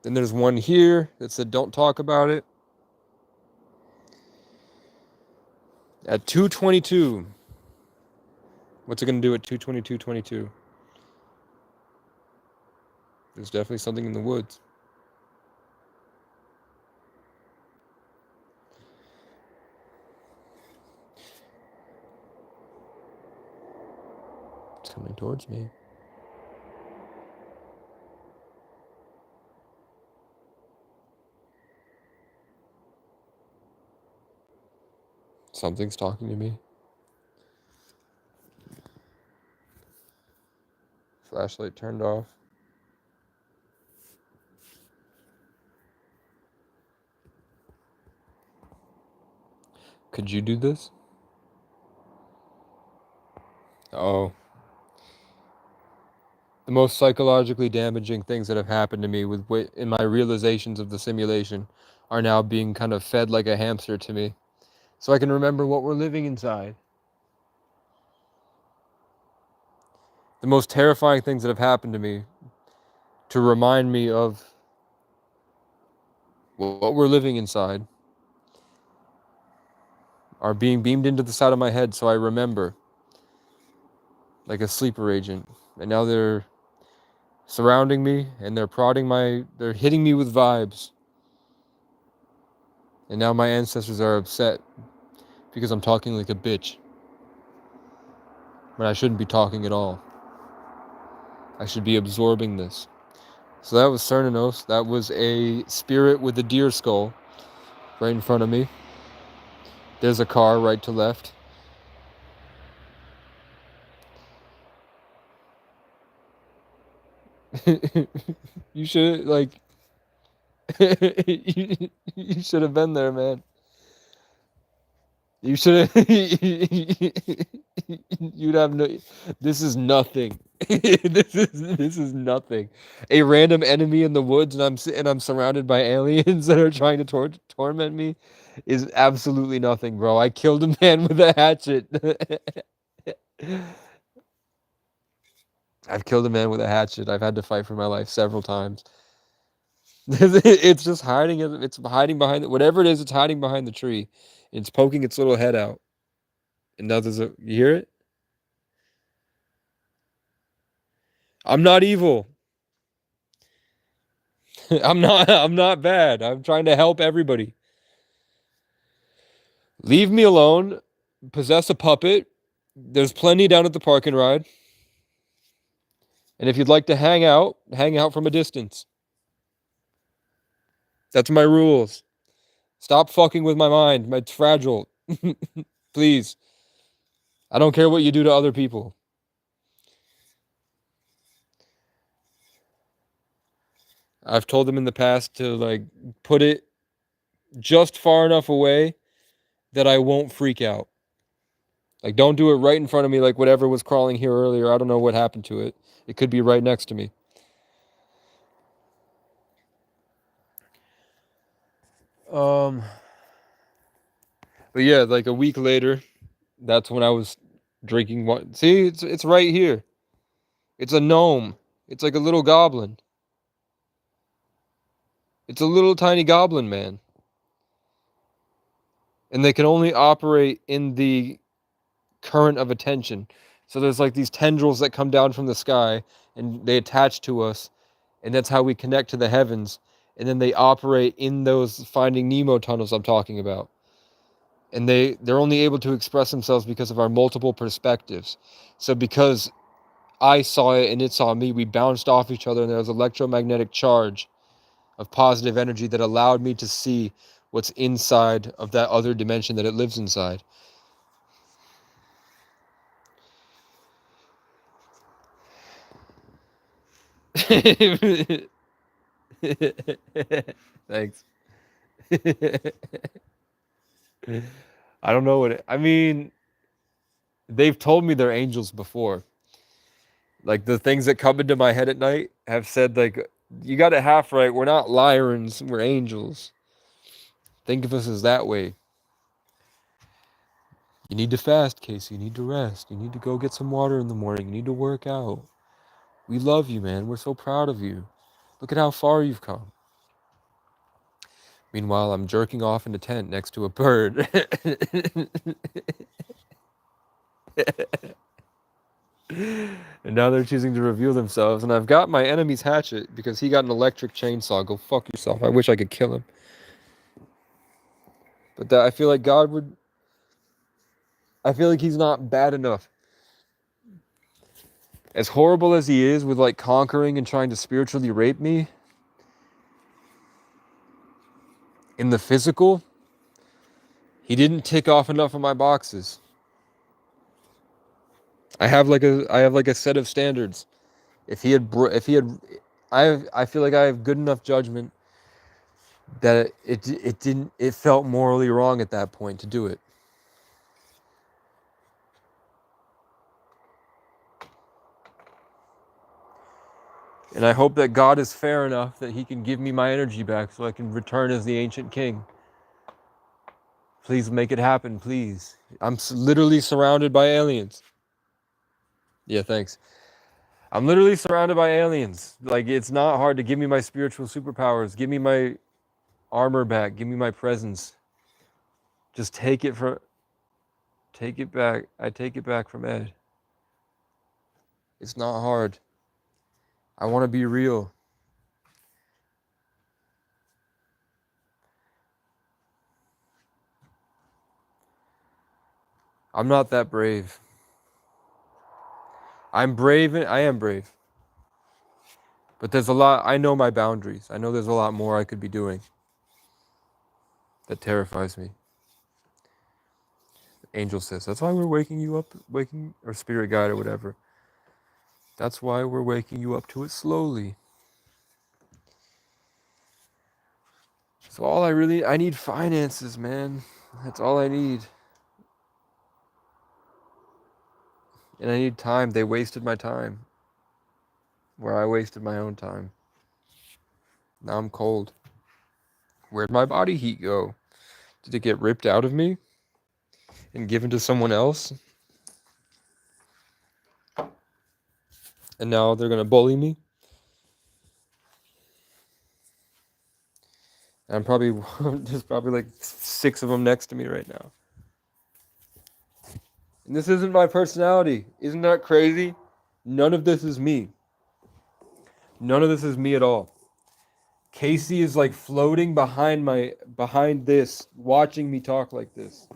Then there's one here that said don't talk about it. At 2:22. What's it going to do at 2:22:22? There's definitely something in the woods. It's coming towards me. Something's talking to me. Flashlight turned off. Could you do this? Oh. The most psychologically damaging things that have happened to me in my realizations of the simulation are now being kind of fed like a hamster to me. So I can remember what we're living inside. The most terrifying things that have happened to me to remind me of what we're living inside are being beamed into the side of my head so I remember. Like a sleeper agent. And now they're surrounding me and they're hitting me with vibes. And now my ancestors are upset because I'm talking like a bitch. When I shouldn't be talking at all. I should be absorbing this. So that was Cernanos. That was a spirit with a deer skull right in front of me. There's a car right to left. You should you should have been there, man. You should have. You'd have no. This is nothing. This is nothing. A random enemy in the woods, and I'm surrounded by aliens that are trying to torment me, is absolutely nothing, bro. I killed a man with a hatchet. I've killed a man with a hatchet. I've had to fight for my life several times. It's just hiding. It's hiding behind whatever it is. It's hiding behind the tree. It's poking its little head out. And now there's a, you hear it? I'm not evil. I'm not bad. I'm trying to help everybody. Leave me alone. Possess a puppet. There's plenty down at the park and ride. And if you'd like to hang out from a distance. That's my rules. Stop fucking with my mind. It's fragile. Please. I don't care what you do to other people. I've told them in the past to like put it just far enough away that I won't freak out. Like don't do it right in front of me like whatever was crawling here earlier. I don't know what happened to it. It could be right next to me. Um but yeah, like a week later, that's when I was drinking one. See, it's right here. It's a gnome. It's like a little goblin. It's a little tiny goblin man. And they can only operate in the current of attention. So there's like these tendrils that come down from the sky and they attach to us, and that's how we connect to the heavens. And then they operate in those Finding Nemo tunnels I'm talking about. And they're only able to express themselves because of our multiple perspectives. So because I saw it and it saw me, we bounced off each other, and there was electromagnetic charge of positive energy that allowed me to see what's inside of that other dimension that it lives inside. Thanks. I don't know what I mean. They've told me they're angels before. Like the things that come into my head at night have said like, you got it half right. We're not lions. We're angels. Think of us as that way. You need to fast, Casey. You need to rest. You need to go get some water in the morning. You need to work out. We love you, man. We're so proud of you. Look at how far you've come. Meanwhile, I'm jerking off in a tent next to a bird. And now they're choosing to reveal themselves. And I've got my enemy's hatchet because he got an electric chainsaw. Go fuck yourself. I wish I could kill him. But that I feel like God would. I feel like he's not bad enough. As horrible as he is with like conquering and trying to spiritually rape me in the physical, he didn't tick off enough of my boxes. I have like a set of standards. I feel like I have good enough judgment that it felt morally wrong at that point to do it. And I hope that God is fair enough that he can give me my energy back so I can return as the ancient king. Please make it happen, please. I'm literally surrounded by aliens. Yeah, thanks. I'm literally surrounded by aliens. Like, it's not hard to give me my spiritual superpowers. Give me my armor back. Give me my presence. Just take it back. I take it back from Ed. It's not hard. I want to be real. I'm not that brave. I'm brave and I am brave. But there's a lot, I know my boundaries. I know there's a lot more I could be doing. That terrifies me. Angel says, that's why we're waking you up, or spirit guide or whatever. That's why we're waking you up to it slowly. So I need finances, man. That's all I need. And I need time. They wasted my time. Where I wasted my own time. Now I'm cold. Where'd my body heat go? Did it get ripped out of me and given to someone else? And now they're gonna bully me? And I'm probably there's probably like 6 of them next to me right now. And this isn't my personality. Isn't that crazy? None of this is me. None of this is me at all. Casey is like floating behind this, watching me talk like this.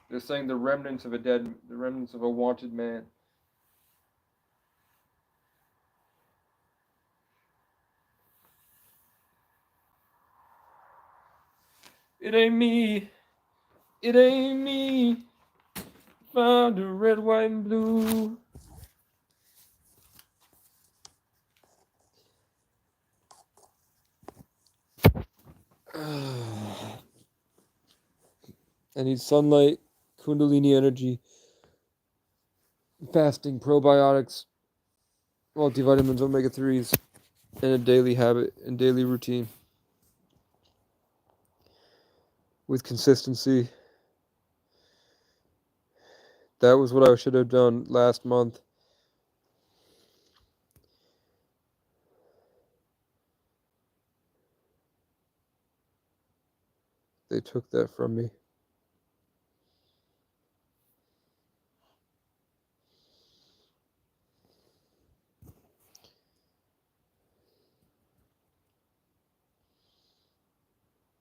They're saying the remnants of the remnants of a wanted man. It ain't me. It ain't me. Found a red, white, and blue. I need sunlight, Kundalini energy, fasting, probiotics, multivitamins, omega 3s, and a daily habit and daily routine with consistency. That was what I should have done last month. They took that from me.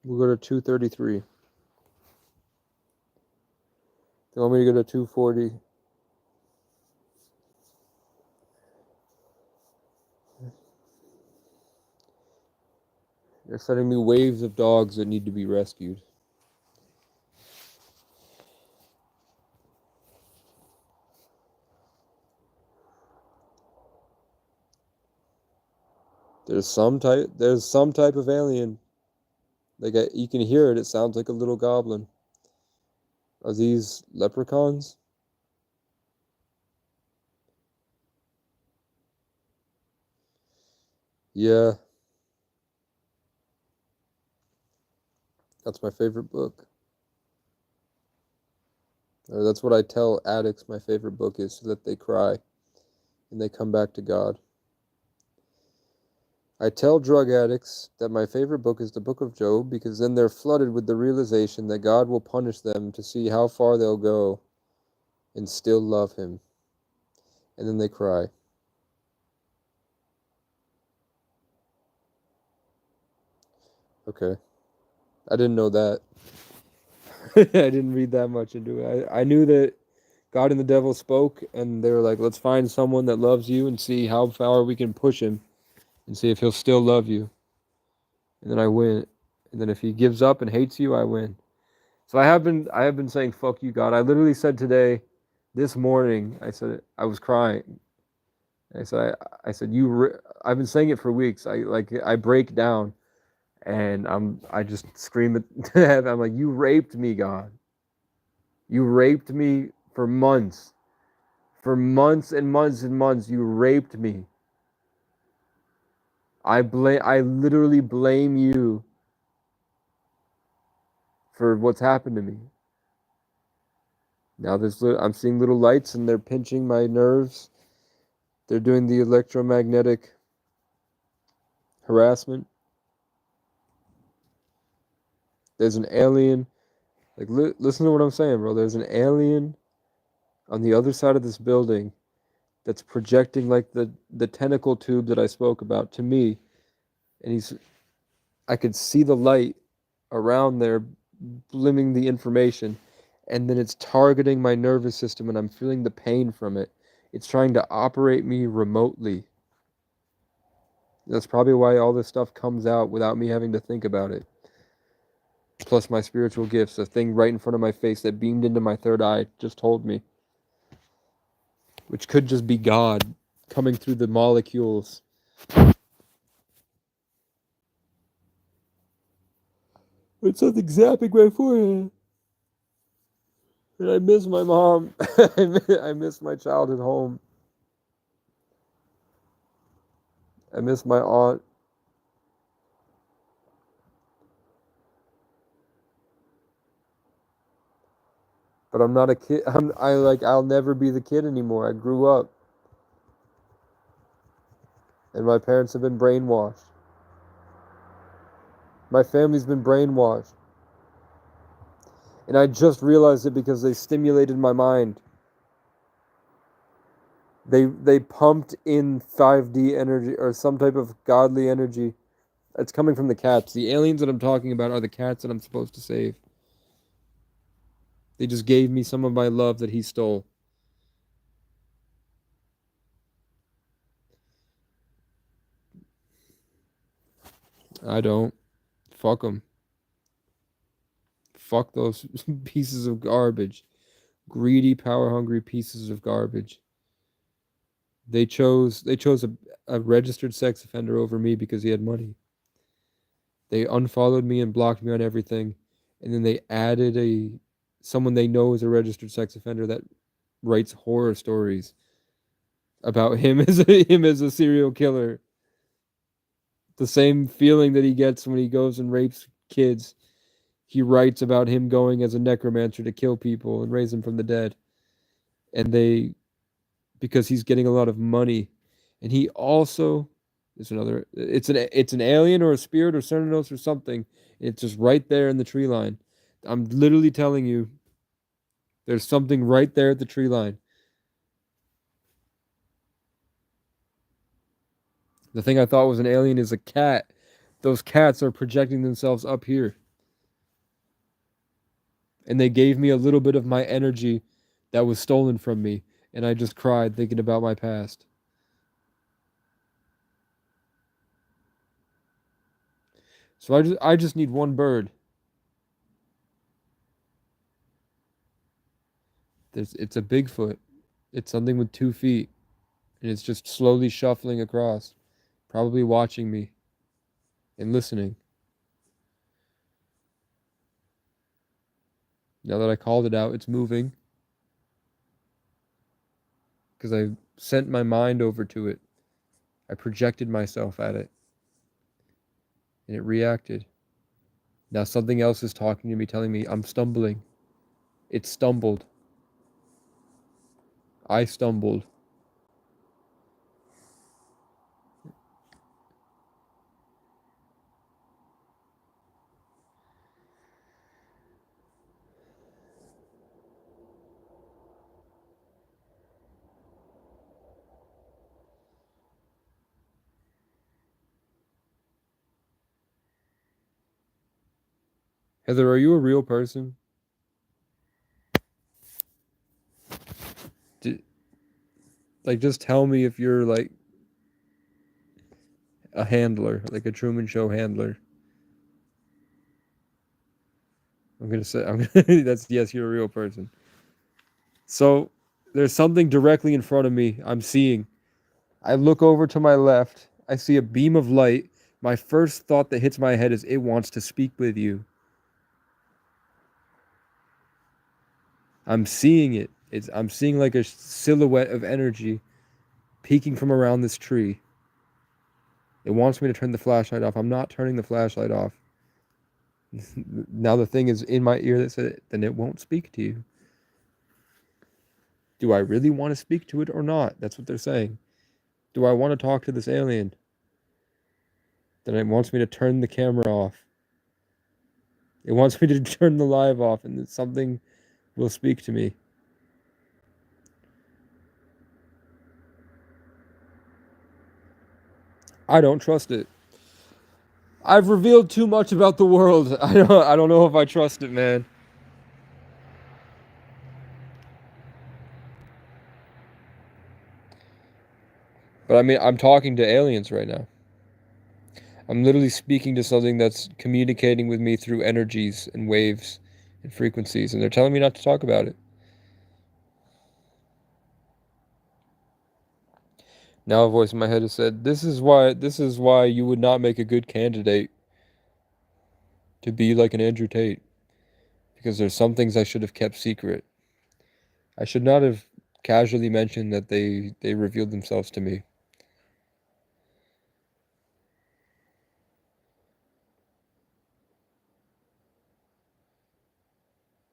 We'll go to 233. They want me to go to 240. They're sending me waves of dogs that need to be rescued. There's some type of alien. Like you can hear it. It sounds like a little goblin. Are these leprechauns? Yeah. That's my favorite book. Or that's what I tell addicts my favorite book is, so that they cry and they come back to God. I tell drug addicts that my favorite book is the book of Job, because then they're flooded with the realization that God will punish them to see how far they'll go and still love him. And then they cry. Okay. I didn't know that. I didn't read that much into it. I knew that God and the devil spoke, and they were like, let's find someone that loves you and see how far we can push him and see if he'll still love you. And then I win. And then if he gives up and hates you, I win. So I have been saying fuck you, God. I literally said today, this morning, I said I was crying. I said I've been saying it for weeks. I break down and I just scream at heaven. I'm like, you raped me, God. You raped me for months. For months and months and months, you raped me. I literally blame you for what's happened to me. Now I'm seeing little lights and they're pinching my nerves. They're doing the electromagnetic harassment. There's an alien. Like, listen to what I'm saying, bro. There's an alien on the other side of this building that's projecting like the tentacle tube that I spoke about to me, and I could see the light around there, blimming the information, and then it's targeting my nervous system, and I'm feeling the pain from it. It's trying to operate me remotely. That's probably why all this stuff comes out without me having to think about it. Plus my spiritual gifts, a thing right in front of my face that beamed into my third eye just told me. Which could just be God coming through the molecules. It's something zapping my forehead. And I miss my mom. I miss my childhood home. I miss my aunt. But I'm not a kid. I'll never be the kid anymore. I grew up. And my parents have been brainwashed. My family's been brainwashed. And I just realized it because they stimulated my mind. They pumped in 5D energy or some type of godly energy. It's coming from the cats. The aliens that I'm talking about are the cats that I'm supposed to save. They just gave me some of my love that he stole. I don't. Fuck them. Fuck those pieces of garbage. Greedy, power-hungry pieces of garbage. They chose a registered sex offender over me because he had money. They unfollowed me and blocked me on everything, and then they added a someone they know is a registered sex offender that writes horror stories about him as a serial killer. The same feeling that he gets when he goes and rapes kids. He writes about him going as a necromancer to kill people and raise them from the dead. And they because he's getting a lot of money. And he also it's an alien or a spirit or Cernanos or something. It's just right there in the tree line. I'm literally telling you, there's something right there at the tree line. The thing I thought was an alien is a cat. Those cats are projecting themselves up here. And they gave me a little bit of my energy that was stolen from me. And I just cried thinking about my past. So I just need one bird. It's a Bigfoot. It's something with 2 feet. And it's just slowly shuffling across, probably watching me and listening. Now that I called it out, it's moving because I sent my mind over to it. I projected myself at it and it reacted. Now something else is talking to me, telling me I'm stumbling. It stumbled. I stumbled. Heather, are you a real person? D like, just tell me if you're like a handler, like a Truman Show handler. I'm gonna say that's yes, you're a real person. So there's something directly in front of me I'm seeing. I look over to my left. I see a beam of light. My first thought that hits my head is it wants to speak with you. I'm seeing it. I'm seeing like a silhouette of energy peeking from around this tree. It wants me to turn the flashlight off. I'm not turning the flashlight off. Now the thing is in my ear that said, then it won't speak to you. Do I really want to speak to it or not? That's what they're saying. Do I want to talk to this alien? Then it wants me to turn the camera off. It wants me to turn the live off and something will speak to me. I don't trust it. I've revealed too much about the world. I don't know if I trust it, man. But I mean, I'm talking to aliens right now. I'm literally speaking to something that's communicating with me through energies and waves and frequencies, and they're telling me not to talk about it. Now a voice in my head has said, this is why you would not make a good candidate to be like an Andrew Tate. Because there's some things I should have kept secret. I should not have casually mentioned that they revealed themselves to me.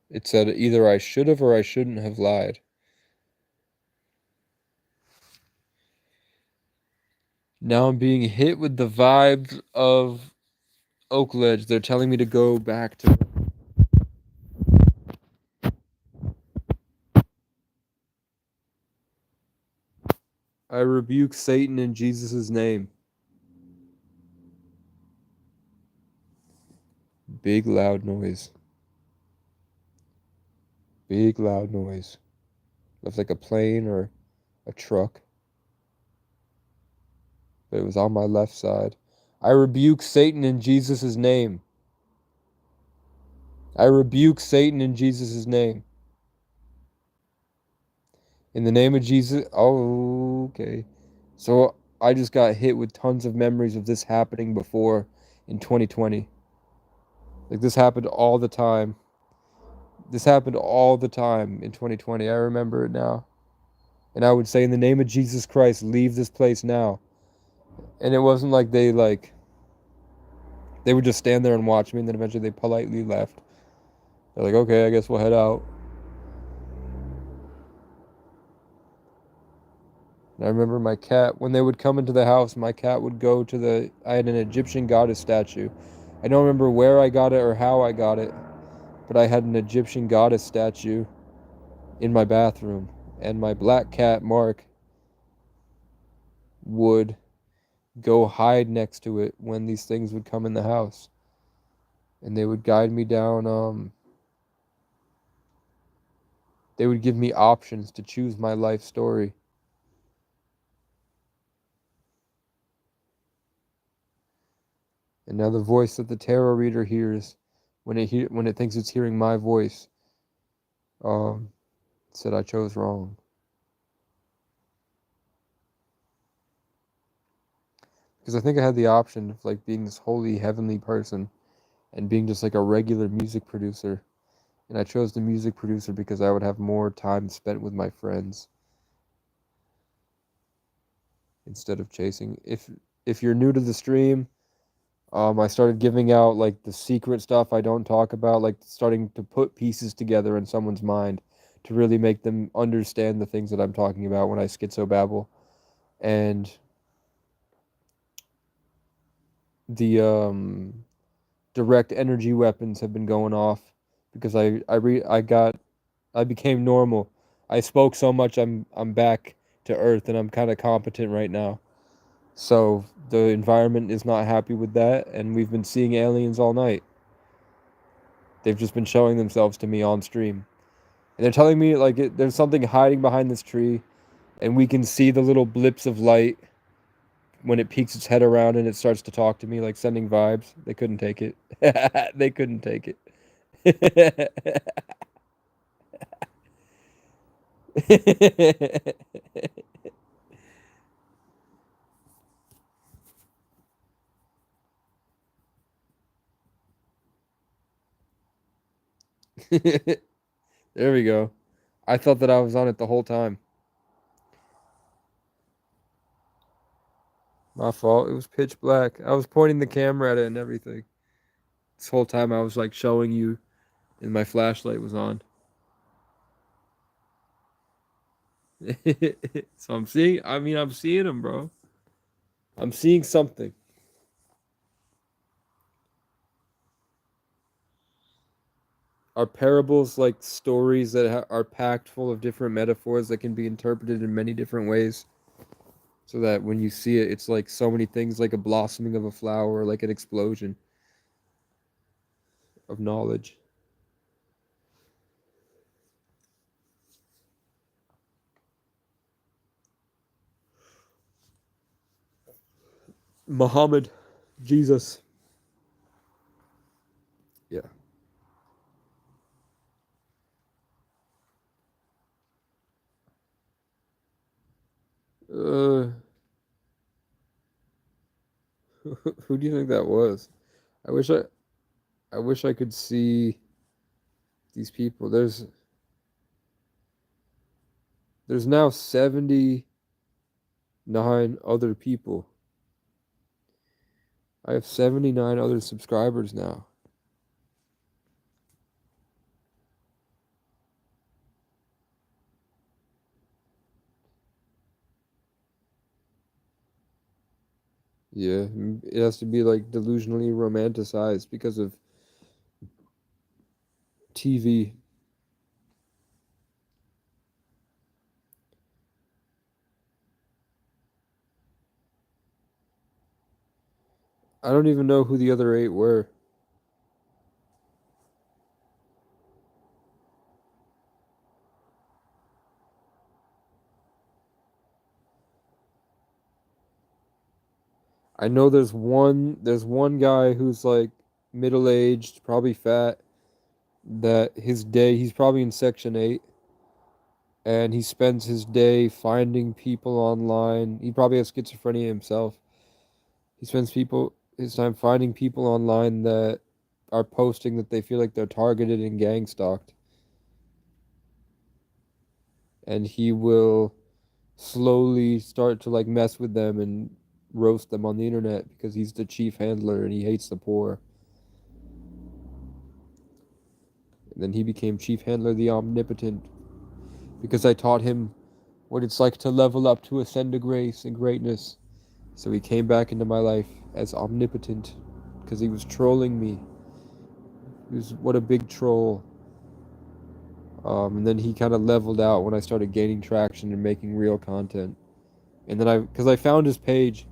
It said either I should have or I shouldn't have lied. Now I'm being hit with the vibes of Oak Ledge. They're telling me to go back to I rebuke Satan in Jesus' name. Big loud noise. Big loud noise. Looks like a plane or a truck, but it was on my left side. I rebuke Satan in Jesus' name. I rebuke Satan in Jesus' name. In the name of Jesus. Oh, okay. So I just got hit with tons of memories of this happening before in 2020. Like this happened all the time. This happened all the time in 2020. I remember it now. And I would say, in the name of Jesus Christ, leave this place now. And it wasn't like they would just stand there and watch me, and then eventually they politely left. They're like, okay, I guess we'll head out. And I remember my cat, when they would come into the house, my cat would go to I had an Egyptian goddess statue. I don't remember where I got it or how I got it, but I had an Egyptian goddess statue in my bathroom. And my black cat, Mark, would go hide next to it when these things would come in the house. And they would guide me down, they would give me options to choose my life story. And now the voice that the tarot reader hears when it thinks it's hearing my voice, um, said I chose wrong. Because I think I had the option of like being this holy heavenly person and being just like a regular music producer. And I chose the music producer because I would have more time spent with my friends instead of chasing. If you're new to the stream, I started giving out like the secret stuff I don't talk about, like starting to put pieces together in someone's mind to really make them understand the things that I'm talking about when I schizo-babble. And the direct energy weapons have been going off because I became normal. I spoke so much I'm back to earth and I'm kind of competent right now. So the environment is not happy with that, and we've been seeing aliens all night. They've just been showing themselves to me on stream. And they're telling me like there's something hiding behind this tree, and we can see the little blips of light when it peeks its head around and it starts to talk to me, like sending vibes. They couldn't take it. They couldn't take it. There we go. I thought that I was on it the whole time. My fault. It was pitch black. I was pointing the camera at it and everything. This whole time I was like showing you, and my flashlight was on. So I'm seeing them, bro. I'm seeing something. Are parables like stories that are packed full of different metaphors that can be interpreted in many different ways? So that when you see it, it's like so many things, like a blossoming of a flower, or like an explosion of knowledge. Muhammad, Jesus. Yeah. Uh, who do you think that was? I wish I, I wish I could see these people. There's now 79 other people. I have 79 other subscribers now. Yeah, it has to be like delusionally romanticized because of TV. I don't even know who the other 8 were. I know there's one guy who's like middle-aged, probably fat, that his day he's probably in section 8 and he spends his day finding people online. He probably has schizophrenia himself. He spends people his time finding people online that are posting that they feel like they're targeted and gang stalked. And he will slowly start to like mess with them and roast them on the internet because he's the chief handler and he hates the poor. And then he became chief handler, the omnipotent, because I taught him what it's like to level up to ascend to grace and greatness. So he came back into my life as omnipotent because he was trolling me. He was what a big troll. And then he kind of leveled out when I started gaining traction and making real content. And then because I found his page,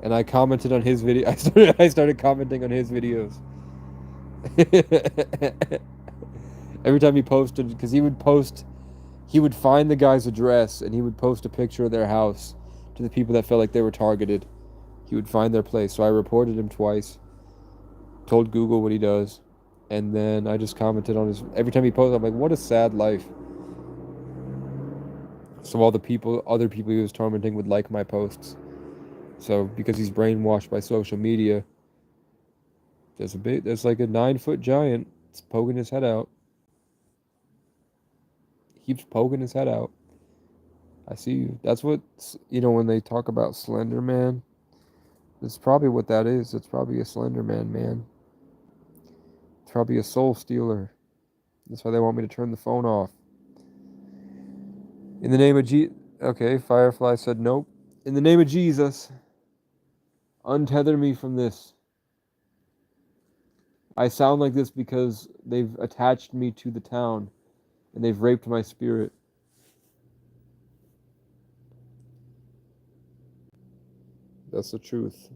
and I commented on his video. I started commenting on his videos. Every time he posted, because he would find the guy's address and he would post a picture of their house to the people that felt like they were targeted. He would find their place. So I reported him twice, told Google what he does, and then I just commented on his. Every time he posted, I'm like, what a sad life. So all the other people he was tormenting would like my posts. So because he's brainwashed by social media, there's like a 9-foot giant. It's poking his head out. He keeps poking his head out. I see you. That's what, when they talk about Slender Man, that's probably what that is. It's probably a Slender Man. It's probably a soul stealer. That's why they want me to turn the phone off. In the name of Okay, Firefly said nope. In the name of Jesus, untether me from this. I sound like this because they've attached me to the town and they've raped my spirit. That's the truth.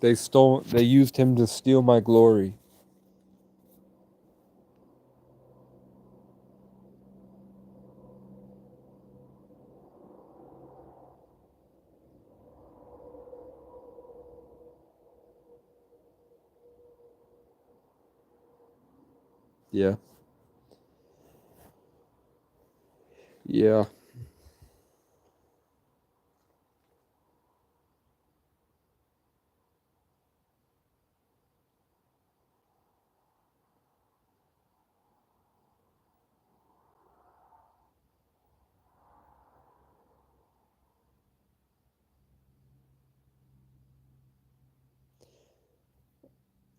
They used him to steal my glory. Yeah. Yeah.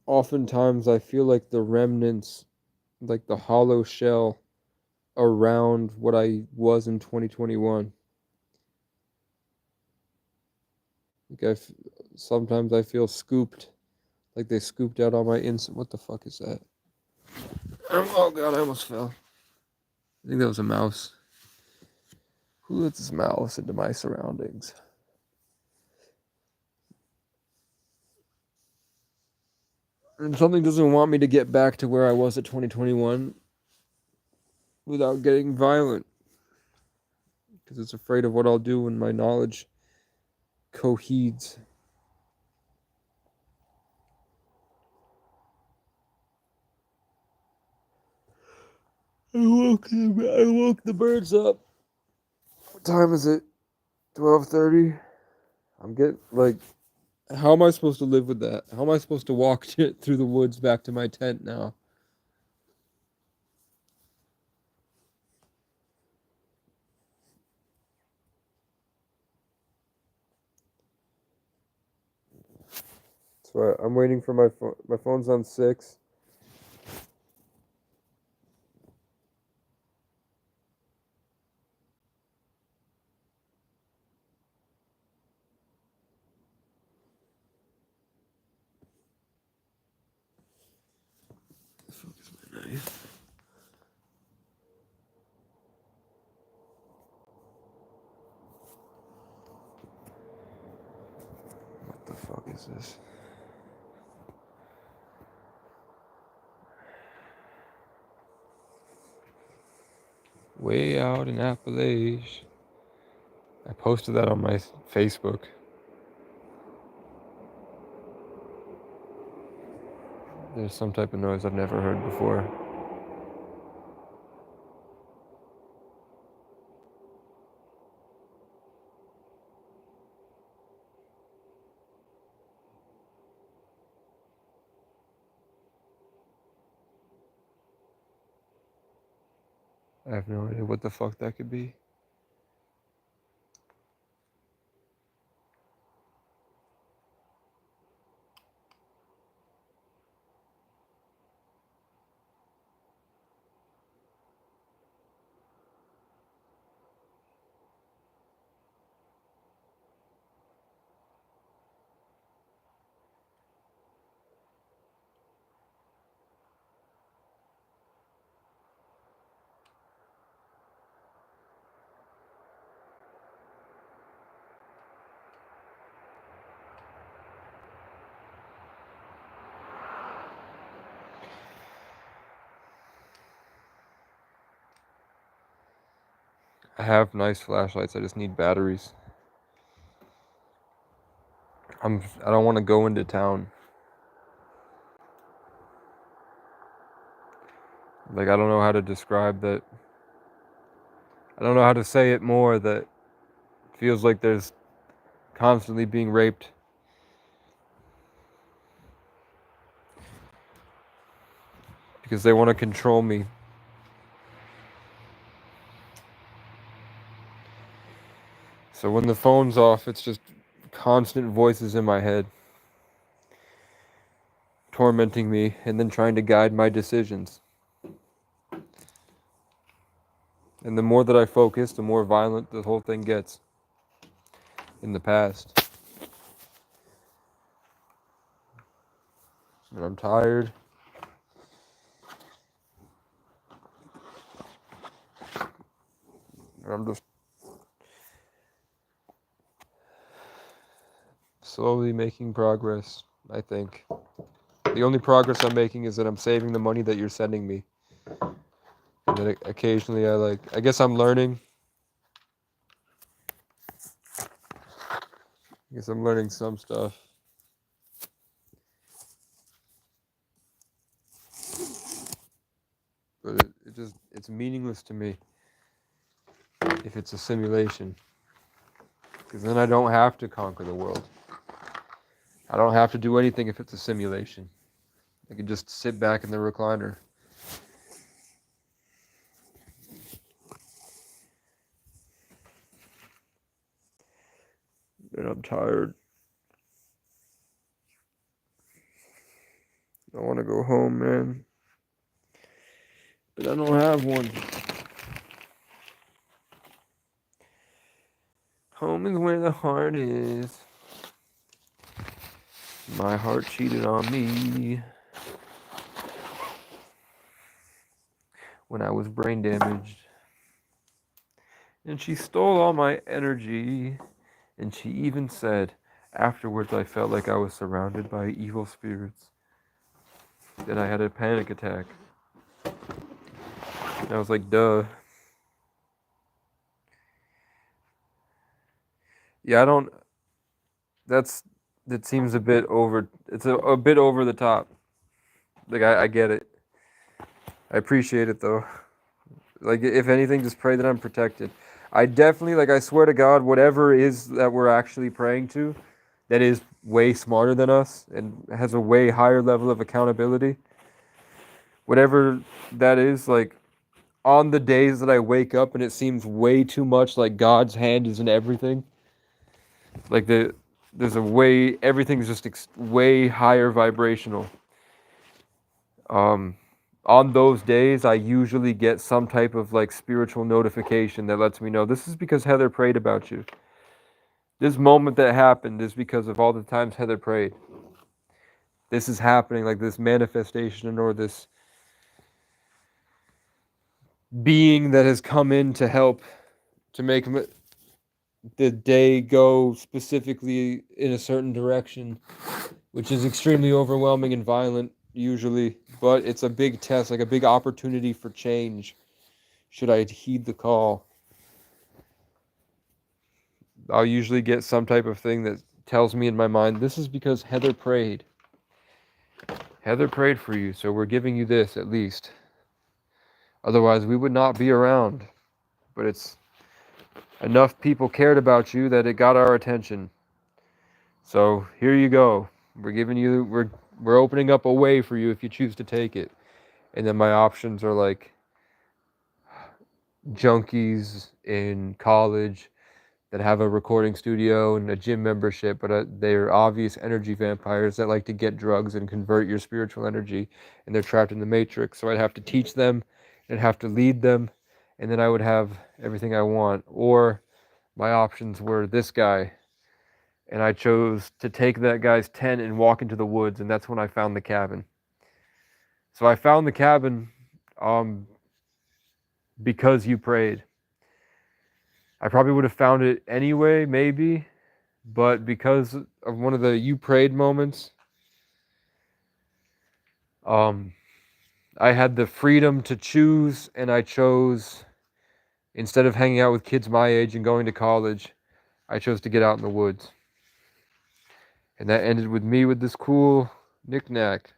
Oftentimes I feel like the remnants, like the hollow shell around what I was in 2021. Like sometimes I feel scooped, like they scooped out all my What the fuck is that? Oh god, I almost fell. I think that was a mouse. Who lets his mouse into my surroundings? And something doesn't want me to get back to where I was at 2021 without getting violent. Because it's afraid of what I'll do when my knowledge cohedes. I woke the birds up. What time is it? 12:30. I'm getting like, how am I supposed to live with that? How am I supposed to walk through the woods back to my tent now? So I'm waiting for my phone. My phone's on 6. The fuck is my knife? What the fuck is this? Way out in Appalachia. I posted that on my Facebook. There's some type of noise I've never heard before. I have no idea what the fuck that could be. I have nice flashlights. I just need batteries. I don't want to go into town. Like, I don't know how to describe that. I don't know how to say it more that feels like there's constantly being raped. Because they want to control me. So when the phone's off, it's just constant voices in my head, tormenting me and then trying to guide my decisions. And the more that I focus, the more violent the whole thing gets in the past. And I'm tired. And I'm just slowly making progress, I think. The only progress I'm making is that I'm saving the money that you're sending me. And then occasionally I guess I'm learning. I guess I'm learning some stuff. But it's meaningless to me if it's a simulation. Because then I don't have to conquer the world. I don't have to do anything if it's a simulation. I can just sit back in the recliner. And I'm tired. I want to go home, man. But I don't have one. Home is where the heart is. My heart cheated on me when I was brain damaged. And she stole all my energy. And she even said, afterwards I felt like I was surrounded by evil spirits. That I had a panic attack. And I was like, duh. Yeah, I don't... That seems a bit over... It's a bit over the top. Like, I get it. I appreciate it, though. Like, if anything, just pray that I'm protected. I definitely, like, I swear to God, whatever is that we're actually praying to, that is way smarter than us and has a way higher level of accountability, whatever that is, like, on the days that I wake up and it seems way too much like God's hand is in everything, like there's a way, everything's just way higher vibrational. On those days, I usually get some type of like spiritual notification that lets me know this is because Heather prayed about you. This moment that happened is because of all the times Heather prayed. This is happening, like this manifestation or this being that has come in to help to make the day go specifically in a certain direction, which is extremely overwhelming and violent usually, but it's a big test, like a big opportunity for change. Should I heed the call? I'll usually get some type of thing that tells me in my mind, this is because Heather prayed. Heather prayed for you, so we're giving you this at least. Otherwise, we would not be around. But it's enough people cared about you that it got our attention. So here you go. We're opening up a way for you if you choose to take it. And then my options are like junkies in college that have a recording studio and a gym membership, but they're obvious energy vampires that like to get drugs and convert your spiritual energy, and they're trapped in the matrix. So I'd have to teach them and have to lead them, and then I would have everything I want. Or my options were this guy, and I chose to take that guy's tent and walk into the woods, and that's when I found the cabin. So I found the cabin because you prayed. I probably would have found it anyway, maybe, but because of one of the you prayed moments, I had the freedom to choose, and I chose, instead of hanging out with kids my age and going to college, I chose to get out in the woods. And that ended with me with this cool knick-knack.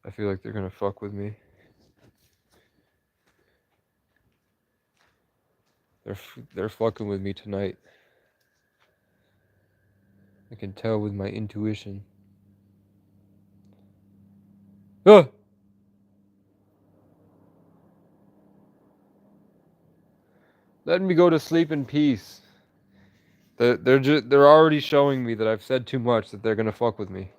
I feel like they're gonna fuck with me. They're fucking with me tonight. I can tell with my intuition. Ah! Let me go to sleep in peace. They're already showing me that I've said too much, that they're gonna fuck with me.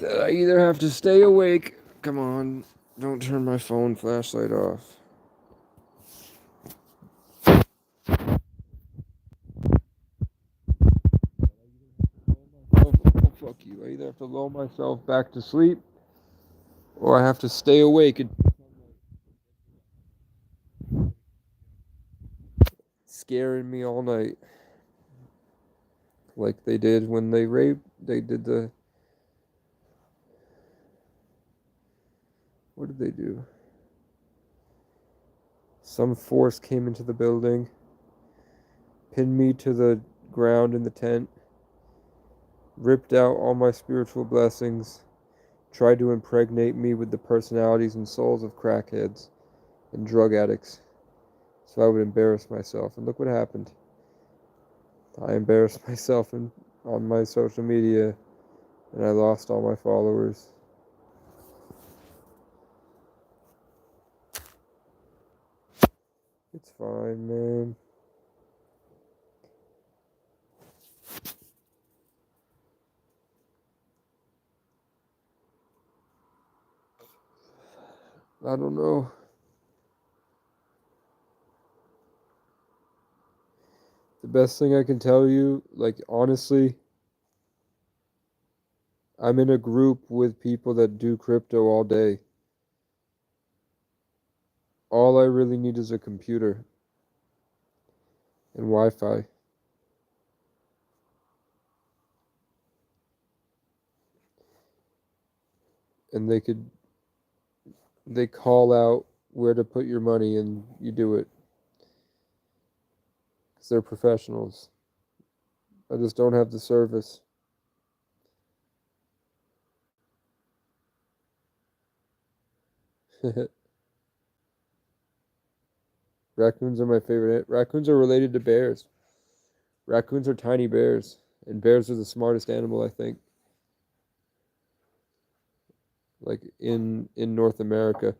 That I either have to stay awake. Come on, don't turn my phone flashlight off. Oh, fuck you. I either have to lull myself back to sleep, or I have to stay awake and scaring me all night. Like they did when they did the. What did they do? Some force came into the building, pinned me to the ground in the tent, ripped out all my spiritual blessings, tried to impregnate me with the personalities and souls of crackheads and drug addicts, so I would embarrass myself. And look what happened. I embarrassed myself on my social media, and I lost all my followers. It's fine, man. I don't know. The best thing I can tell you, like, honestly, I'm in a group with people that do crypto all day. All I really need is a computer and Wi-Fi. And they could They call out where to put your money and you do it because they're professionals. I just don't have the service. Raccoons are my favorite. Raccoons are related to bears. Raccoons are tiny bears, and bears are the smartest animal, I think. Like in North America,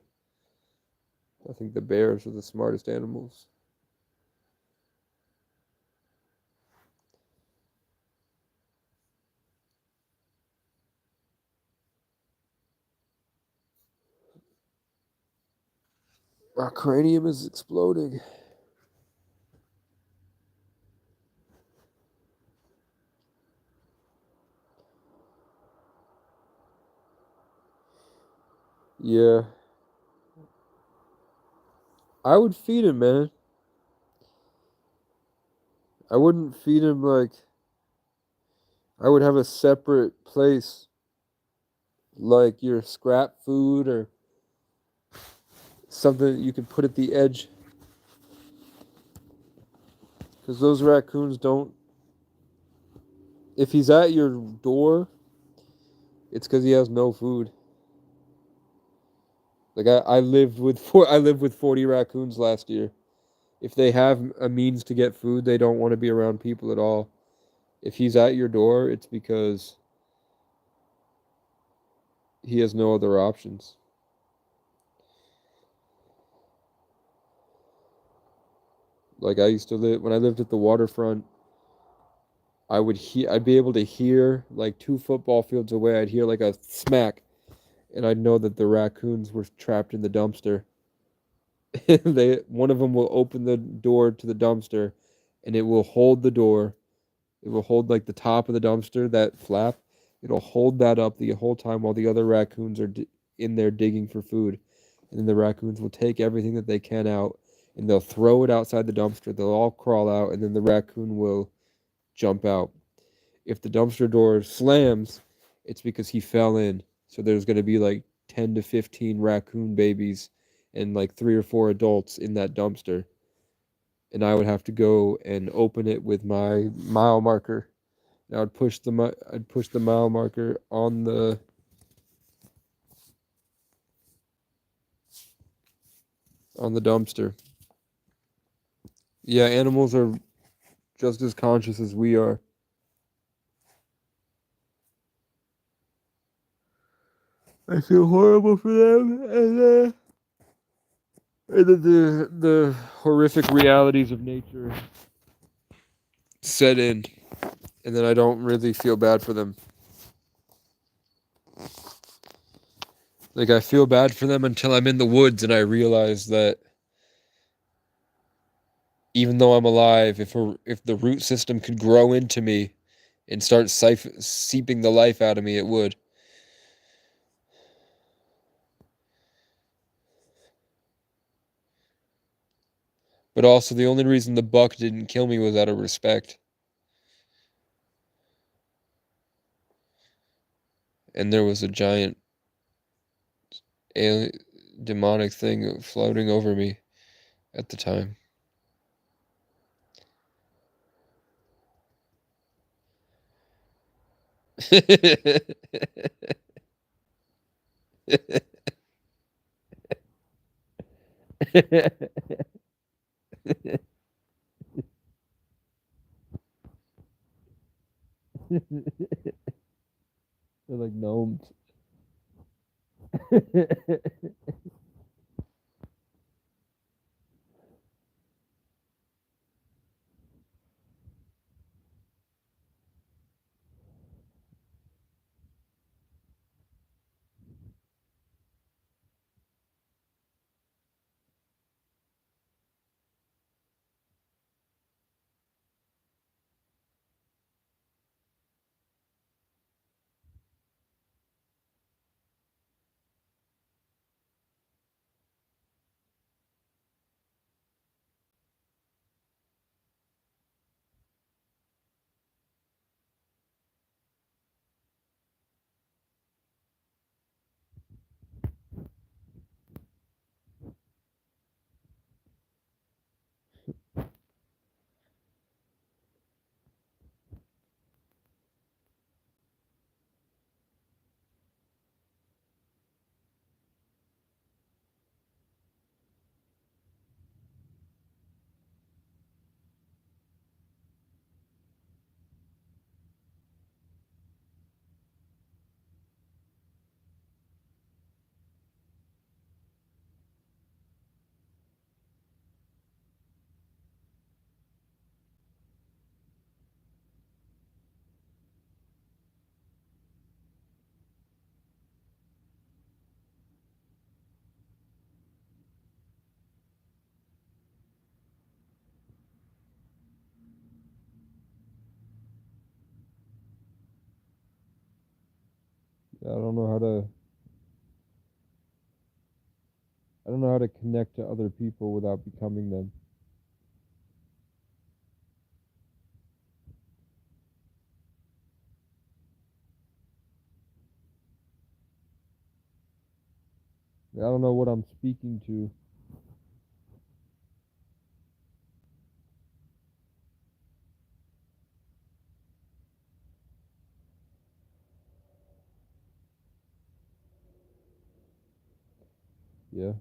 I think the bears are the smartest animals. Our cranium is exploding. Yeah, I would feed him, man. I wouldn't feed him like I would have a separate place, like your scrap food or something you could put at the edge, because those raccoons don't. If he's at your door, it's because he has no food. Like I lived with I lived with 40 raccoons last year. If they have a means to get food, they don't want to be around people at all. If he's at your door, it's because he has no other options. Like I used to live when I lived at the waterfront, I'd be able to hear like 2 football fields away, I'd hear like a smack and I'd know that the raccoons were trapped in the dumpster. One of them will open the door to the dumpster and it will hold the door. It will hold like the top of the dumpster, that flap. It'll hold that up the whole time while the other raccoons are in there digging for food. And then the raccoons will take everything that they can out and they'll throw it outside the dumpster. They'll all crawl out and then the raccoon will jump out. If the dumpster door slams, it's because he fell in. So there's going to be like 10 to 15 raccoon babies and like 3 or 4 adults in that dumpster. And I would have to go and open it with my mile marker. And I'd push the mile marker on the dumpster. Yeah, animals are just as conscious as we are. I feel horrible for them, and the horrific realities of nature set in, and then I don't really feel bad for them. Like I feel bad for them until I'm in the woods and I realize that even though I'm alive, if the root system could grow into me and start seeping the life out of me, it would. But also, the only reason the buck didn't kill me was out of respect. And there was a giant alien, demonic thing floating over me at the time. They're like gnomes. I don't know how to. I don't know how to connect to other people without becoming them. I don't know what I'm speaking to. Yeah.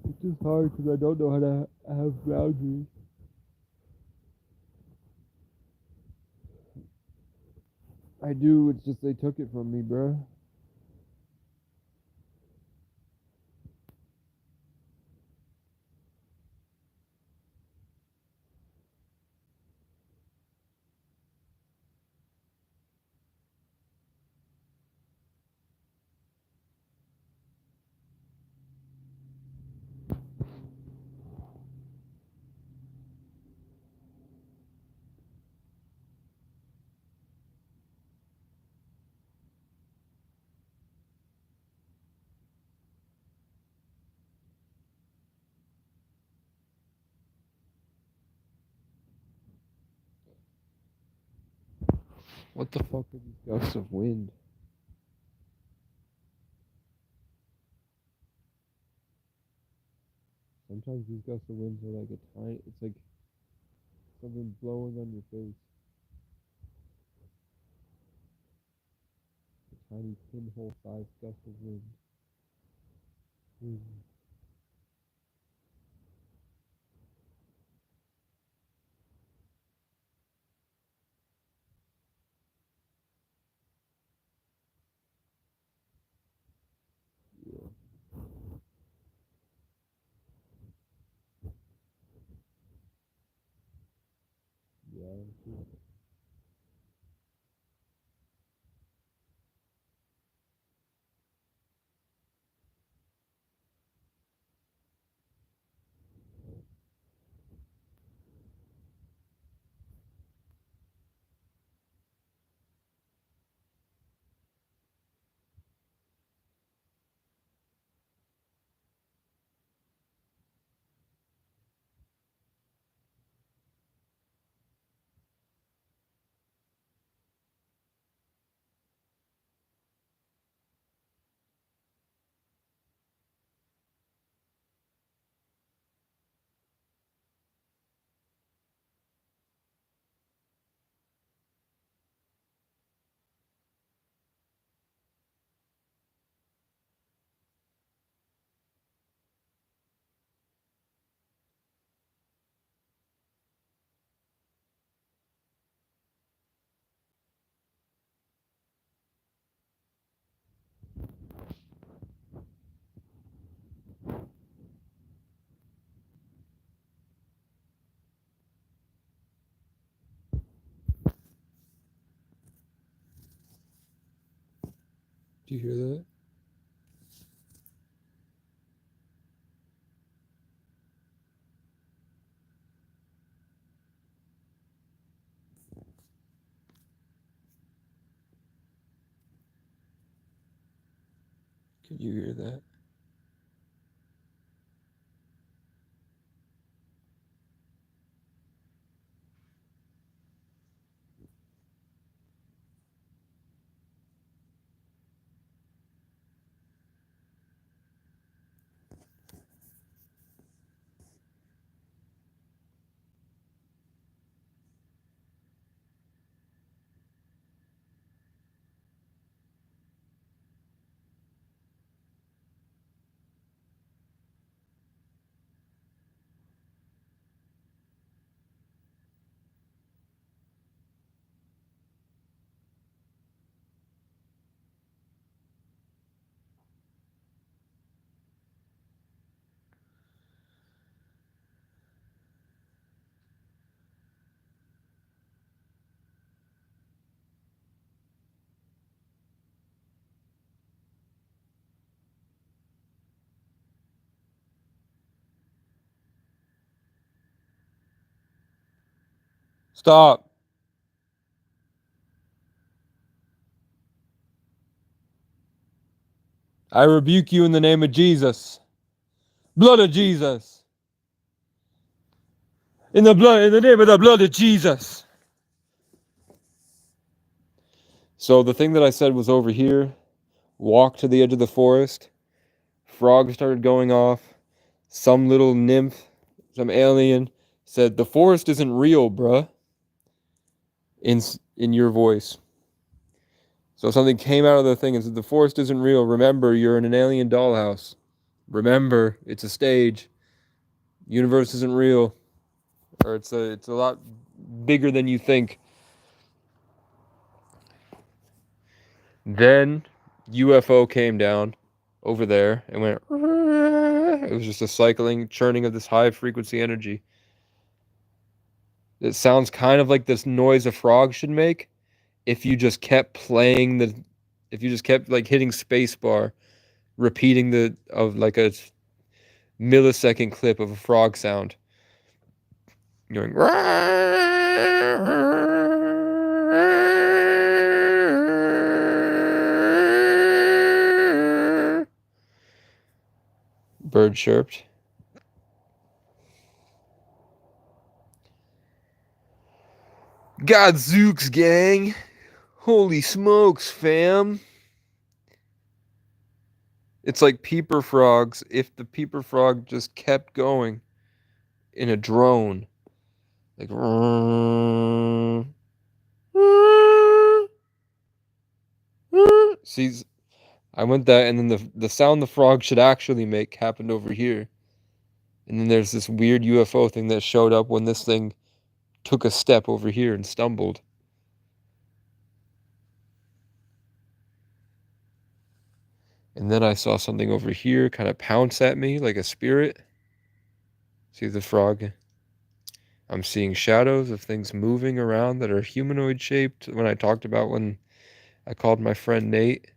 It's just hard because I don't know how to have boundaries. I do. It's just they took it from me, bruh. What the fuck are these gusts of wind? Sometimes these gusts of winds are like a tiny. It's like something blowing on your face. A tiny pinhole-sized gust of wind. Mm. Yeah. Yeah. Do you hear that? Can you hear that? Stop. I rebuke you in the name of Jesus. Blood of Jesus. In the name of the blood of Jesus. So the thing that I said was over here. Walked to the edge of the forest. Frogs started going off. Some little nymph, some alien said, "The forest isn't real, bruh." In your voice. So something came out of the thing and said, "The forest isn't real. Remember, you're in an alien dollhouse. Remember, it's a stage. Universe isn't real, or it's a lot bigger than you think." Then UFO came down over there and went. It was just a cycling, churning of this high frequency energy. It sounds kind of like this noise a frog should make if you just kept playing if you just kept like hitting spacebar, repeating like a millisecond clip of a frog sound. Going bird chirped. Godzooks, gang. Holy smokes, fam. It's like peeper frogs if the peeper frog just kept going in a drone. Like see, I went that, and then the sound the frog should actually make happened over here. And then there's this weird UFO thing that showed up when this thing took a step over here and stumbled. And then I saw something over here kind of pounce at me like a spirit. See the frog? I'm seeing shadows of things moving around that are humanoid shaped. When I talked about when I called my friend Nate,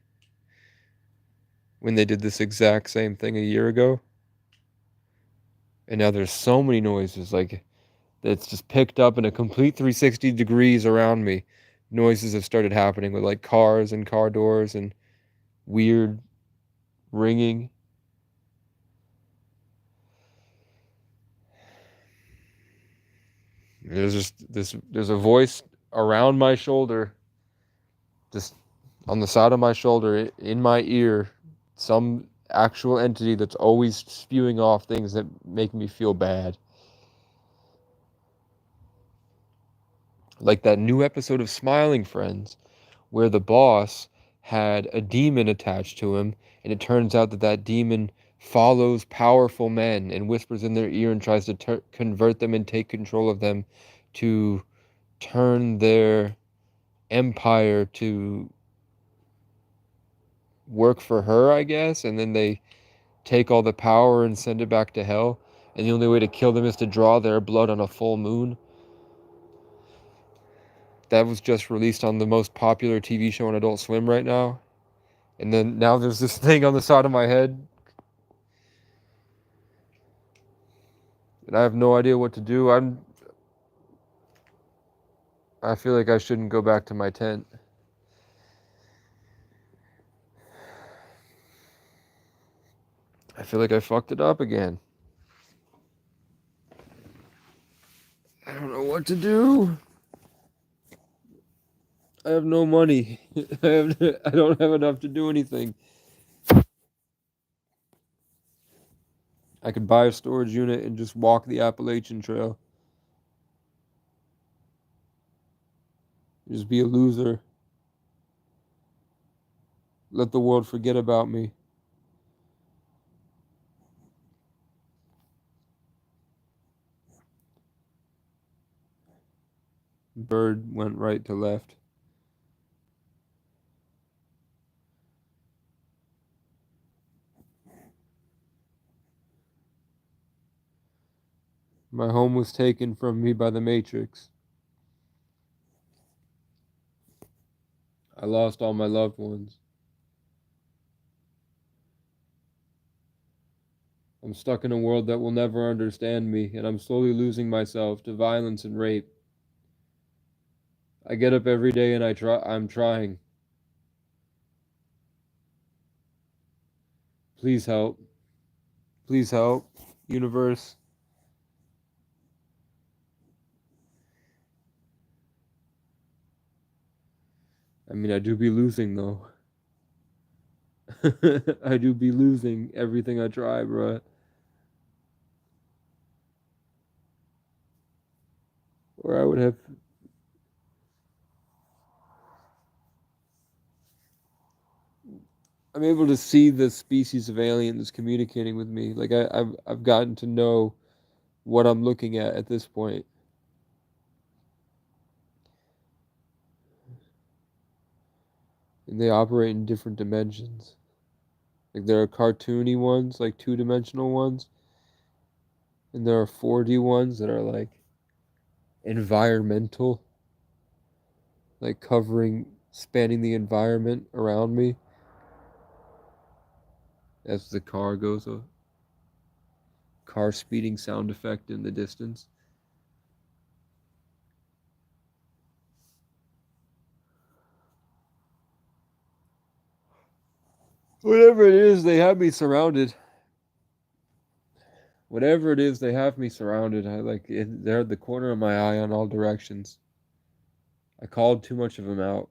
when they did this exact same thing a year ago. And now there's so many noises, like it's just picked up in a complete 360 degrees around me. Noises have started happening with like cars and car doors and weird ringing. There's a voice around my shoulder, just on the side of my shoulder, in my ear, some actual entity that's always spewing off things that make me feel bad. Like that new episode of Smiling Friends, where the boss had a demon attached to him, and it turns out that that demon follows powerful men and whispers in their ear and tries to convert them and take control of them to turn their empire to work for her, I guess, and then they take all the power and send it back to hell, and the only way to kill them is to draw their blood on a full moon. That was just released on the most popular TV show on Adult Swim right now. And then now there's this thing on the side of my head. And I have no idea what to do. I feel like I shouldn't go back to my tent. I feel like I fucked it up again. I don't know what to do. I have no money. I don't have enough to do anything. I could buy a storage unit and just walk the Appalachian Trail. Just be a loser. Let the world forget about me. Bird went right to left. My home was taken from me by the Matrix. I lost all my loved ones. I'm stuck in a world that will never understand me, and I'm slowly losing myself to violence and rape. I get up every day and I'm trying. Please help. Please help. Universe. I mean, I do be losing though. I do be losing everything I try, bruh. Or I would have. I'm able to see the species of alien that's communicating with me. Like I've gotten to know what I'm looking at this point. And they operate in different dimensions. Like there are cartoony ones, like two-dimensional ones, and there are 4D ones that are like environmental, like covering, spanning the environment around me as the car goes, a car speeding sound effect in the distance. Whatever it is, they have me surrounded. Whatever it is, they have me surrounded. They're at the corner of my eye on all directions. I called too much of them out,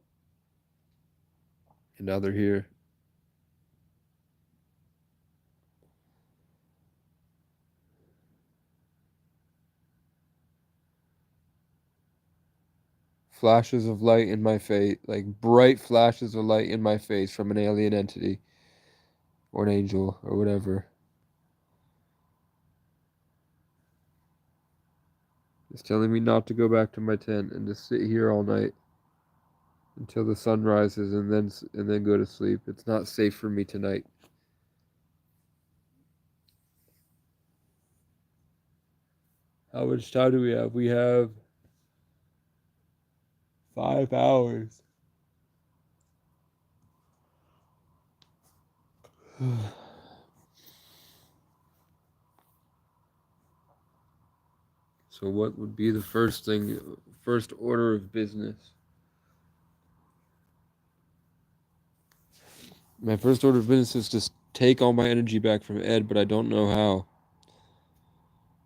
and now they're here. Flashes of light in my face, like bright flashes of light in my face from an alien entity or an angel or whatever. It's telling me not to go back to my tent and to sit here all night until the sun rises and then go to sleep. It's not safe for me tonight. How much time do we have? We have 5 hours. So what would be the first order of business? My first order of business is to take all my energy back from Ed, but I don't know how.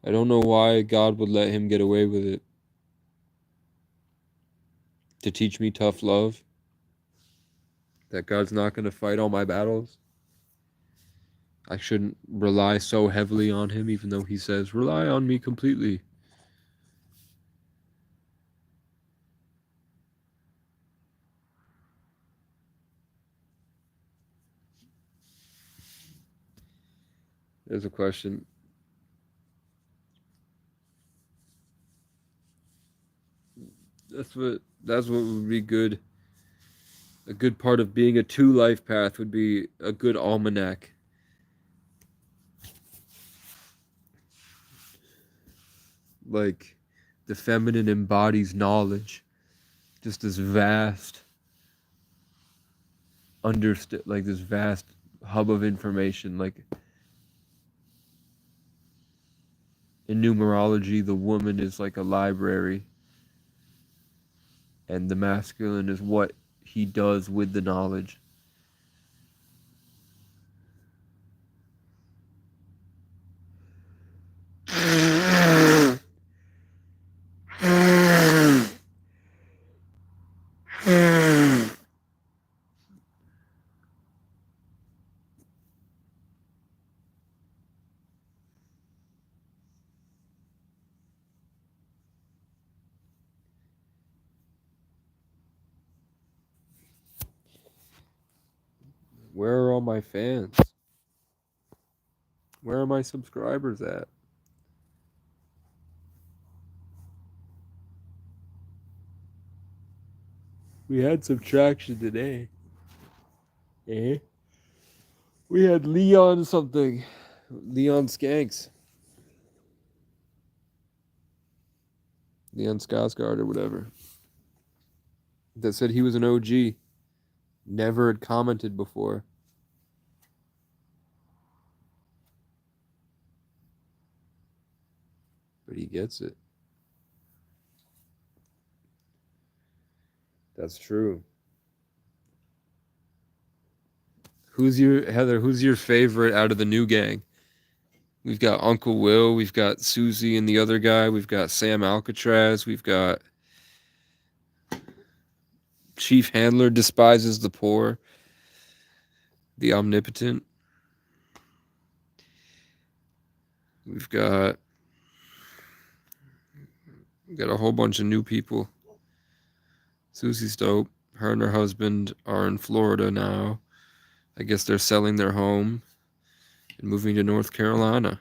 I don't know why God would let him get away with it. To teach me tough love. That God's not going to fight all my battles. I shouldn't rely so heavily on him, even though he says, rely on me completely. There's a question. That's what would be good. A good part of being a two life path would be a good almanac. Like the feminine embodies knowledge. Just this vast like this vast hub of information. Like in numerology, the woman is like a library, and the masculine is what he does with the knowledge. Where are all my fans? Where are my subscribers at? We had some traction today. Eh? We had Leon something. Leon Skanks. Leon Skarsgård or whatever. That said he was an OG. Never had commented before. But he gets it. That's true. Who's your favorite out of the new gang? We've got Uncle Will, we've got Susie and the other guy, we've got Sam Alcatraz, we've got Chief Handler despises the poor, the omnipotent. We've got a whole bunch of new people. Susie's dope. Her and her husband are in Florida now. I guess they're selling their home and moving to North Carolina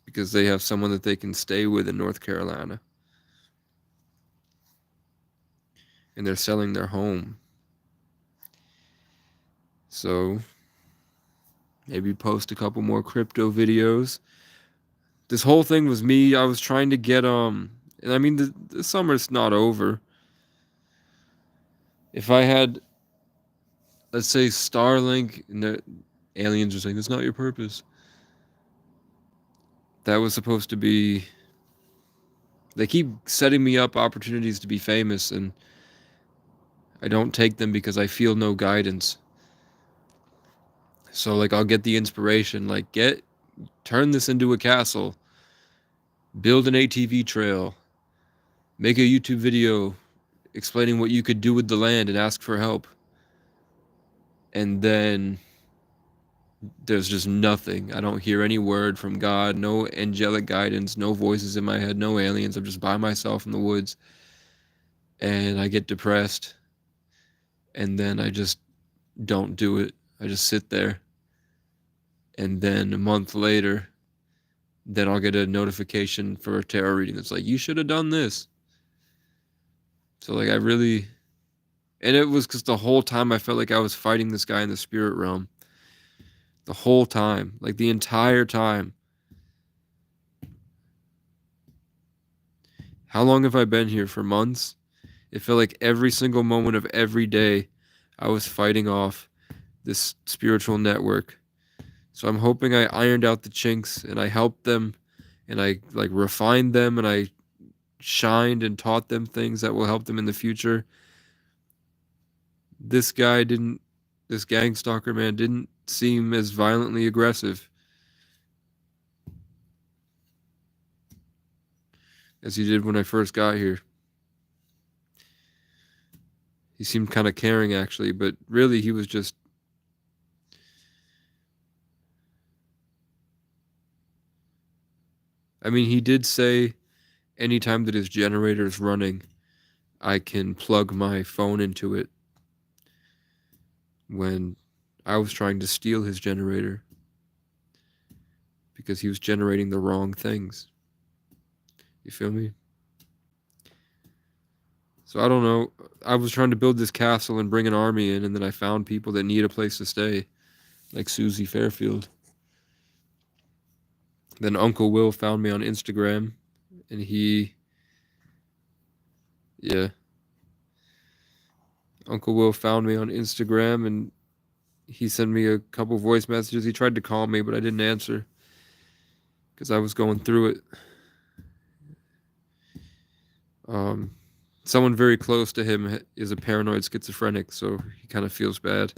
because they have someone that they can stay with in North Carolina. And they're selling their home. So maybe post a couple more crypto videos. This whole thing was me. I was trying to get and I mean the summer's not over. If I had, let's say, Starlink, and the aliens are saying that's not your purpose. That was supposed to be. They keep setting me up opportunities to be famous, and I don't take them because I feel no guidance. So like I'll get the inspiration, like turn this into a castle, build an ATV trail, make a YouTube video explaining what you could do with the land and ask for help. And then there's just nothing. I don't hear any word from God, no angelic guidance, no voices in my head, no aliens. I'm just by myself in the woods. And I get depressed. And then I just don't do it. I just sit there. And then a month later, then I'll get a notification for a tarot reading that's like, you should have done this. So like and it was because the whole time I felt like I was fighting this guy in the spirit realm. The whole time, like the entire time. How long have I been here? For months? It felt like every single moment of every day I was fighting off this spiritual network. So I'm hoping I ironed out the chinks and I helped them and I like refined them and I shined and taught them things that will help them in the future. This gang stalker man didn't seem as violently aggressive as he did when I first got here. He seemed kind of caring actually, but really he was just I mean, he did say anytime that his generator is running, I can plug my phone into it when I was trying to steal his generator because he was generating the wrong things. You feel me? So I don't know. I was trying to build this castle and bring an army in, and then I found people that need a place to stay, like Susie Fairfield. Then Uncle Will found me on Instagram, and yeah, Uncle Will found me on Instagram, and he sent me a couple voice messages. He tried to call me, but I didn't answer because I was going through it. Someone very close to him is a paranoid schizophrenic, so he kind of feels bad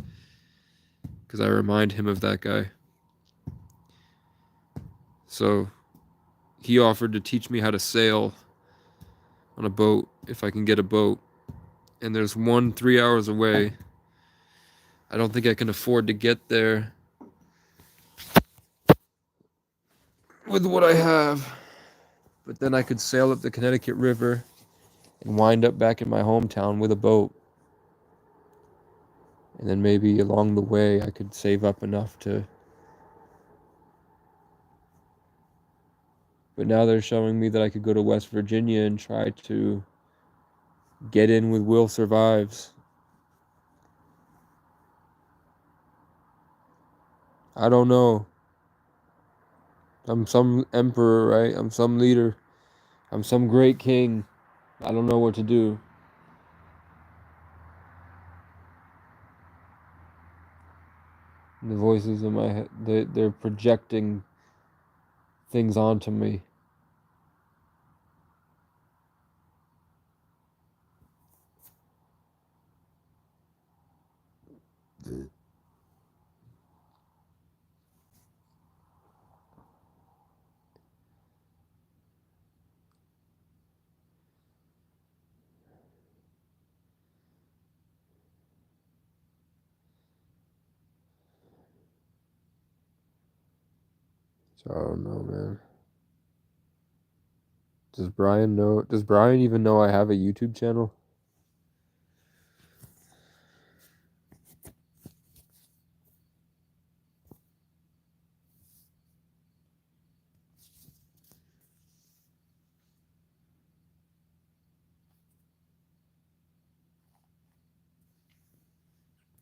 because I remind him of that guy. So he offered to teach me how to sail on a boat if I can get a boat. And there's one 3 hours away. I don't think I can afford to get there with what I have. But then I could sail up the Connecticut River and wind up back in my hometown with a boat. And then maybe along the way I could save up enough to... But now they're showing me that I could go to West Virginia and try to get in with Will Survives. I don't know. I'm some emperor, right? I'm some leader. I'm some great king. I don't know what to do. The voices in my head, they're projecting things onto me. So I don't know, man. Does Brian know? Does Brian even know I have a YouTube channel?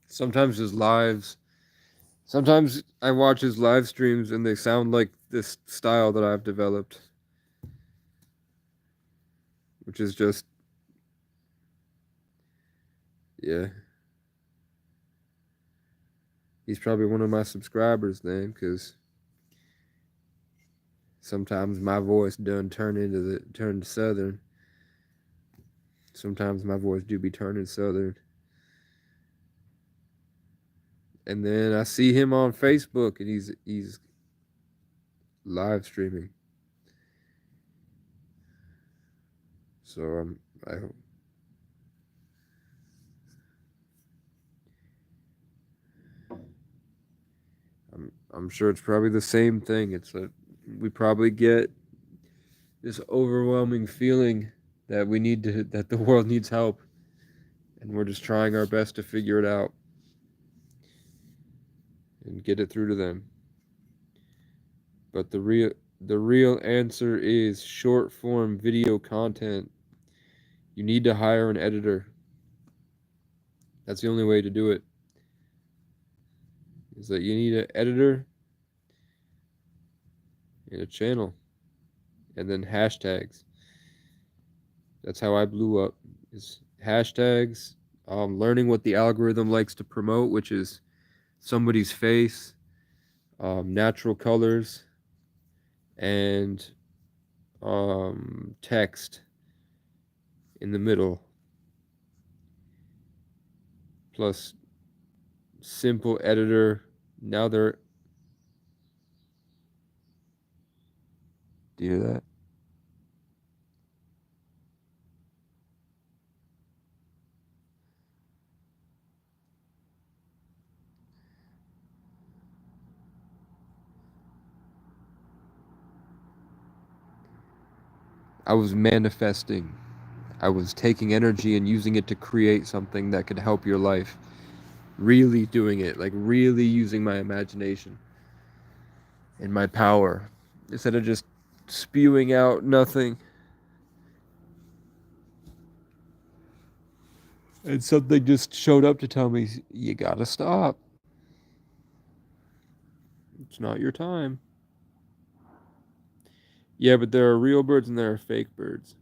Sometimes his lives. Sometimes I watch his live streams and they sound like this style that I've developed, which is just, yeah. He's probably one of my subscribers then, because sometimes my voice done turn southern. Sometimes my voice do be turning southern. And then I see him on Facebook and he's live streaming. So I I'm sure it's probably the same thing. We probably get this overwhelming feeling that that the world needs help, and we're just trying our best to figure it out and get it through to them. But the real answer is short form video content. You need to hire an editor. That's the only way to do it. Is that you need an editor and a channel and then hashtags. That's how I blew up. Is hashtags, learning what the algorithm likes to promote, which is somebody's face, natural colors, and text in the middle, plus simple editor. Now they're. Do you hear that? I was manifesting. I was taking energy and using it to create something that could help your life. Really doing it, like really using my imagination and my power instead of just spewing out nothing. And something just showed up to tell me, you gotta stop. It's not your time. Yeah, but there are real birds and there are fake birds.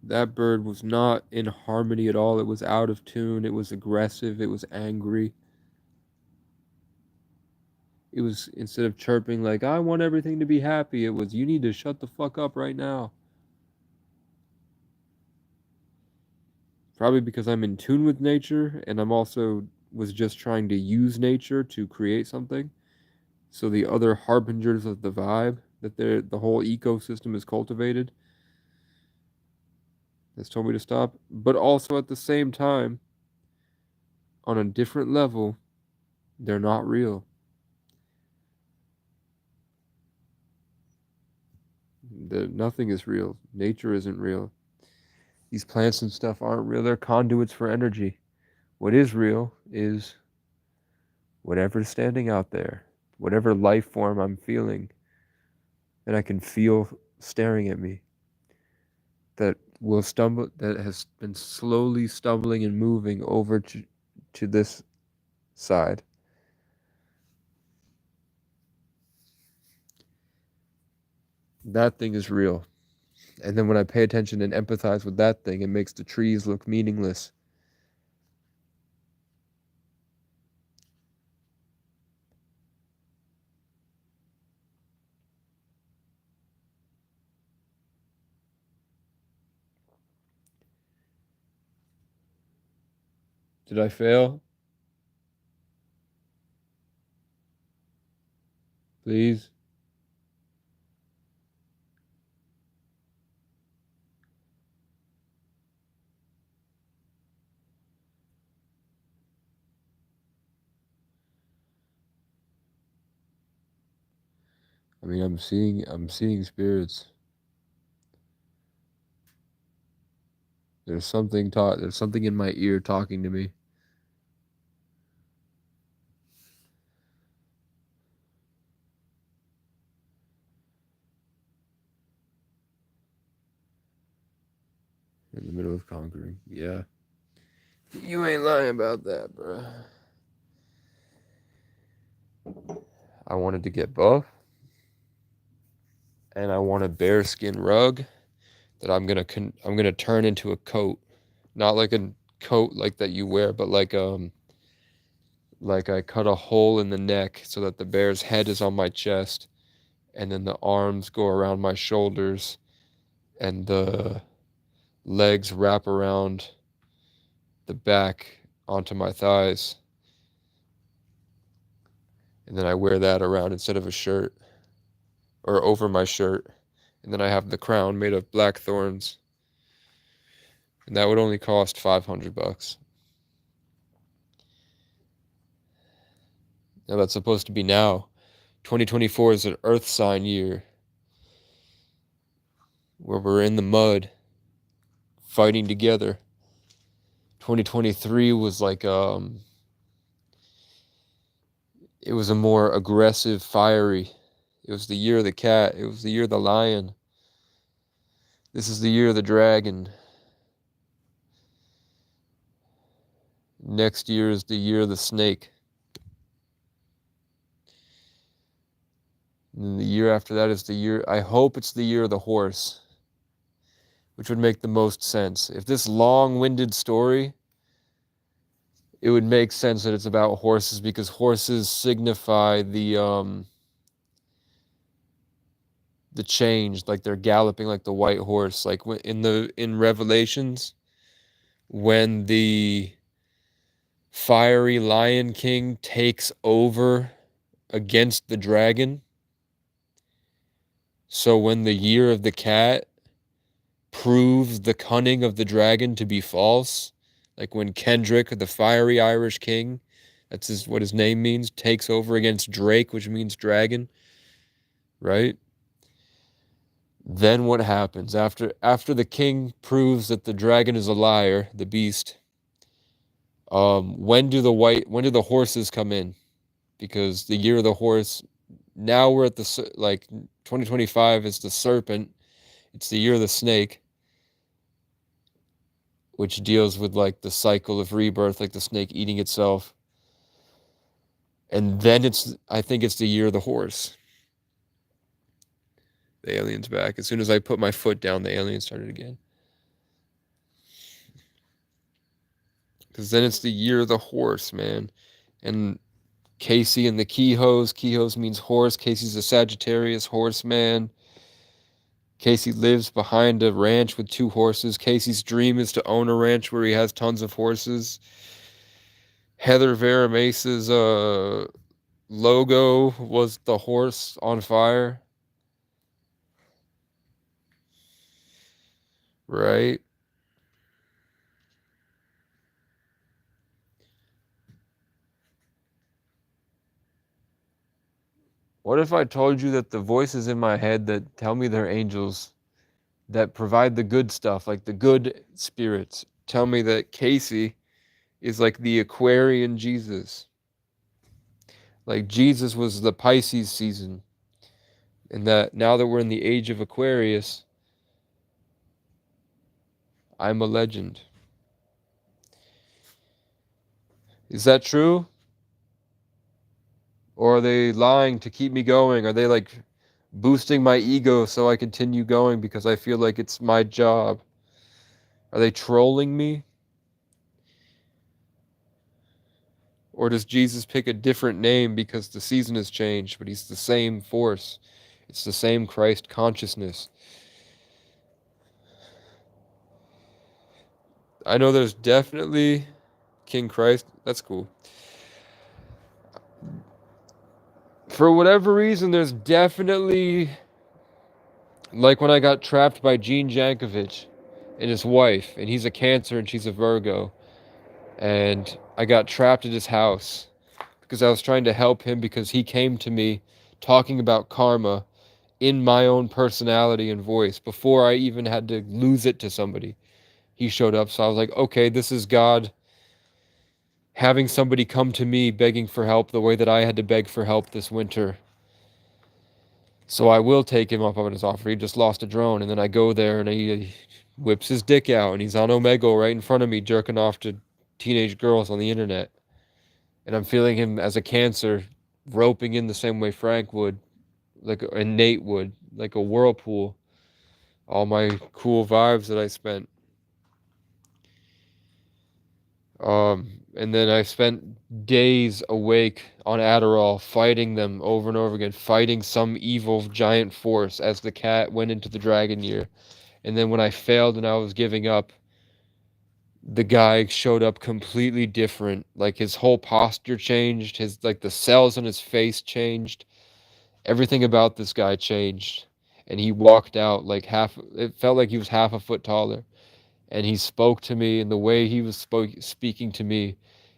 That bird was not in harmony at all. It was out of tune. It was aggressive. It was angry. It was, instead of chirping like, I want everything to be happy, it was, you need to shut the fuck up right now. Probably because I'm in tune with nature and I'm also was just trying to use nature to create something. So the other harbingers of the vibe that the whole ecosystem is cultivated has told me to stop. But also at the same time, on a different level, they're not real. Nothing is real. Nature isn't real. These plants and stuff aren't real. They're conduits for energy. What is real is whatever's standing out there, whatever life form I'm feeling, and I can feel staring at me, that will stumble, that has been slowly stumbling and moving over to this side. That thing is real. And then when I pay attention and empathize with that thing, it makes the trees look meaningless. Did I fail? Please? I mean, I'm seeing spirits. There's something in my ear talking to me. In the middle of conquering. Yeah. You ain't lying about that, bro. I wanted to get buff, and I want a bearskin rug that I'm gonna turn into a coat, not like a coat like that you wear, but like I cut a hole in the neck so that the bear's head is on my chest, and then the arms go around my shoulders, and the legs wrap around the back onto my thighs, and then I wear that around instead of a shirt or over my shirt, and then I have the crown made of black thorns, and that would only cost $500. Now that's supposed to be now. 2024 is an earth sign year where we're in the mud fighting together. 2023 was like it was a more aggressive, fiery. It was the year of the cat. It was the year of the lion. This is the year of the dragon. Next year is the year of the snake. And then the year after that is the year, I hope it's the year of the horse, which would make the most sense. If this long-winded story, it would make sense that it's about horses because horses signify the change, like they're galloping like the white horse, like in Revelations when the fiery Lion King takes over against the dragon. So when the year of the cat proves the cunning of the dragon to be false, like when Kendrick, the fiery Irish king, what his name means, takes over against Drake, which means dragon, right? Then what happens after the king proves that the dragon is a liar, the beast? When do the horses come in? Because the year of the horse, now we're at like 2025 is the serpent. It's the year of the snake, which deals with like the cycle of rebirth, like the snake eating itself. And then I think it's the year of the horse. The alien's back. As soon as I put my foot down, the alien started again. Because then it's the year of the horse, man. And Casey and the Keyhoes. Keyhoes means horse. Casey's a Sagittarius horseman. Casey lives behind a ranch with 2 horses. Casey's dream is to own a ranch where he has tons of horses. Heather Varamace's logo was the horse on fire. Right? What if I told you that the voices in my head that tell me they're angels, that provide the good stuff, like the good spirits, tell me that Casey is like the Aquarian Jesus? Like Jesus was the Pisces season, and that now that we're in the age of Aquarius, I'm a legend. Is that true? Or are they lying to keep me going? Are they like boosting my ego so I continue going because I feel like it's my job? Are they trolling me? Or does Jesus pick a different name because the season has changed, but he's the same force? It's the same Christ consciousness. I know there's definitely King Christ. That's cool. For whatever reason, there's definitely, like when I got trapped by Gene Jankovic and his wife, and he's a Cancer and she's a Virgo, and I got trapped at his house because I was trying to help him because he came to me talking about karma in my own personality and voice before I even had to lose it to somebody. He showed up, so I was like, okay, this is God having somebody come to me begging for help the way that I had to beg for help this winter. So I will take him up on his offer. He just lost a drone, and then I go there and he whips his dick out and he's on Omegle right in front of me jerking off to teenage girls on the internet. And I'm feeling him as a Cancer roping in the same way Frank would, and Nate would, like a whirlpool. All my cool vibes that I spent. And then I spent days awake on Adderall, fighting them over and over again, fighting some evil giant force as the cat went into the dragon year. And then when I failed and I was giving up, the guy showed up completely different. Like his whole posture changed, the cells on his face changed. Everything about this guy changed. And he walked out it felt like he was half a foot taller. And he spoke to me, and the way he was speaking to me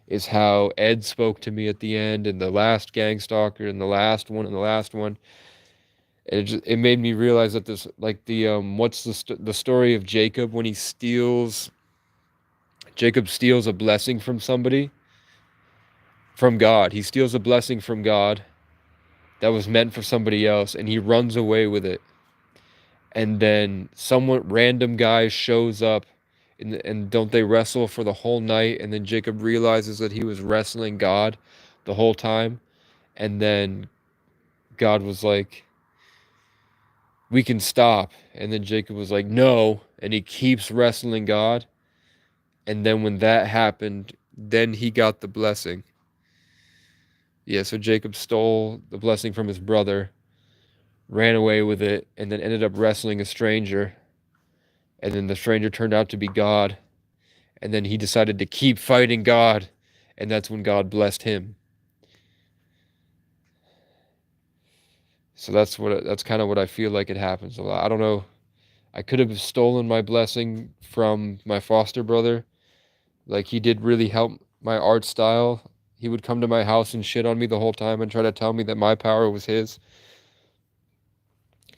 is how Ed spoke to me at the end, and the last gang stalker, and the last one, and the last one. And it made me realize that this, like what's the story of Jacob when Jacob steals a blessing from somebody, from God. He steals a blessing from God that was meant for somebody else, and he runs away with it. And then random guy shows up, and don't they wrestle for the whole night? And then Jacob realizes that he was wrestling God the whole time. And then God was like, we can stop. And then Jacob was like, no. And he keeps wrestling God. And then when that happened, then he got the blessing. Yeah, so Jacob stole the blessing from his brother, ran away with it, and then ended up wrestling a stranger. And then the stranger turned out to be God. And then he decided to keep fighting God. And that's when God blessed him. So that's kind of what I feel like it happens a lot. I don't know. I could have stolen my blessing from my foster brother. Like, he did really help my art style. He would come to my house and shit on me the whole time and try to tell me that my power was his.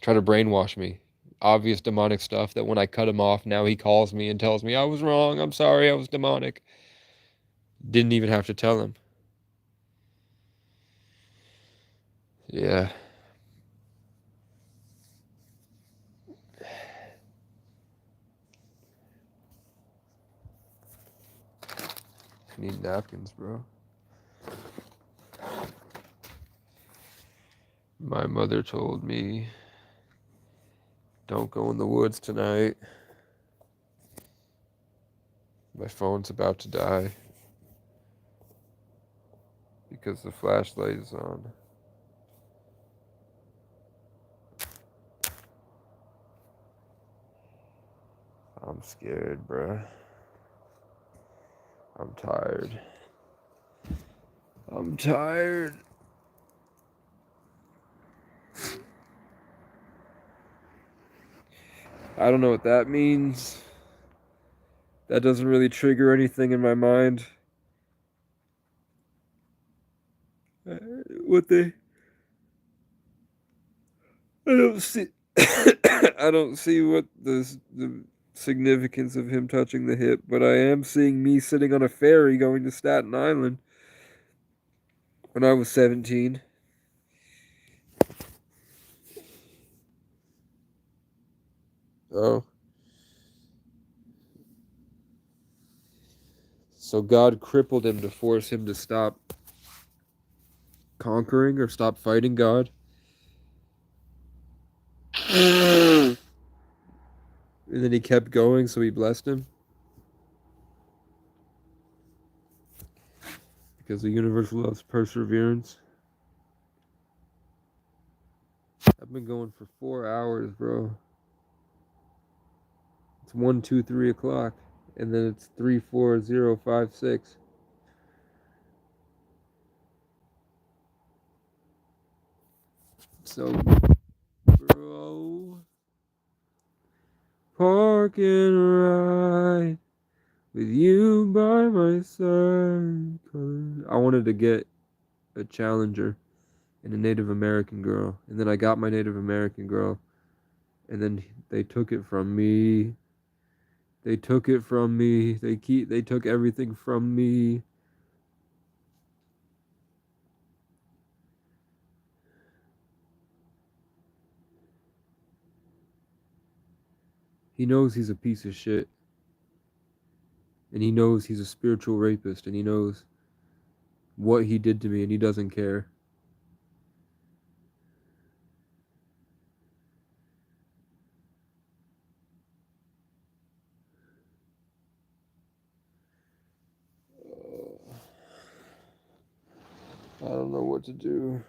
Try to brainwash me. Obvious demonic stuff that when I cut him off, now he calls me and tells me I was wrong. I'm sorry, I was demonic. Didn't even have to tell him. Yeah. I need napkins, bro. My mother told me, don't go in the woods tonight. My phone's about to die because the flashlight is on. I'm scared, bruh. I'm tired. I'm tired. I don't know what that means. That doesn't really trigger anything in my mind. What they... I don't see... I don't see what the significance of him touching the hip, but I am seeing me sitting on a ferry going to Staten Island when I was 17. Oh. So God crippled him to force him to stop conquering or stop fighting God. And then he kept going, so he blessed him. Because the universe loves perseverance. I've been going for 4 hours, bro. It's 1, 2, 3 o'clock. And then it's 3, 4, 0, 5, 6. so, bro. Park and ride with you by my side. I wanted to get a Challenger and a Native American girl, and then I got my Native American girl, and then they took it from me. They took it from me. They took everything from me. He knows he's a piece of shit. And he knows he's a spiritual rapist, and he knows what he did to me, and he doesn't care. I don't know what to do.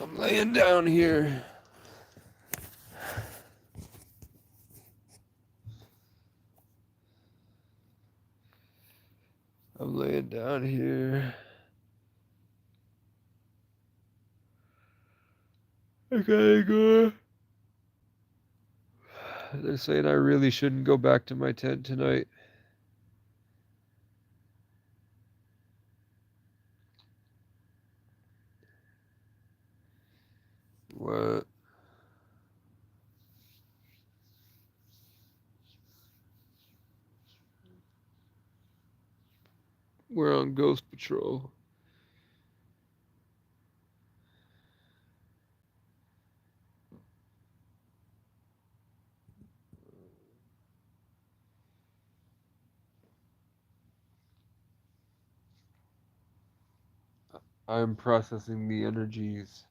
I'm laying down here. I'm laying down here. I gotta go. They're saying I really shouldn't go back to my tent tonight. What? We're on Ghost Patrol. I'm processing the energies.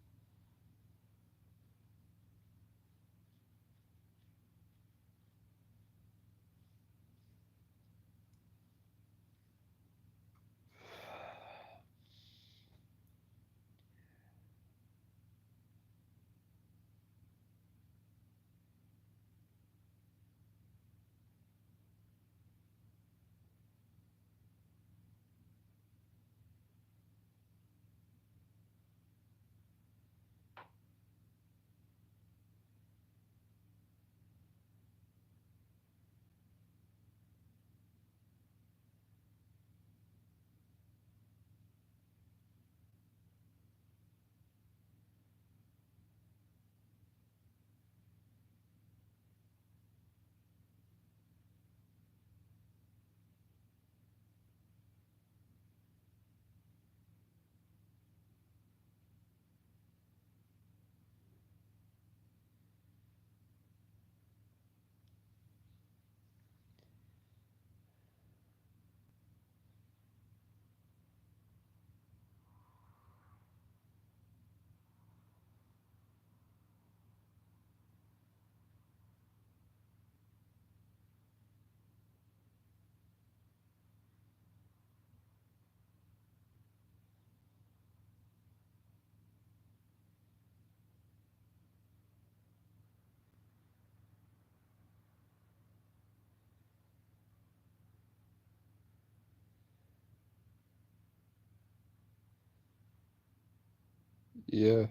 Yeah.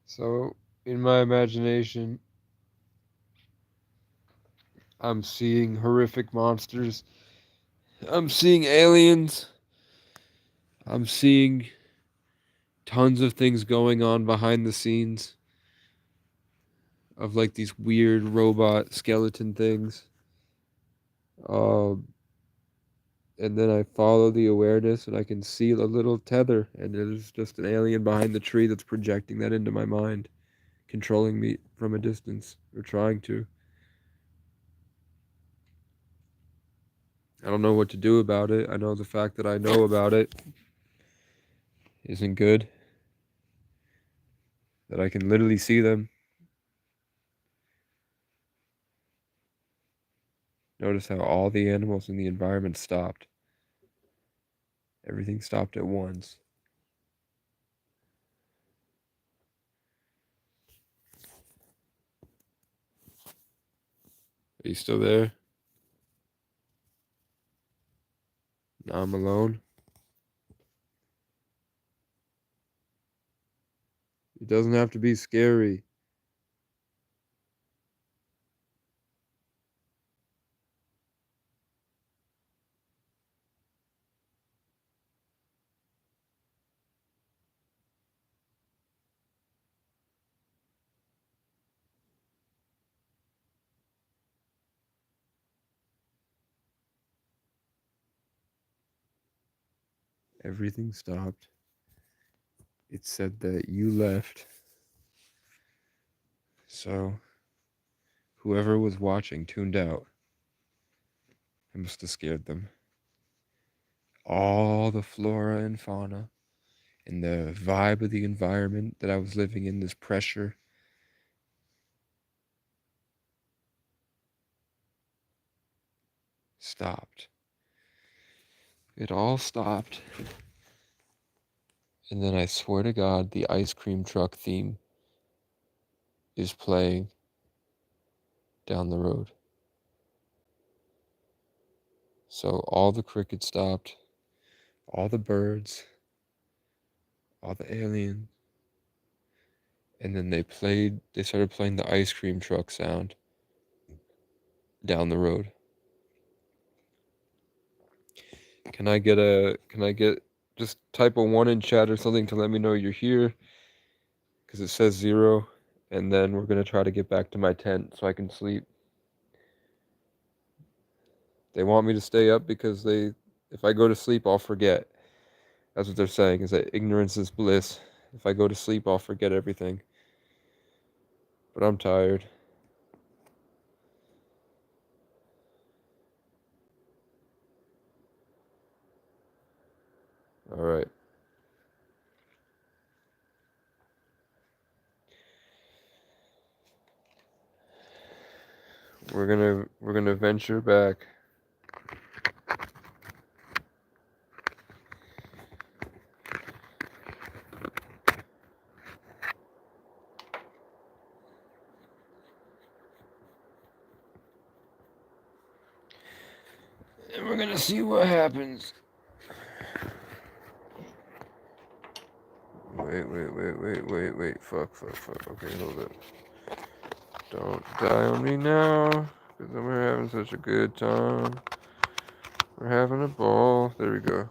So, in my imagination, I'm seeing horrific monsters. I'm seeing aliens. I'm seeing tons of things going on behind the scenes of like these weird robot skeleton things. Um, and then I follow the awareness and I can see the little tether, and there's just an alien behind the tree that's projecting that into my mind, controlling me from a distance, or trying to. I don't know what to do about it. I know the fact that I know about it isn't good. That I can literally see them. Notice how all the animals in the environment stopped. Everything stopped at once. Are you still there? Now I'm alone. doesn't have to be scary. Everything stopped. It said that you left. So, whoever was watching tuned out. It must have scared them. All the flora and fauna and the vibe of the environment that I was living in, this pressure, stopped. It all stopped. And then I swear to God, the ice cream truck theme is playing down the road. So all the crickets stopped, all the birds, all the aliens, and then they started playing the ice cream truck sound down the road. Can I get, just type a 1 in chat or something to let me know you're here? Because it says 0, and then we're going to try to get back to my tent so I can sleep. They want me to stay up because if I go to sleep, I'll forget. That's what they're saying, is that ignorance is bliss. If I go to sleep, I'll forget everything. But I'm tired. All right. We're gonna venture back. And we're gonna see what happens. Wait. Fuck. Okay, hold up. Don't die on me now, because we're having such a good time. We're having a ball. There we go.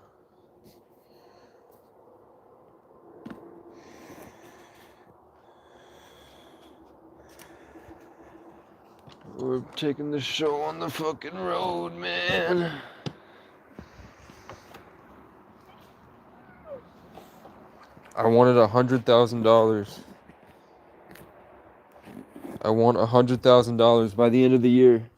We're taking the show on the fucking road, man. I wanted $100,000. I want $100,000 by the end of the year.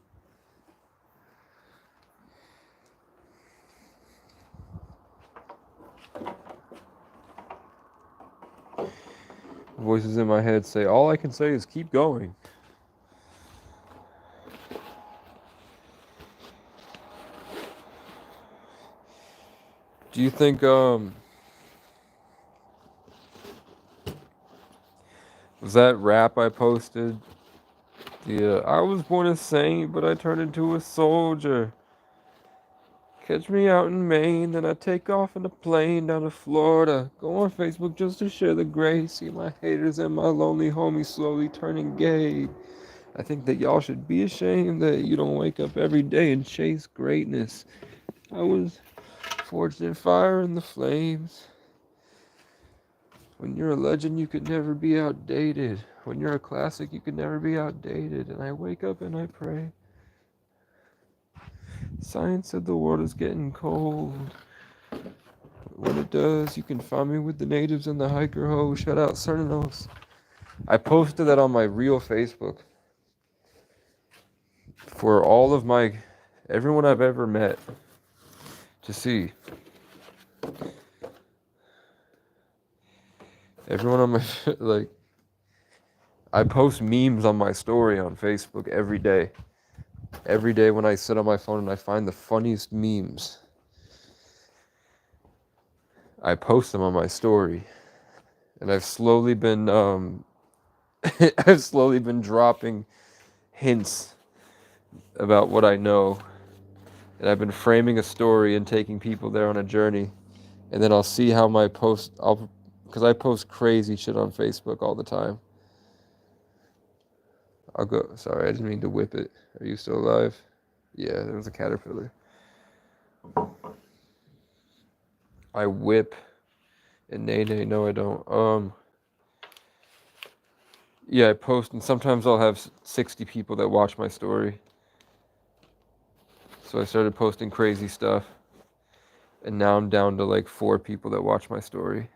Voices in my head say, all I can say is keep going. Do you think, was that rap I posted? I was born a saint, but I turned into a soldier. Catch me out in Maine, then I take off in a plane down to Florida. Go on Facebook just to share the grace. See my haters and my lonely homies slowly turning gay. I think that y'all should be ashamed that you don't wake up every day and chase greatness. I was forged in fire and the flames. When you're a legend, you could never be outdated. When you're a classic, you could never be outdated. And I wake up and I pray. Science said the world is getting cold. When it does, you can find me with the natives and the hiker ho. Shout out Cernanos. I posted that on my real Facebook. For all of everyone I've ever met to see. Everyone on my, I post memes on my story on Facebook every day. Every day when I sit on my phone and I find the funniest memes, I post them on my story. And I've slowly been, I've slowly been dropping hints about what I know. And I've been framing a story and taking people there on a journey. And then I'll see how my post, I'll because I post crazy shit on Facebook all the time. I'll go. Sorry, I didn't mean to whip it. Are you still alive? Yeah, there was a caterpillar. I whip and nay nay. No, I don't. Yeah, I post, and sometimes I'll have 60 people that watch my story. So I started posting crazy stuff, and now I'm down to like 4 people that watch my story.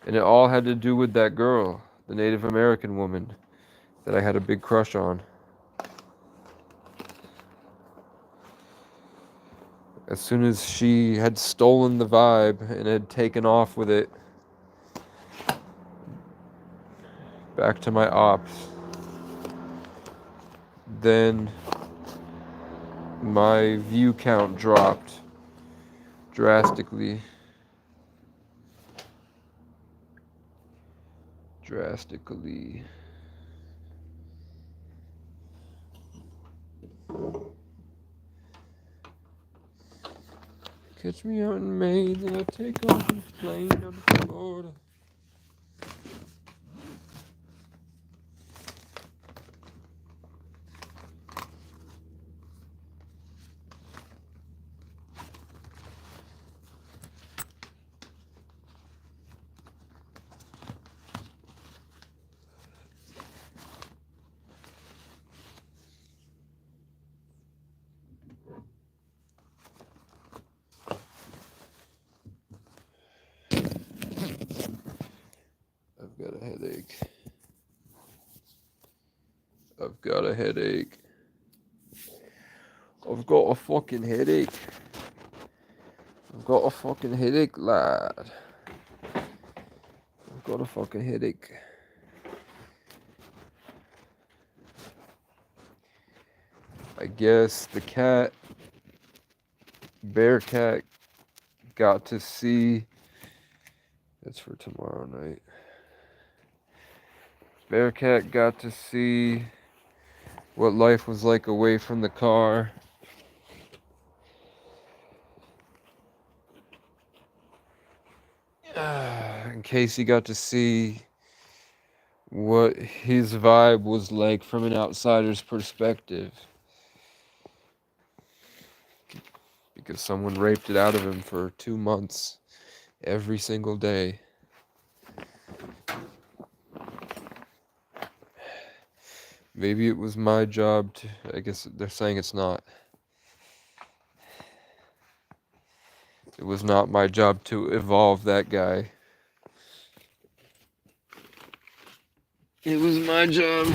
And it all had to do with that girl, the Native American woman that I had a big crush on. As soon as she had stolen the vibe and had taken off with it, back to my ops, then my view count dropped drastically. Catch me out in May, then I take off and plane down to Florida. I've got a headache. I've got a headache. I've got a fucking headache. I've got a fucking headache, lad. I've got a fucking headache. I guess the bear cat, got to see. That's for tomorrow night. Bearcat got to see what life was like away from the car. And Casey got to see what his vibe was like from an outsider's perspective. Because someone raped it out of him for 2 months, every single day. Maybe it was my job to, I guess they're saying it's not. It was not my job to evolve that guy. It was my job.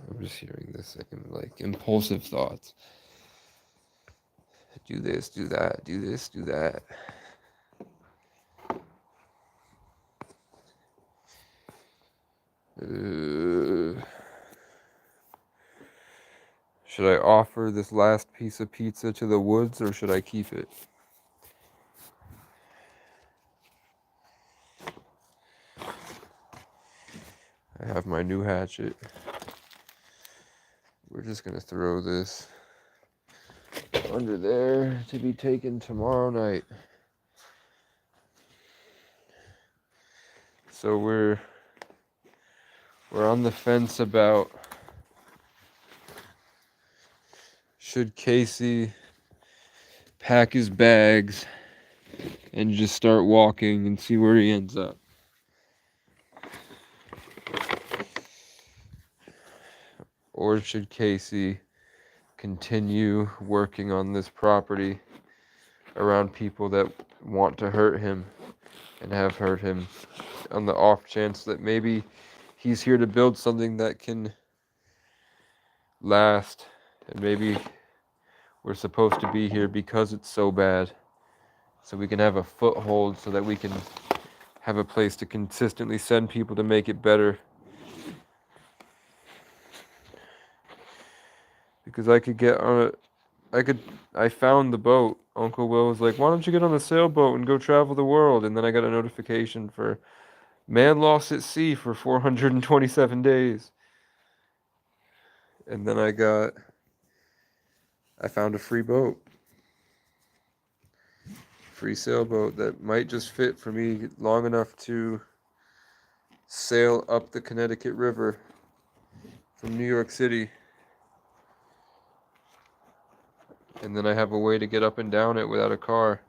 I'm just hearing this like impulsive thoughts. Do this, do that, do this, do that. Should I offer this last piece of pizza to the woods, or should I keep it? I have my new hatchet. We're just gonna throw this under there to be taken tomorrow night. So we're on the fence about should Casey pack his bags and just start walking and see where he ends up. Or should Casey continue working on this property around people that want to hurt him and have hurt him, on the off chance that maybe he's here to build something that can last, and maybe we're supposed to be here because it's so bad, so we can have a foothold, so that we can have a place to consistently send people to make it better. Because I could get on I found the boat. Uncle Will was like, why don't you get on the sailboat and go travel the world? And then I got a notification for man lost at sea for 427 days. And then I found a free boat. Free sailboat that might just fit for me long enough to sail up the Connecticut River from New York City. And then I have a way to get up and down it without a car.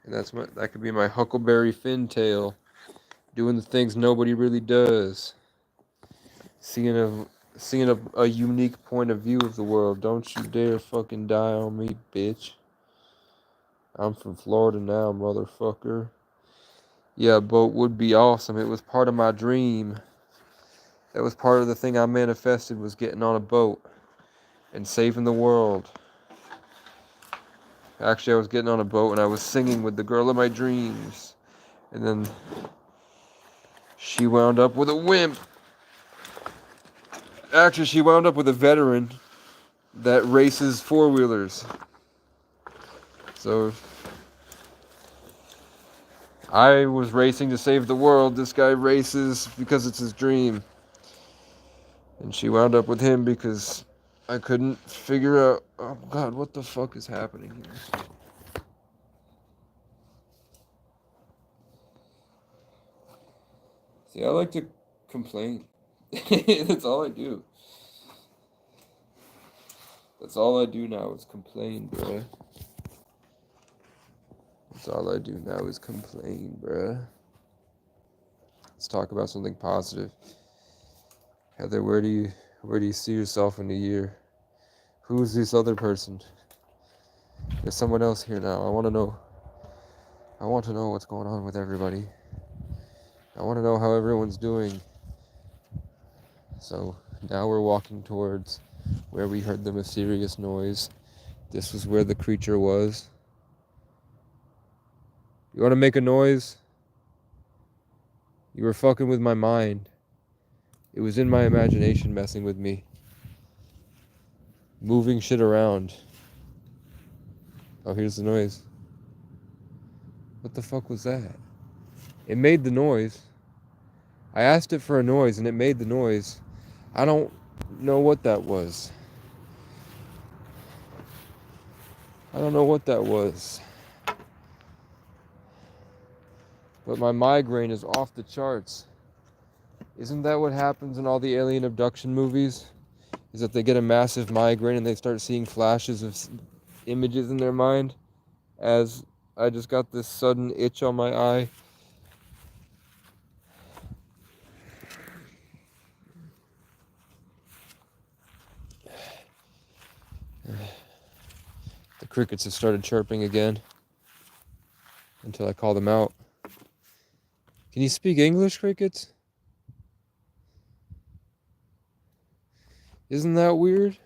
And that could be my Huckleberry Fintail, doing the things nobody really does. Seeing a unique point of view of the world. Don't you dare fucking die on me, bitch. I'm from Florida now, motherfucker. Yeah, a boat would be awesome. It was part of my dream. That was part of the thing I manifested, was getting on a boat and saving the world. Actually, I was getting on a boat and I was singing with the girl of my dreams. And then she wound up with a wimp. Actually, she wound up with a veteran that races four-wheelers. So I was racing to save the world. This guy races because it's his dream. And she wound up with him because I couldn't figure out... Oh, God, what the fuck is happening here? See, I like to complain. That's all I do. That's all I do now is complain, bruh. That's all I do now is complain, bruh. Let's talk about something positive. Heather, where do you see yourself in a year? Who's this other person? There's someone else here now. I want to know what's going on with everybody. I want to know how everyone's doing. So now we're walking towards where we heard the mysterious noise. This was where the creature was. You want to make a noise? You were fucking with my mind. It was in my imagination messing with me. Moving shit around. Oh, here's the noise. What the fuck was that? It made the noise. I asked it for a noise and it made the noise. I don't know what that was. I don't know what that was. But my migraine is off the charts. Isn't that what happens in all the alien abduction movies? Is that they get a massive migraine and they start seeing flashes of images in their mind? As I just got this sudden itch on my eye. The crickets have started chirping again. Until I call them out. Can you speak English, crickets? Isn't that weird?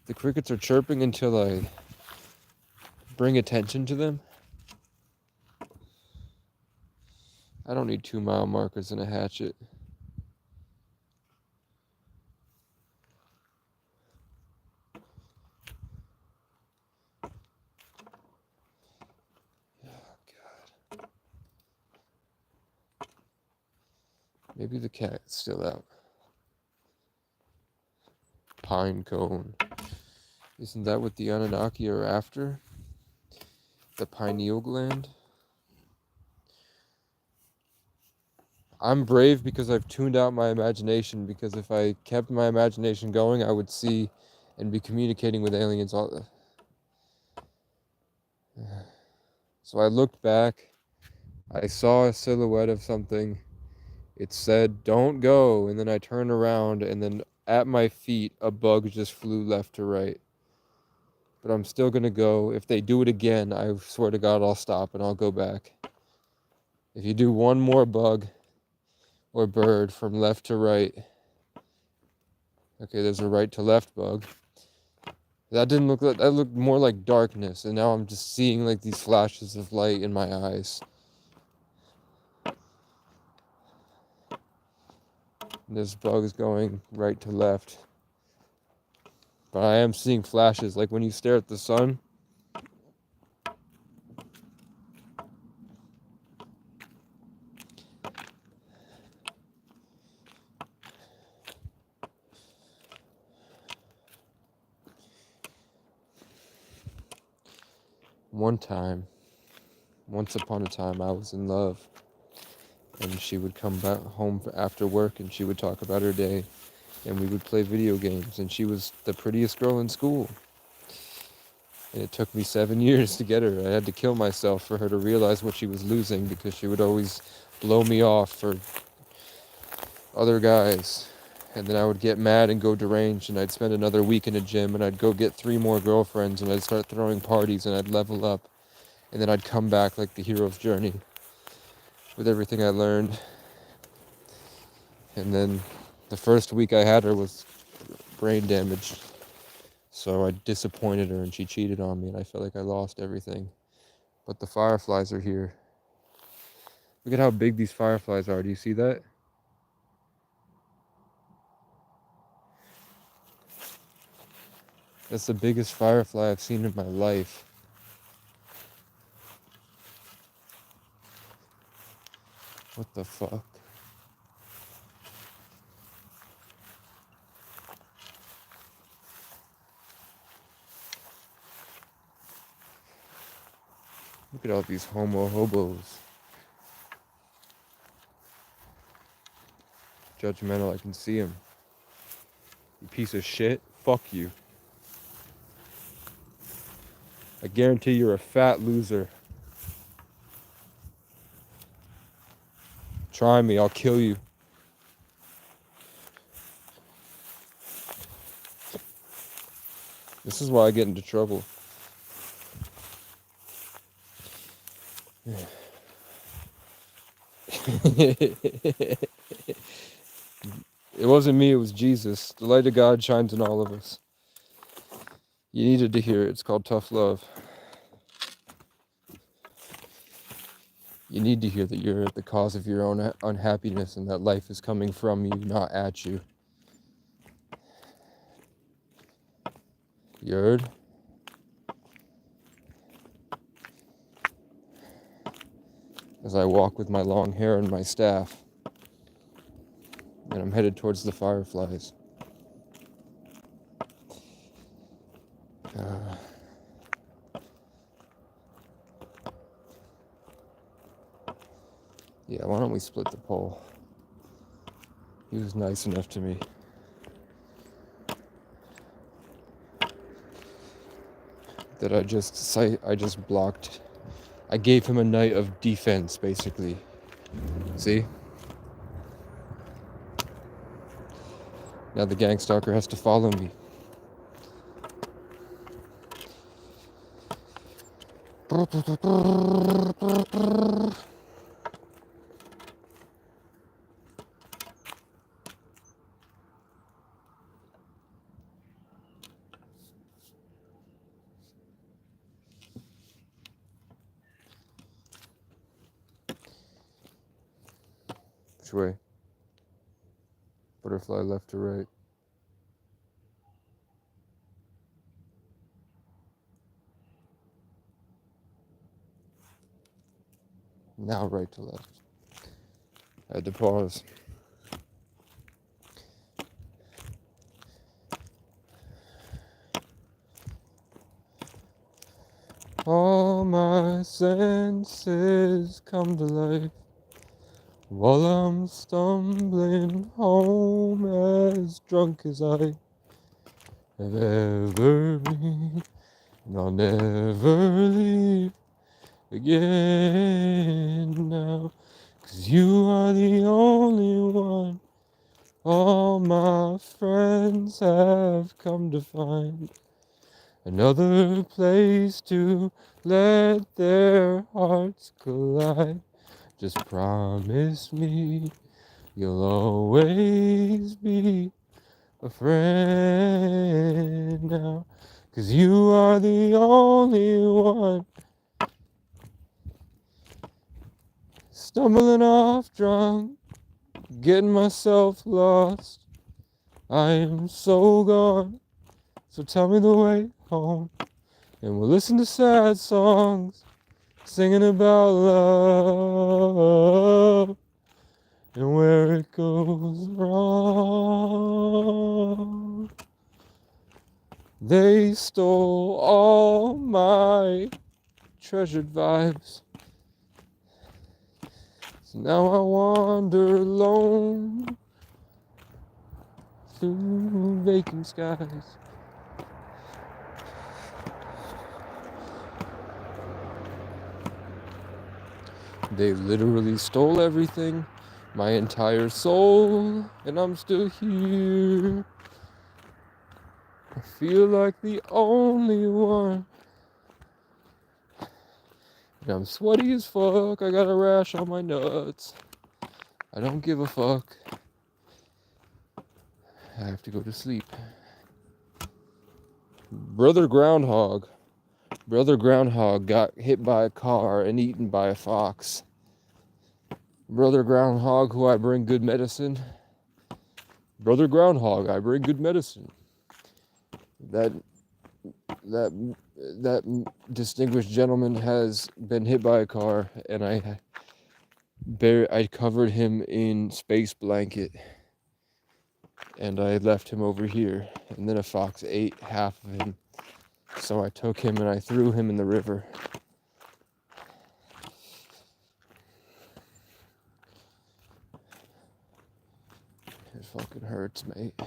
The crickets are chirping until I bring attention to them. I don't need 2 mile markers and a hatchet. Maybe the cat's still out. Pine cone. Isn't that what the Anunnaki are after? The pineal gland? I'm brave because I've tuned out my imagination, because if I kept my imagination going, I would see and be communicating with aliens all. So I looked back. I saw a silhouette of something. It said, "Don't go," and then I turned around, and then at my feet, a bug just flew left to right. But I'm still gonna go. If they do it again, I swear to God, I'll stop and I'll go back. If you do one more bug or bird from left to right. Okay, there's a right to left bug. That didn't look like, that looked more like darkness, and now I'm just seeing like these flashes of light in my eyes. This bug is going right to left. But I am seeing flashes, like when you stare at the sun. One time, once upon a time, I was in love, and she would come back home after work, and she would talk about her day, and we would play video games, and she was the prettiest girl in school. And it took me 7 years to get her. I had to kill myself for her to realize what she was losing, because she would always blow me off for other guys. And then I would get mad and go deranged, and I'd spend another week in a gym, and I'd go get 3 more girlfriends, and I'd start throwing parties, and I'd level up. And then I'd come back like the hero's journey with everything I learned. And then the first week I had her was brain damage. So I disappointed her, and she cheated on me, and I felt like I lost everything. But the fireflies are here. Look at how big these fireflies are. Do you see that? That's the biggest firefly I've seen in my life. What the fuck? Look at all these homo hobos. Judgmental, I can see him. You piece of shit. Fuck you. I guarantee you're a fat loser. Try me, I'll kill you. This is why I get into trouble. It wasn't me, it was Jesus. The light of God shines in all of us. You needed to hear it. It's called tough love. You need to hear that you're at the cause of your own unhappiness, and that life is coming from you, not at you. You heard? As I walk with my long hair and my staff, and I'm headed towards the fireflies. Yeah, why don't we split the pole? He was nice enough to me. That I just blocked. I gave him a night of defense, basically. See? Now the gang stalker has to follow me. Which way? Butterfly left to right. Now right to left. I had to pause. All my senses come to life while I'm stumbling home, as drunk as I have ever been, and I'll never leave again now, 'cause you are the only one all my friends have come to find. Another place to let their hearts collide. Just promise me you'll always be a friend now, 'cause you are the only one. Stumbling off drunk, getting myself lost. I am so gone, so tell me the way home, and we'll listen to sad songs, singing about love and where it goes wrong. They stole all my treasured vibes. So now I wander alone through vacant skies. They literally stole everything, my entire soul, and I'm still here. I feel like the only one. And I'm sweaty as fuck, I got a rash on my nuts. I don't give a fuck. I have to go to sleep. Brother Groundhog got hit by a car and eaten by a fox. Brother Groundhog, who I bring good medicine. Brother Groundhog, I bring good medicine. That distinguished gentleman has been hit by a car, and I covered him in space blanket, and I left him over here, and then a fox ate half of him. So I took him and I threw him in the river. It fucking hurts, mate.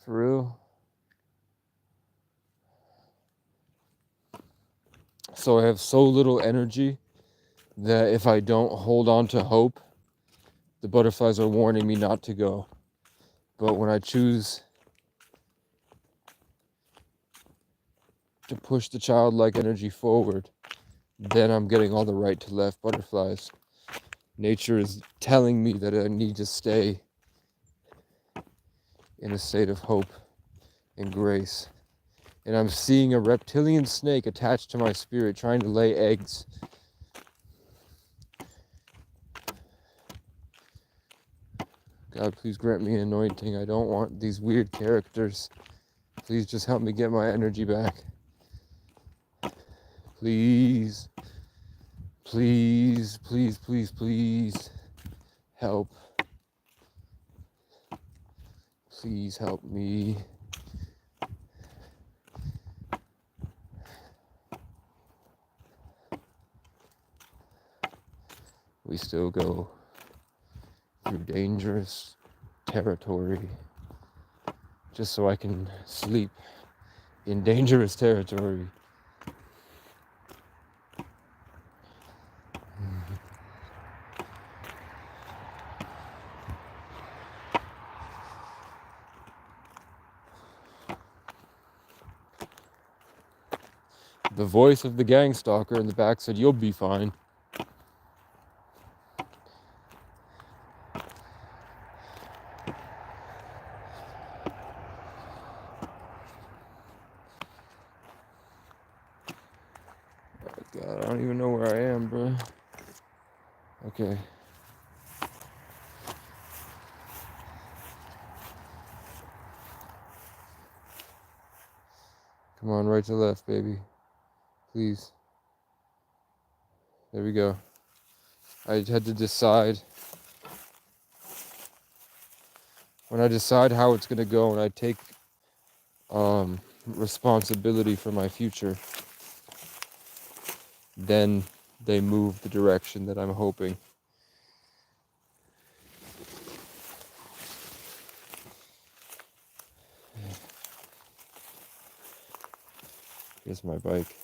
For real. So I have so little energy that if I don't hold on to hope, the butterflies are warning me not to go. But when I choose to push the childlike energy forward, then I'm getting all the right to left butterflies. Nature is telling me that I need to stay in a state of hope and grace. And I'm seeing a reptilian snake attached to my spirit trying to lay eggs. God, please grant me an anointing. I don't want these weird characters. Please just help me get my energy back. Please. Please, please, please, please. Help. Please help me. We still go through dangerous territory just so I can sleep in dangerous territory. The voice of the gang stalker in the back said, "You'll be fine." God, I don't even know where I am, bro. Okay. Come on, right to left, baby. Please. There we go. I had to decide. When I decide how it's going to go and I take responsibility for my future, then they move the direction that I'm hoping. Here's my bike.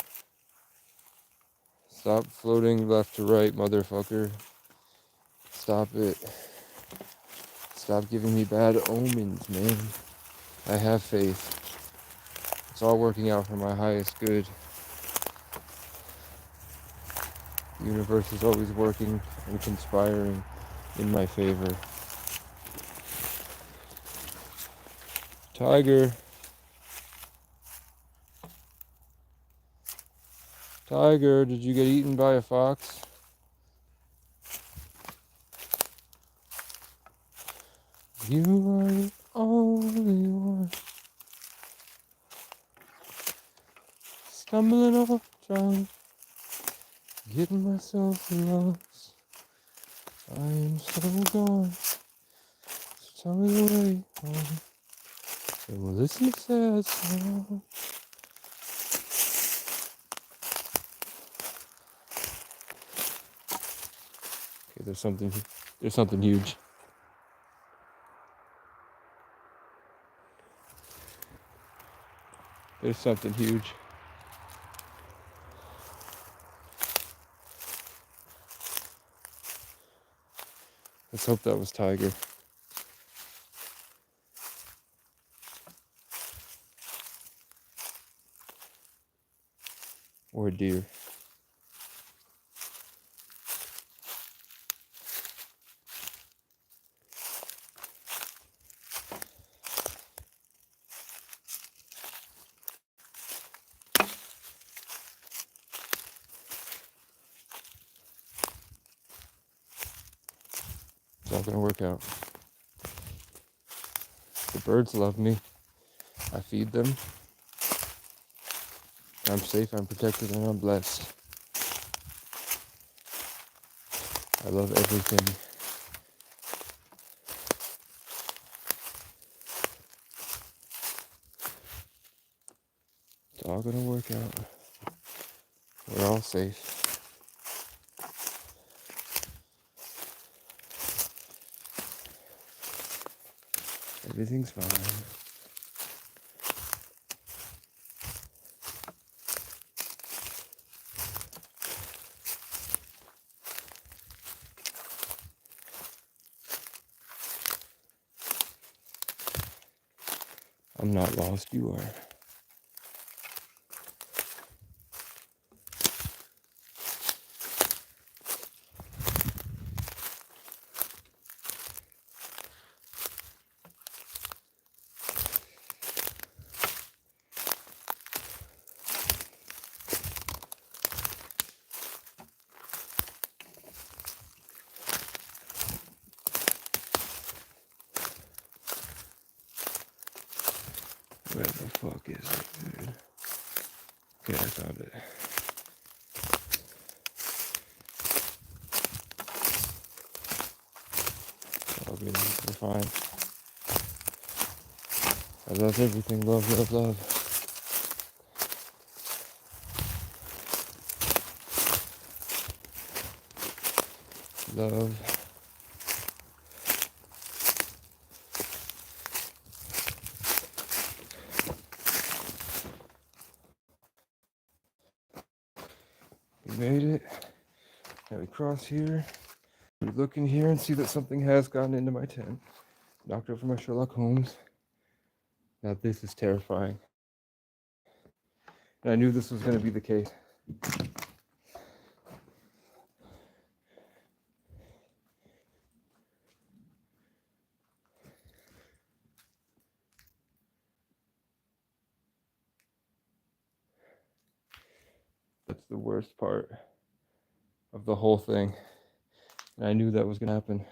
Stop floating left to right, motherfucker. Stop it. Stop giving me bad omens, man. I have faith. It's all working out for my highest good. The universe is always working and conspiring in my favor. Tiger. Tiger, did you get eaten by a fox? You are the only one. Stumbling off, trying, getting myself lost. I am so gone. So tell me the way home. And listen to sad song. Okay, there's something huge. There's something huge. Let's hope that was Tiger. Or a deer. It's all gonna work out. The birds love me. I feed them. I'm safe, I'm protected, and I'm blessed. I love everything. It's all gonna work out. We're all safe. Everything's fine. I'm not lost, you are. Where the fuck is it, dude? Okay, I found it. All good, we're fine. I love everything, love, love, love. Love. We made it. Now we cross here. We look in here and see that something has gotten into my tent. Knocked over my Sherlock Holmes. Now this is terrifying. And I knew this was going to be the case. That's the worst part of the whole thing. And I knew that was going to happen.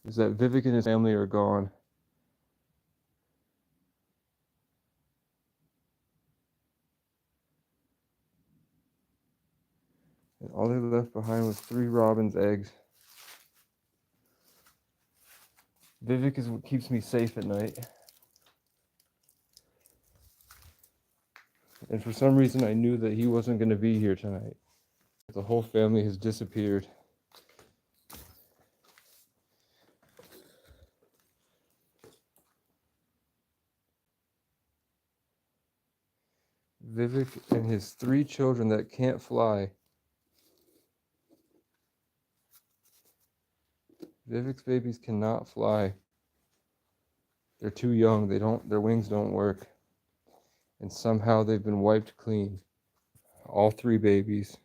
Is that Vivek and his family are gone. And all they left behind was 3 robin's eggs. Vivek is what keeps me safe at night. And for some reason I knew that he wasn't going to be here tonight. The whole family has disappeared. Vivek and his 3 children that can't fly. Vivek's babies cannot fly. They're too young. Their wings don't work. And somehow they've been wiped clean. All 3 babies.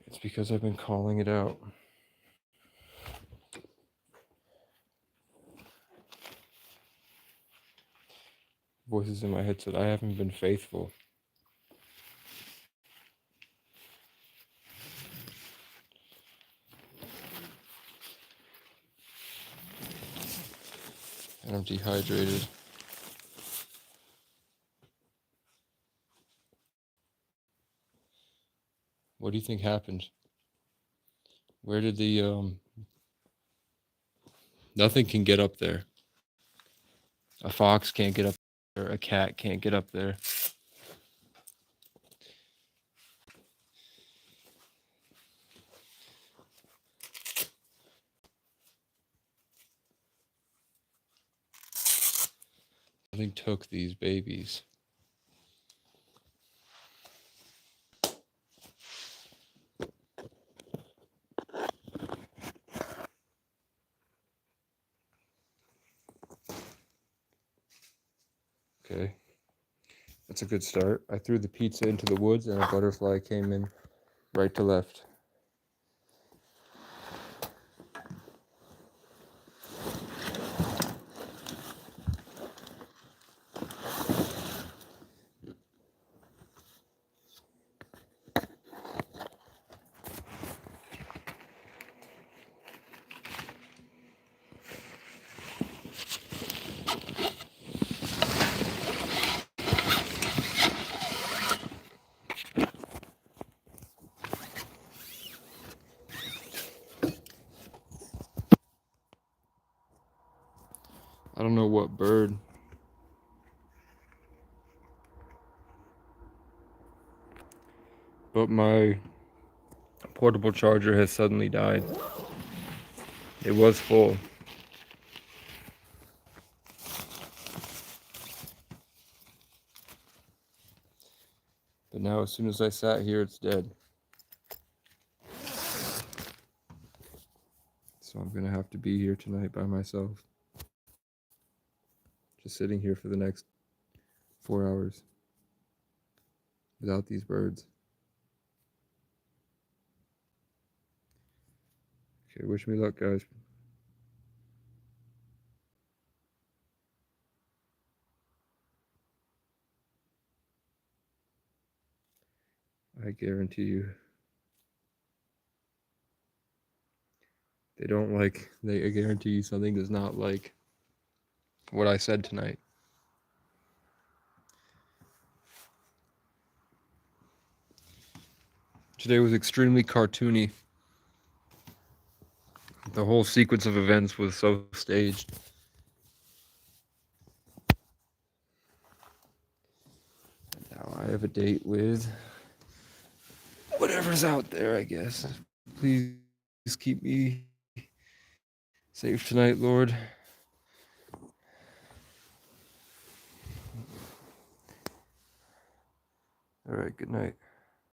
It's because I've been calling it out. Voices in my head said, I haven't been faithful. And I'm dehydrated. What do you think happened? Where did the nothing can get up there. A fox can't get up there, a cat can't get up there. Nothing took these babies. Okay. That's a good start. I threw the pizza into the woods and a butterfly came in right to left. I don't know what bird. But my portable charger has suddenly died. It was full. But now as soon as I sat here, it's dead. So I'm gonna have to be here tonight by myself. Just sitting here for the next 4 hours. Without these birds. Okay, wish me luck, guys. I guarantee you. They don't like, I guarantee you something does not like what I said tonight. Today was extremely cartoony. The whole sequence of events was so staged. Now I have a date with whatever's out there, I guess. Please keep me safe tonight, Lord. All right, good night.